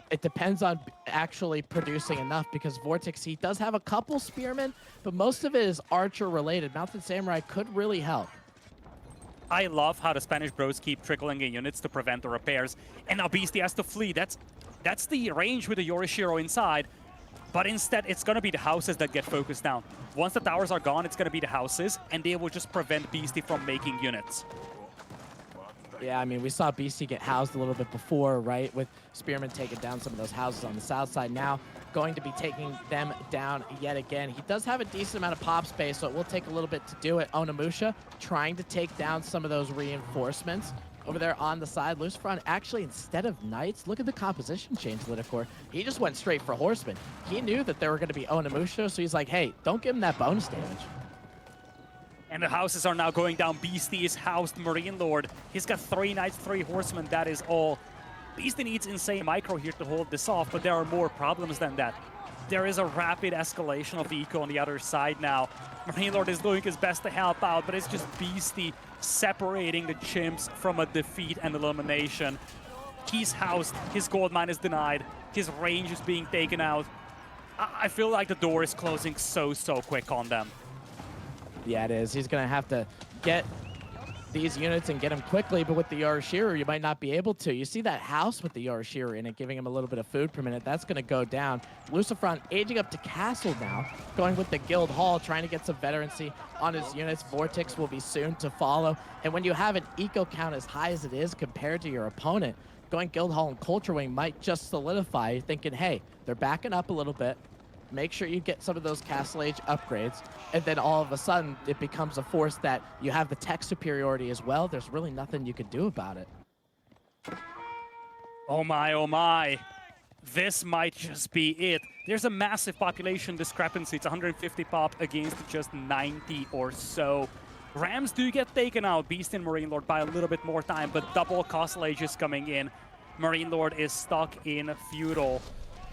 It depends on actually producing enough, because Vortex, he does have a couple Spearmen, but most of it is Archer-related. Mounted Samurai could really help. I love how the Spanish bros keep trickling in units to prevent the repairs, and now Beastie has to flee. That's the range with the Yorishiro inside, but instead it's going to be the houses that get focused down. Once the towers are gone, it's going to be the houses, and they will just prevent Beastie from making units. Yeah, I mean, we saw BC get housed a little bit before, right? With Spearman taking down some of those houses on the south side. Now going to be taking them down yet again. He does have a decent amount of pop space, so it will take a little bit to do it. Onamusha trying to take down some of those reinforcements over there on the side. Lucifron actually, instead of Knights, look at the composition change, Lidicor. He just went straight for Horsemen. He knew that there were going to be Onamusha, so he's like, hey, don't give him that bonus damage. And the houses are now going down. Beastie is housed Marine Lord. He's got 3 Knights, 3 Horsemen. That is all. Beastie needs insane micro here to hold this off, but there are more problems than that. There is a rapid escalation of eco on the other side now. Marine Lord is doing his best to help out, but it's just Beastie separating the Chimps from a defeat and elimination. He's housed. His gold mine is denied. His range is being taken out. I feel like the door is closing so quick on them. Yeah, it is. He's going to have to get these units and get them quickly, but with the Yarushiro, you might not be able to. You see that house with the Yarushiro in it, giving him a little bit of food per minute. That's going to go down. Lucifron aging up to Castle now, going with the Guild Hall, trying to get some veterancy on his units. Vortex will be soon to follow. And when you have an eco count as high as it is compared to your opponent, going Guild Hall and Culture Wing might just solidify. You're thinking, hey, they're backing up a little bit. Make sure you get some of those Castle Age upgrades, and then all of a sudden it becomes a force that you have the tech superiority as well. There's really nothing you can do about it. Oh my, oh my. This might just be it. There's a massive population discrepancy. It's 150 pop against just 90 or so. Rams do get taken out, Beast and Marine Lord, by a little bit more time, but double Castle Age is coming in. Marine Lord is stuck in Feudal.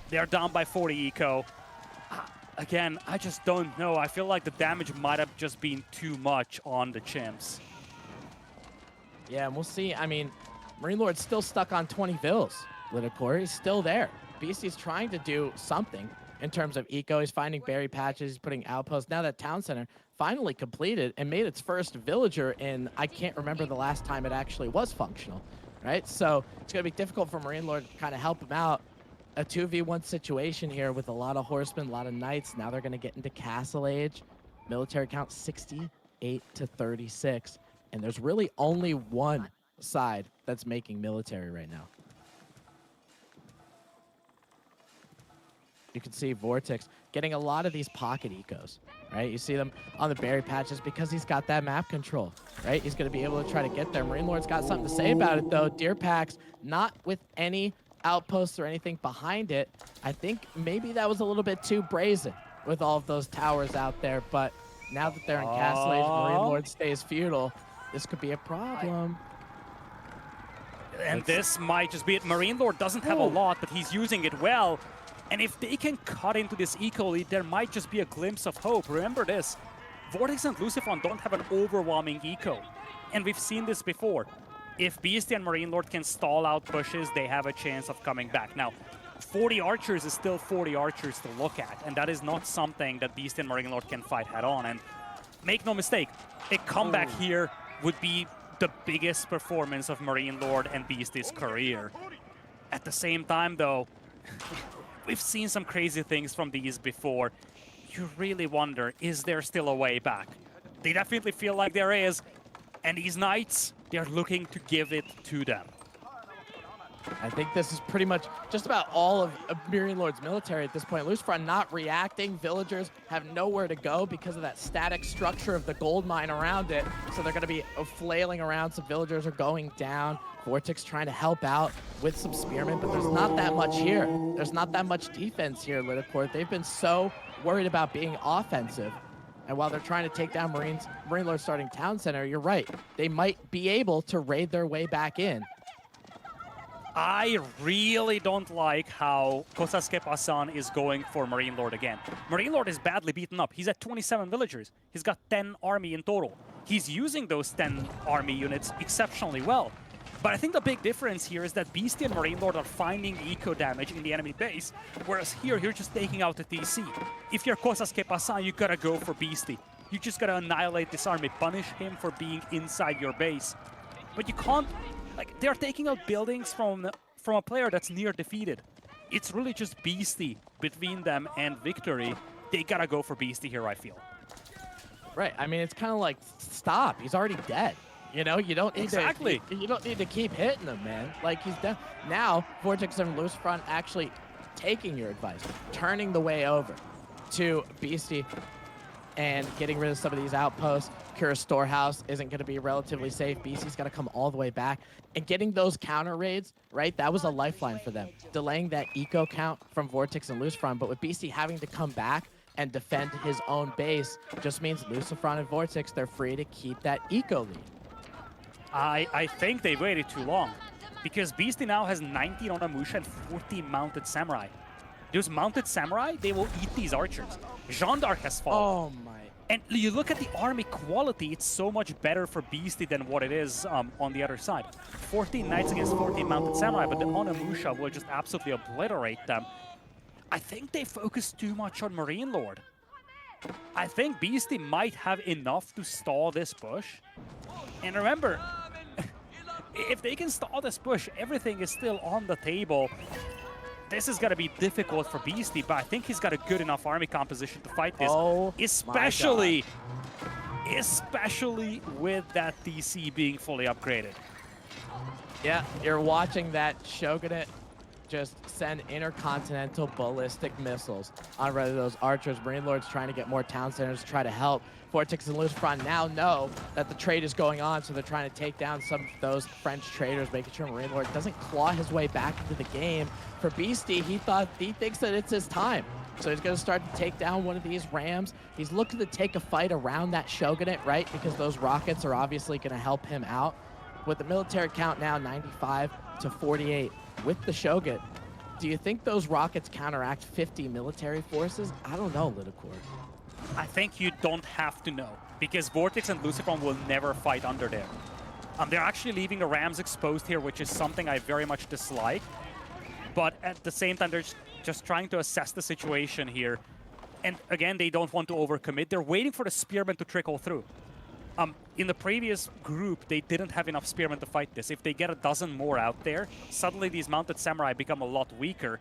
They're down by 40 eco. Again, I just don't know. I feel like the damage might have just been too much on the Chimps. Yeah, and we'll see. I mean, Marine Lord's still stuck on 20 vills. Lidicor, he's still there. Beastie's trying to do something in terms of eco. He's finding berry patches, he's putting outposts. Now that town center finally completed and made its first villager in, I can't remember the last time it actually was functional, right? So it's going to be difficult for Marine Lord to kind of help him out. A 2v1 situation here with a lot of horsemen, a lot of knights. Now they're going to get into Castle Age. Military count 68 to 36. And there's really only one side that's making military right now. You can see Vortex getting a lot of these pocket ecos, right? You see them on the berry patches because he's got that map control, right? He's going to be able to try to get there. Marine Lord's got something to say about it, though. Deer packs, not with any outposts or anything behind it. I think maybe that was a little bit too brazen with all of those towers out there, but now that they're in Castle Age, Marine Lord stays feudal, this could be a problem. And this might just be it. Marine Lord doesn't have a lot, but he's using it well. And if they can cut into this eco lead, there might just be a glimpse of hope. Remember this, Vortex and Lucifron don't have an overwhelming eco. And we've seen this before. If Beastie and Marine Lord can stall out pushes, they have a chance of coming back. Now, 40 archers is still 40 archers to look at, and that is not something that Beastie and Marine Lord can fight head-on. And make no mistake, a comeback here would be the biggest performance of Marine Lord and Beastie's career. At the same time, though, we've seen some crazy things from these before. You really wonder, is there still a way back? They definitely feel like there is, and these knights, they're looking to give it to them. I think this is pretty much just about all of Marine Lord's military at this point. Lucifron not reacting. Villagers have nowhere to go because of that static structure of the gold mine around it. So they're going to be flailing around. Some villagers are going down. Vortex trying to help out with some spearmen, but there's not that much here. There's not that much defense here, Lidicor. They've been so worried about being offensive. And while they're trying to take down Marine Lord starting town center, you're right. They might be able to raid their way back in. I really don't like how Kosas Pasan is going for Marine Lord again. Marine Lord is badly beaten up. He's at 27 villagers. He's got 10 army in total. He's using those 10 army units exceptionally well. But I think the big difference here is that Beastie and Marine Lord are finding eco damage in the enemy base, whereas here, you're just taking out the TC. If you're Kosas Pasan, you gotta go for Beastie. You just gotta annihilate this army, punish him for being inside your base. But you can't, like, they're taking out buildings from a player that's near defeated. It's really just Beastie between them and victory. They gotta go for Beastie here, I feel. Right, I mean, it's kind of like, stop, he's already dead. You know, you don't need exactly. You don't need to keep hitting him, man. Like, he's dead. Now, Vortex and Lucifron actually taking your advice, turning the way over to Beastie and getting rid of some of these outposts. Kura's storehouse isn't going to be relatively safe. Beastie's got to come all the way back. And getting those counter raids, right, that was a lifeline for them. Delaying that eco count from Vortex and Lucifron, but with Beastie having to come back and defend his own base just means Lucifron and Vortex, they're free to keep that eco lead. I think they waited too long, because Beastie now has 19 on Amusha and 14 mounted samurai. Those mounted samurai, they will eat these archers. Jeanne d'Arc has fallen. Oh my. And you look at the army quality, it's so much better for Beastie than what it is on the other side. 14 knights against 14 mounted samurai, but the Onimusha will just absolutely obliterate them. I think they focus too much on Marine Lord. I think Beastie might have enough to stall this push. And remember, if they can stall this push, everything is still on the table. This is going to be difficult for Beastie, but I think he's got a good enough army composition to fight this. Oh, especially with that DC being fully upgraded. Yeah, you're watching that Shogunate just send intercontinental ballistic missiles on rather those archers. Marine Lords trying to get more town centers to try to help. Vortex and Lucifron now know that the trade is going on, so they're trying to take down some of those French traders, making sure Marine Lord doesn't claw his way back into the game. For Beastie, he thinks that it's his time. So he's going to start to take down one of these rams. He's looking to take a fight around that Shogunate, right? Because those rockets are obviously going to help him out. With the military count now 95 to 48 with the Shogun, do you think those rockets counteract 50 military forces? I don't know, Lidicord. I think you don't have to know, because Vortex and Lucifron will never fight under there. They're actually leaving the rams exposed here, which is something I very much dislike. But at the same time, they're just trying to assess the situation here. And again, they don't want to overcommit. They're waiting for the spearmen to trickle through. In the previous group, they didn't have enough spearmen to fight this. If they get a dozen more out there, suddenly these mounted samurai become a lot weaker.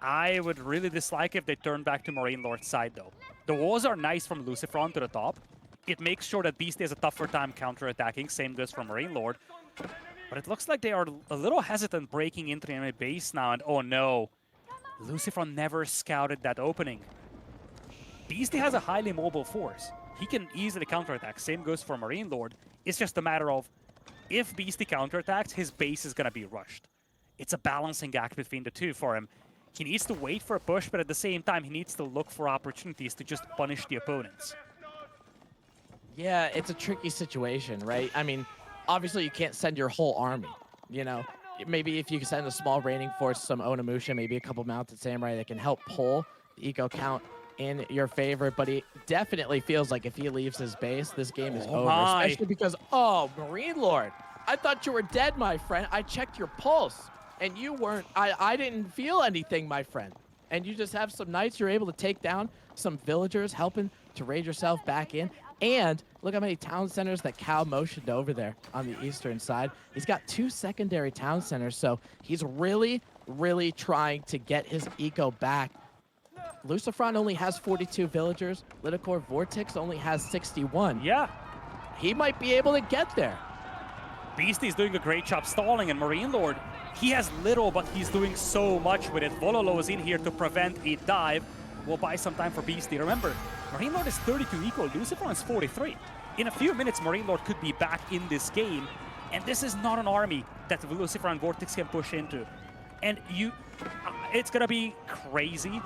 I would really dislike if they turn back to Marine Lord's side, though. The walls are nice from Lucifron to the top. It makes sure that Beastie has a tougher time counterattacking. Same goes for Marine Lord. But it looks like they are a little hesitant breaking into the enemy base now. And oh no, Lucifron never scouted that opening. Beastie has a highly mobile force. He can easily counterattack. Same goes for Marine Lord. It's just a matter of, if Beastie counterattacks, his base is going to be rushed. It's a balancing act between the two for him. He needs to wait for a push, but at the same time, he needs to look for opportunities to just punish the opponents. Yeah, it's a tricky situation, right? I mean, obviously you can't send your whole army, you know? Maybe if you send a small raiding force, some Onimusha, maybe a couple mounted samurai that can help pull the eco count in your favor, but he definitely feels like if he leaves his base, this game is over. Especially because, oh, Marine Lord, I thought you were dead, my friend. I checked your pulse, and you weren't. I didn't feel anything, my friend. And you just have some knights you're able to take down, some villagers helping to raid yourself back in. And look how many town centers that Cal motioned over there on the eastern side. He's got 2 secondary town centers, so he's really, really trying to get his eco back. Lucifron only has 42 villagers. Lidicord Vortex only has 61. Yeah. He might be able to get there. Beastie's doing a great job stalling, and Marine Lord, he has little, but he's doing so much with it. Vololo is in here to prevent a dive. We'll buy some time for Beastie. Remember, Marine Lord is 32 eco, Lucifron is 43. In a few minutes, Marine Lord could be back in this game, and this is not an army that Lucifron and Vortex can push into. And it's gonna be crazy.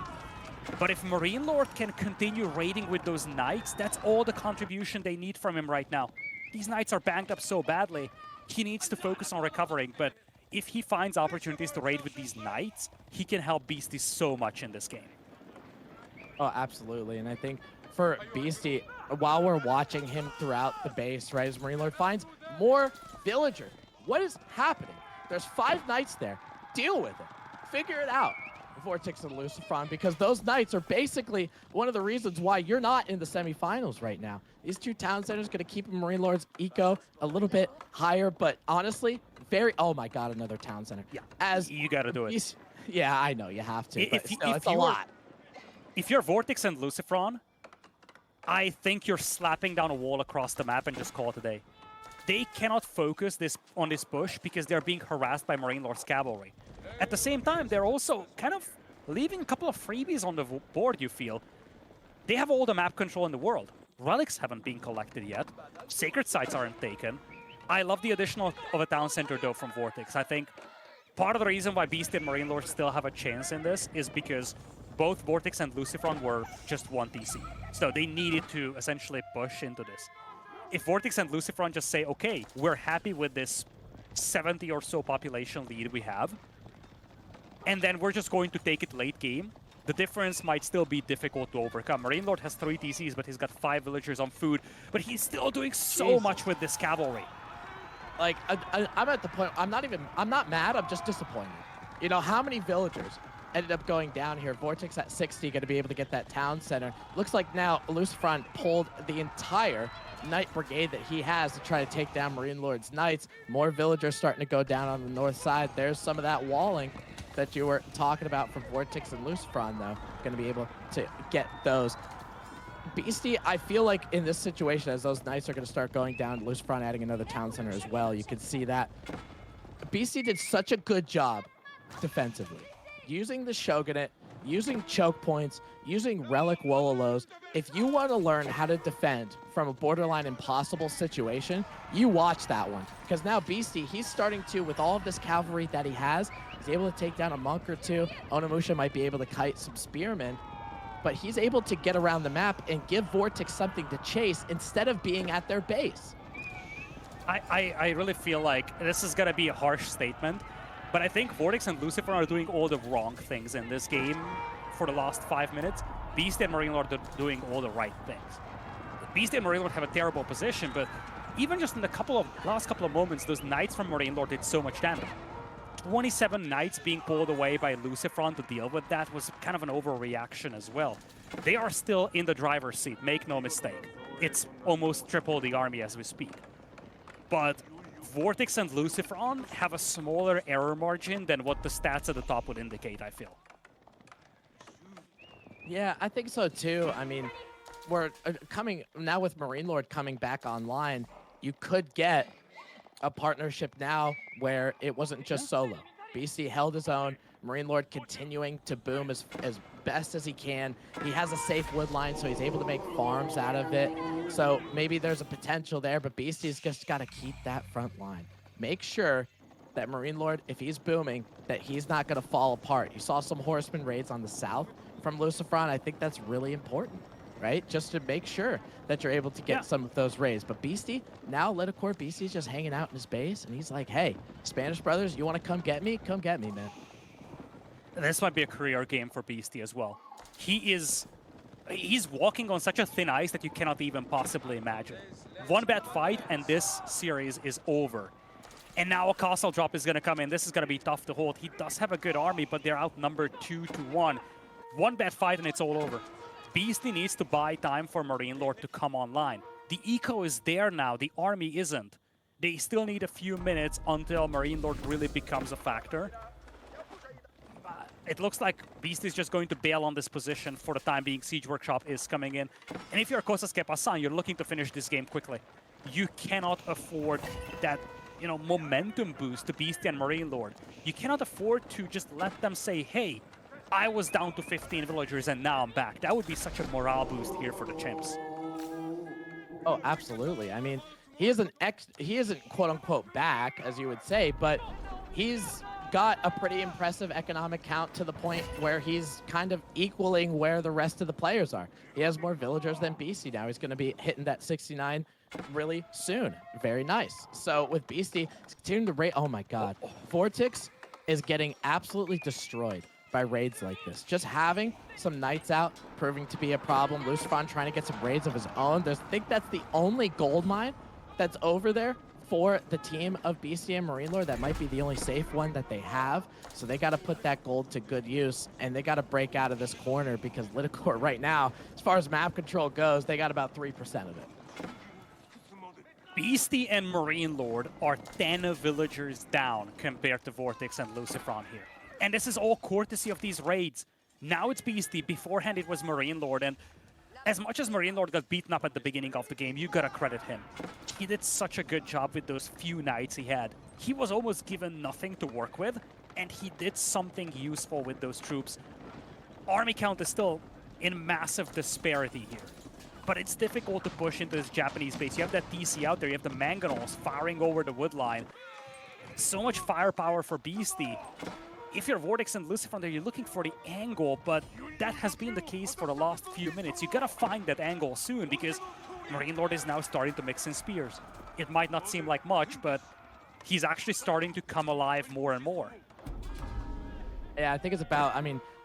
But if Marine Lord can continue raiding with those knights, that's all the contribution they need from him right now. These knights are banked up so badly, he needs to focus on recovering. But if he finds opportunities to raid with these knights, he can help Beastie so much in this game. Oh, absolutely. And I think for Beastie, while we're watching him throughout the base, right, as Marine Lord finds more villagers, what is happening? There's 5 knights there. Deal with it. Figure it out. Vortex and Lucifron, because those knights are basically one of the reasons why you're not in the semifinals right now. These 2 town centers going to keep Marine Lord's eco a little bit higher, but honestly, oh my god, another town center. Yeah, as you got to do it. Yeah, I know you have to. But still, it's a lot. If you're Vortex and Lucifron, I think you're slapping down a wall across the map and just call it a day. They cannot focus on this push because they're being harassed by Marine Lord's cavalry. At the same time, they're also kind of leaving a couple of freebies on the board, you feel. They have all the map control in the world. Relics haven't been collected yet. Sacred sites aren't taken. I love the addition of a town center, though, from Vortex. I think part of the reason why Beastie and Marine Lord still have a chance in this is because both Vortex and Lucifron were just 1 TC. So they needed to essentially push into this. If Vortex and Lucifron just say, okay, we're happy with this 70 or so population lead we have, and then we're just going to take it late game, the difference might still be difficult to overcome. Marine Lord has 3 TCs, but he's got 5 villagers on food, but he's still doing so much with this cavalry. Like, I'm at the point, I'm not mad, I'm just disappointed. You know, how many villagers ended up going down here. Vortex at 60, going to be able to get that town center. Looks like now Lucifron pulled the entire Knight Brigade that he has to try to take down Marine Lord's Knights. More villagers starting to go down on the north side. There's some of that walling that you were talking about from Vortex and Lucifron, though. Going to be able to get those. Beastie, I feel like in this situation, as those Knights are going to start going down, Lucifron adding another town center as well, you can see that. Beastie did such a good job defensively. Using the Shogunate, using choke points, using relic Wololos. If you want to learn how to defend from a borderline impossible situation, you watch that one. Because now Beastie, he's starting to, with all of this cavalry that he has, he's able to take down a monk or two. Onimusha might be able to kite some spearmen, but he's able to get around the map and give Vortex something to chase instead of being at their base. I really feel like this is going to be a harsh statement, but I think Vortex and Lucifer are doing all the wrong things in this game for the last 5 minutes. Beast and Marine Lord are doing all the right things. Beast and Marine Lord have a terrible position, but even just in the last couple of moments, those Knights from Marine Lord did so much damage. 27 Knights being pulled away by Lucifron to deal with that was kind of an overreaction as well. They are still in the driver's seat, make no mistake. It's almost triple the army as we speak. But Vortex and Lucifron have a smaller error margin than what the stats at the top would indicate, I feel. Yeah, I think so too. I mean, we're coming now with Marine Lord coming back online. You could get a partnership now where it wasn't just solo. BC held his own. Marine Lord continuing to boom as best as he can. He has a safe wood line, so he's able to make farms out of it. So maybe there's a potential there, but Beastie's just got to keep that front line. Make sure that Marine Lord, if he's booming, that he's not going to fall apart. You saw some horseman raids on the south from Lucifron. I think that's really important, right? Just to make sure that you're able to get some of those raids. But Beastie, now Liticore Beastie's just hanging out in his base, and he's like, hey, Spanish brothers, you want to come get me? Come get me, man. This might be a career game for Beastie as well. He's walking on such a thin ice that you cannot even possibly imagine. One bad fight, and this series is over. And now a castle drop is going to come in. This is going to be tough to hold. He does have a good army, but they're outnumbered 2-1. One bad fight, and it's all over. Beastie needs to buy time for Marine Lord to come online. The eco is there now. The army isn't. They still need a few minutes until Marine Lord really becomes a factor. It looks like Beast is just going to bail on this position for the time being. Siege Workshop is coming in. And if you're Kosas Pasan, you're looking to finish this game quickly. You cannot afford that, momentum boost to Beast and Marine Lord. You cannot afford to just let them say, hey, I was down to 15 villagers and now I'm back. That would be such a morale boost here for the Chimps. Oh, absolutely. I mean, he isn't quote unquote back, as you would say, but he's got a pretty impressive economic count to the point where he's kind of equaling where the rest of the players are. He has more villagers than Beastie now. He's going to be hitting that 69 really soon. Very nice. So with Beastie, he's continuing to raid. Oh my God. Vortex is getting absolutely destroyed by raids like this. Just having some Knights out proving to be a problem. Lucifron trying to get some raids of his own. I think that's the only gold mine that's over there for the team of Beastie and Marine Lord. That might be the only safe one that they have. So they got to put that gold to good use, and they got to break out of this corner because Liticore right now, as far as map control goes, they got about 3% of it. Beastie and Marine Lord are 10 villagers down compared to Vortex and Lucifron here. And this is all courtesy of these raids. Now it's Beastie. Beforehand it was Marine Lord, and as much as Marine Lord got beaten up at the beginning of the game, you gotta credit him. He did such a good job with those few Knights he had. He was almost given nothing to work with, and he did something useful with those troops. Army count is still in massive disparity here, but it's difficult to push into this Japanese base. You have that DC out there, you have the Mangonels firing over the wood line. So much firepower for Beastie. If you're Vortex and Lucifer there, you're looking for the angle, but that has been the case for the last few minutes. You gotta find that angle soon because Marine Lord is now starting to mix in spears. It might not seem like much, but he's actually starting to come alive more and more. Yeah, I think it's about,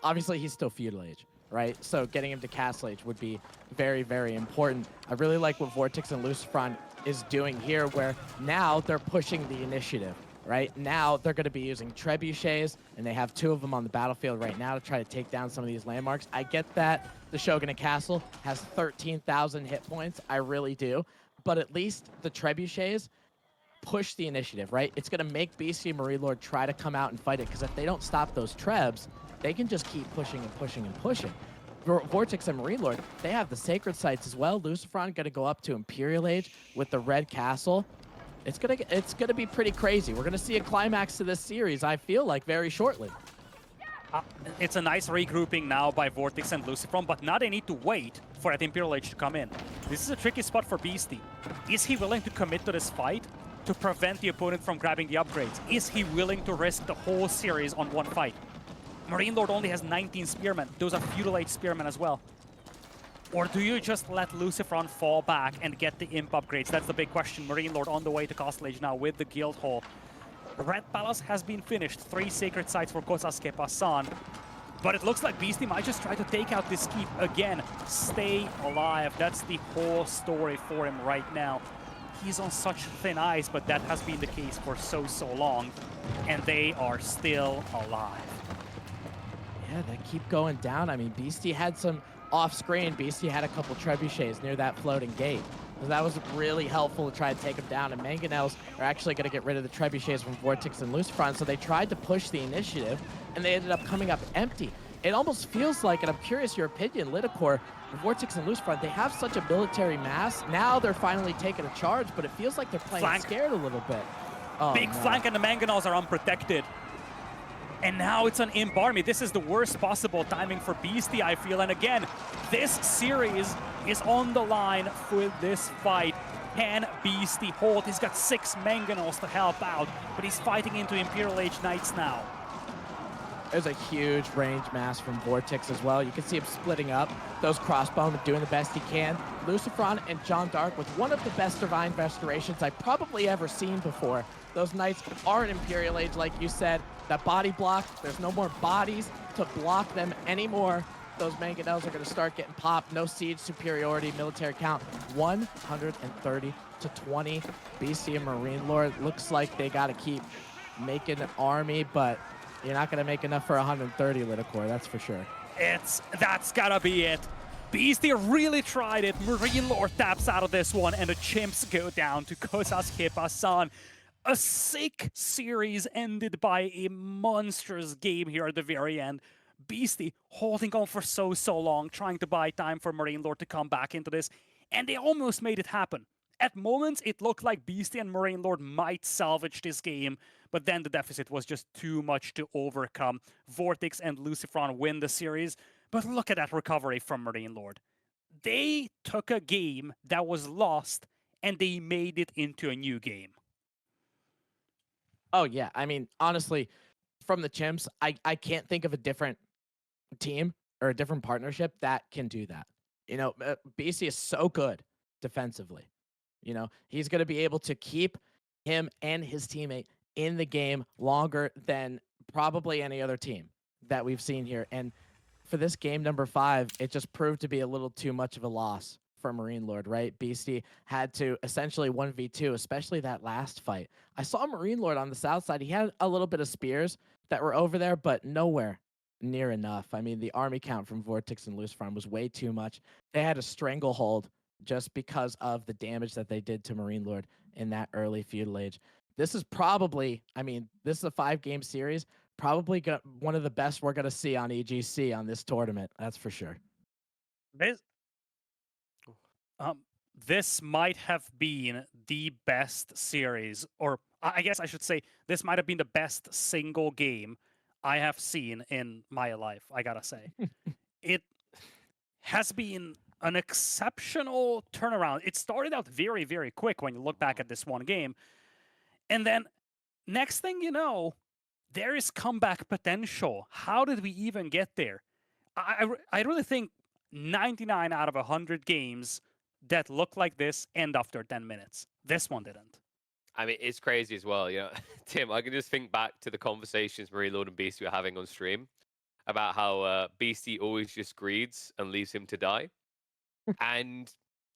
obviously he's still Feudal Age, right? So getting him to Castle Age would be very, very important. I really like what Vortex and Lucifron is doing here, where now they're pushing the initiative, right? Now they're going to be using trebuchets, and they have 2 of them on the battlefield right now to try to take down some of these landmarks. I get that the Shogunate Castle has 13,000 hit points. I really do. But at least the trebuchets push the initiative, right? It's going to make BC Marine Lord try to come out and fight it, because if they don't stop those trebs, they can just keep pushing and pushing and pushing. Vortex and Marine Lord, they have the sacred sites as well. Lucifron going to go up to Imperial Age with the Red Castle. It's gonna be pretty crazy. We're gonna see a climax to this series, I feel like, very shortly. It's a nice regrouping now by Vortex and Lucifron, but now they need to wait for that Imperial Age to come in. This is a tricky spot for Beastie. Is he willing to commit to this fight to prevent the opponent from grabbing the upgrades? Is he willing to risk the whole series on one fight? Marine Lord only has 19 Spearmen. Those are Feudal Age Spearmen as well. Or do you just let Lucifron fall back and get the imp upgrades? That's the big question. Marine Lord on the way to Castle Age now with the Guild Hall. Red Palace has been finished. 3 sacred sites for Kosas Pasan. But it looks like Beastie might just try to take out this keep again. Stay alive. That's the whole story for him right now. He's on such thin ice, but that has been the case for so long. And they are still alive. Yeah, they keep going down. I mean, Beastie had some off-screen. Beastie had a couple trebuchets near that floating gate. So that was really helpful to try to take him down. And Mangonels are actually going to get rid of the trebuchets from Vortex and Lucifron. So they tried to push the initiative, and they ended up coming up empty. It almost feels like, and I'm curious your opinion, Lidicor, Vortex and Lucifron, they have such a military mass. Now they're finally taking a charge, but it feels like they're playing scared a little bit. Oh, Big flank, and the Mangonels are unprotected. And now it's an imp army. This is the worst possible timing for Beastie, I feel. And again, this series is on the line for this fight. Can Beastie hold? He's got 6 Mangonels to help out, but he's fighting into Imperial Age Knights now. There's a huge range mass from Vortex as well. You can see him splitting up those crossbowmen, doing the best he can. Lucifron and John Dark with one of the best Divine Restorations I've probably ever seen before. Those Knights are an Imperial Age, like you said. That body block, there's no more bodies to block them anymore. Those Mangonels are going to start getting popped. No siege superiority, military count 130 to 20. BC and Marine Lord looks like they got to keep making an army, but you're not going to make enough for 130, Lidicor, that's for sure. That's got to be it. Beastie really tried it. Marine Lord taps out of this one, and the Chimps go down to Kosas Pasan. A sick series ended by a monstrous game here at the very end. Beastie holding on for so long, trying to buy time for Marine Lord to come back into this, and they almost made it happen. At moments, it looked like Beastie and Marine Lord might salvage this game, but then the deficit was just too much to overcome. Vortex and Lucifron win the series, but look at that recovery from Marine Lord. They took a game that was lost, and they made it into a new game. Oh, yeah. I mean, honestly, from the Chimps, I can't think of a different team or a different partnership that can do that. You know, BC is so good defensively. You know, he's going to be able to keep him and his teammate in the game longer than probably any other team that we've seen here. And for this game number 5, it just proved to be a little too much of a loss for Marine Lord, right? Beastie had to essentially 1v2, especially that last fight. I saw Marine Lord on the south side. He had a little bit of spears that were over there, but nowhere near enough. I mean, the army count from Vortex and Lucifron was way too much. They had a stranglehold just because of the damage that they did to Marine Lord in that early Feudal Age. This is probably, I mean, this is a 5-game series, probably one of the best we're going to see on EGC on this tournament. That's for sure. This might have been the best series, or I guess I should say this might have been the best single game I have seen in my life, I gotta say. It has been an exceptional turnaround. It started out very, very quick when you look back at this one game. And then next thing you know, there is comeback potential. How did we even get there? I really think 99 out of 100 games that look like this end after 10 minutes. This one didn't. I mean, it's crazy as well. You know, Tim, I can just think back to the conversations Marine Lord and Beastie were having on stream about how Beastie always just greeds and leaves him to die. And,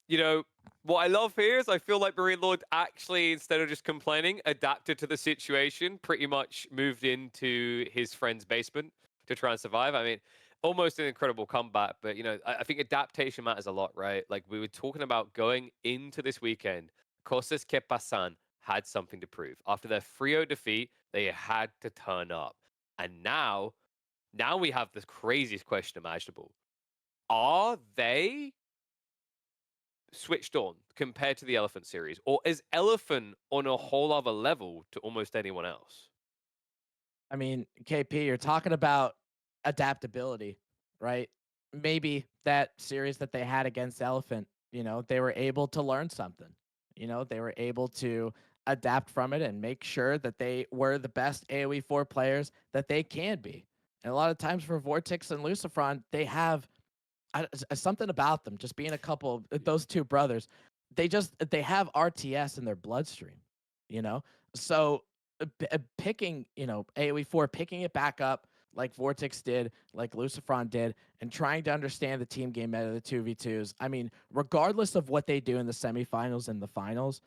you know, What I love here is I feel like Marine Lord actually, instead of just complaining, adapted to the situation, pretty much moved into his friend's basement to try and survive. I mean, almost an incredible comeback, but I think adaptation matters a lot, right? Like we were talking about going into this weekend, Kosas que Pasan had something to prove. After their 3-0 defeat, they had to turn up. And now we have the craziest question imaginable. Are they switched on compared to the Elephant series, or is Elephant on a whole other level to almost anyone else? I mean, KP, you're talking about adaptability, right? Maybe that series that they had against Elephant, they were able to learn something. They were able to adapt from it and make sure that they were the best AoE4 players that they can be. And a lot of times for Vortex and Lucifron, they have something about them, just being a couple, those two brothers, they have RTS in their bloodstream, you know? So picking, AoE4, picking it back up like Vortex did, like Lucifron did, and trying to understand the team game meta of the 2v2s. I mean, regardless of what they do in the semifinals and the finals,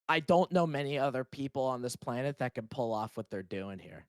I don't know many other people on this planet that can pull off what they're doing here.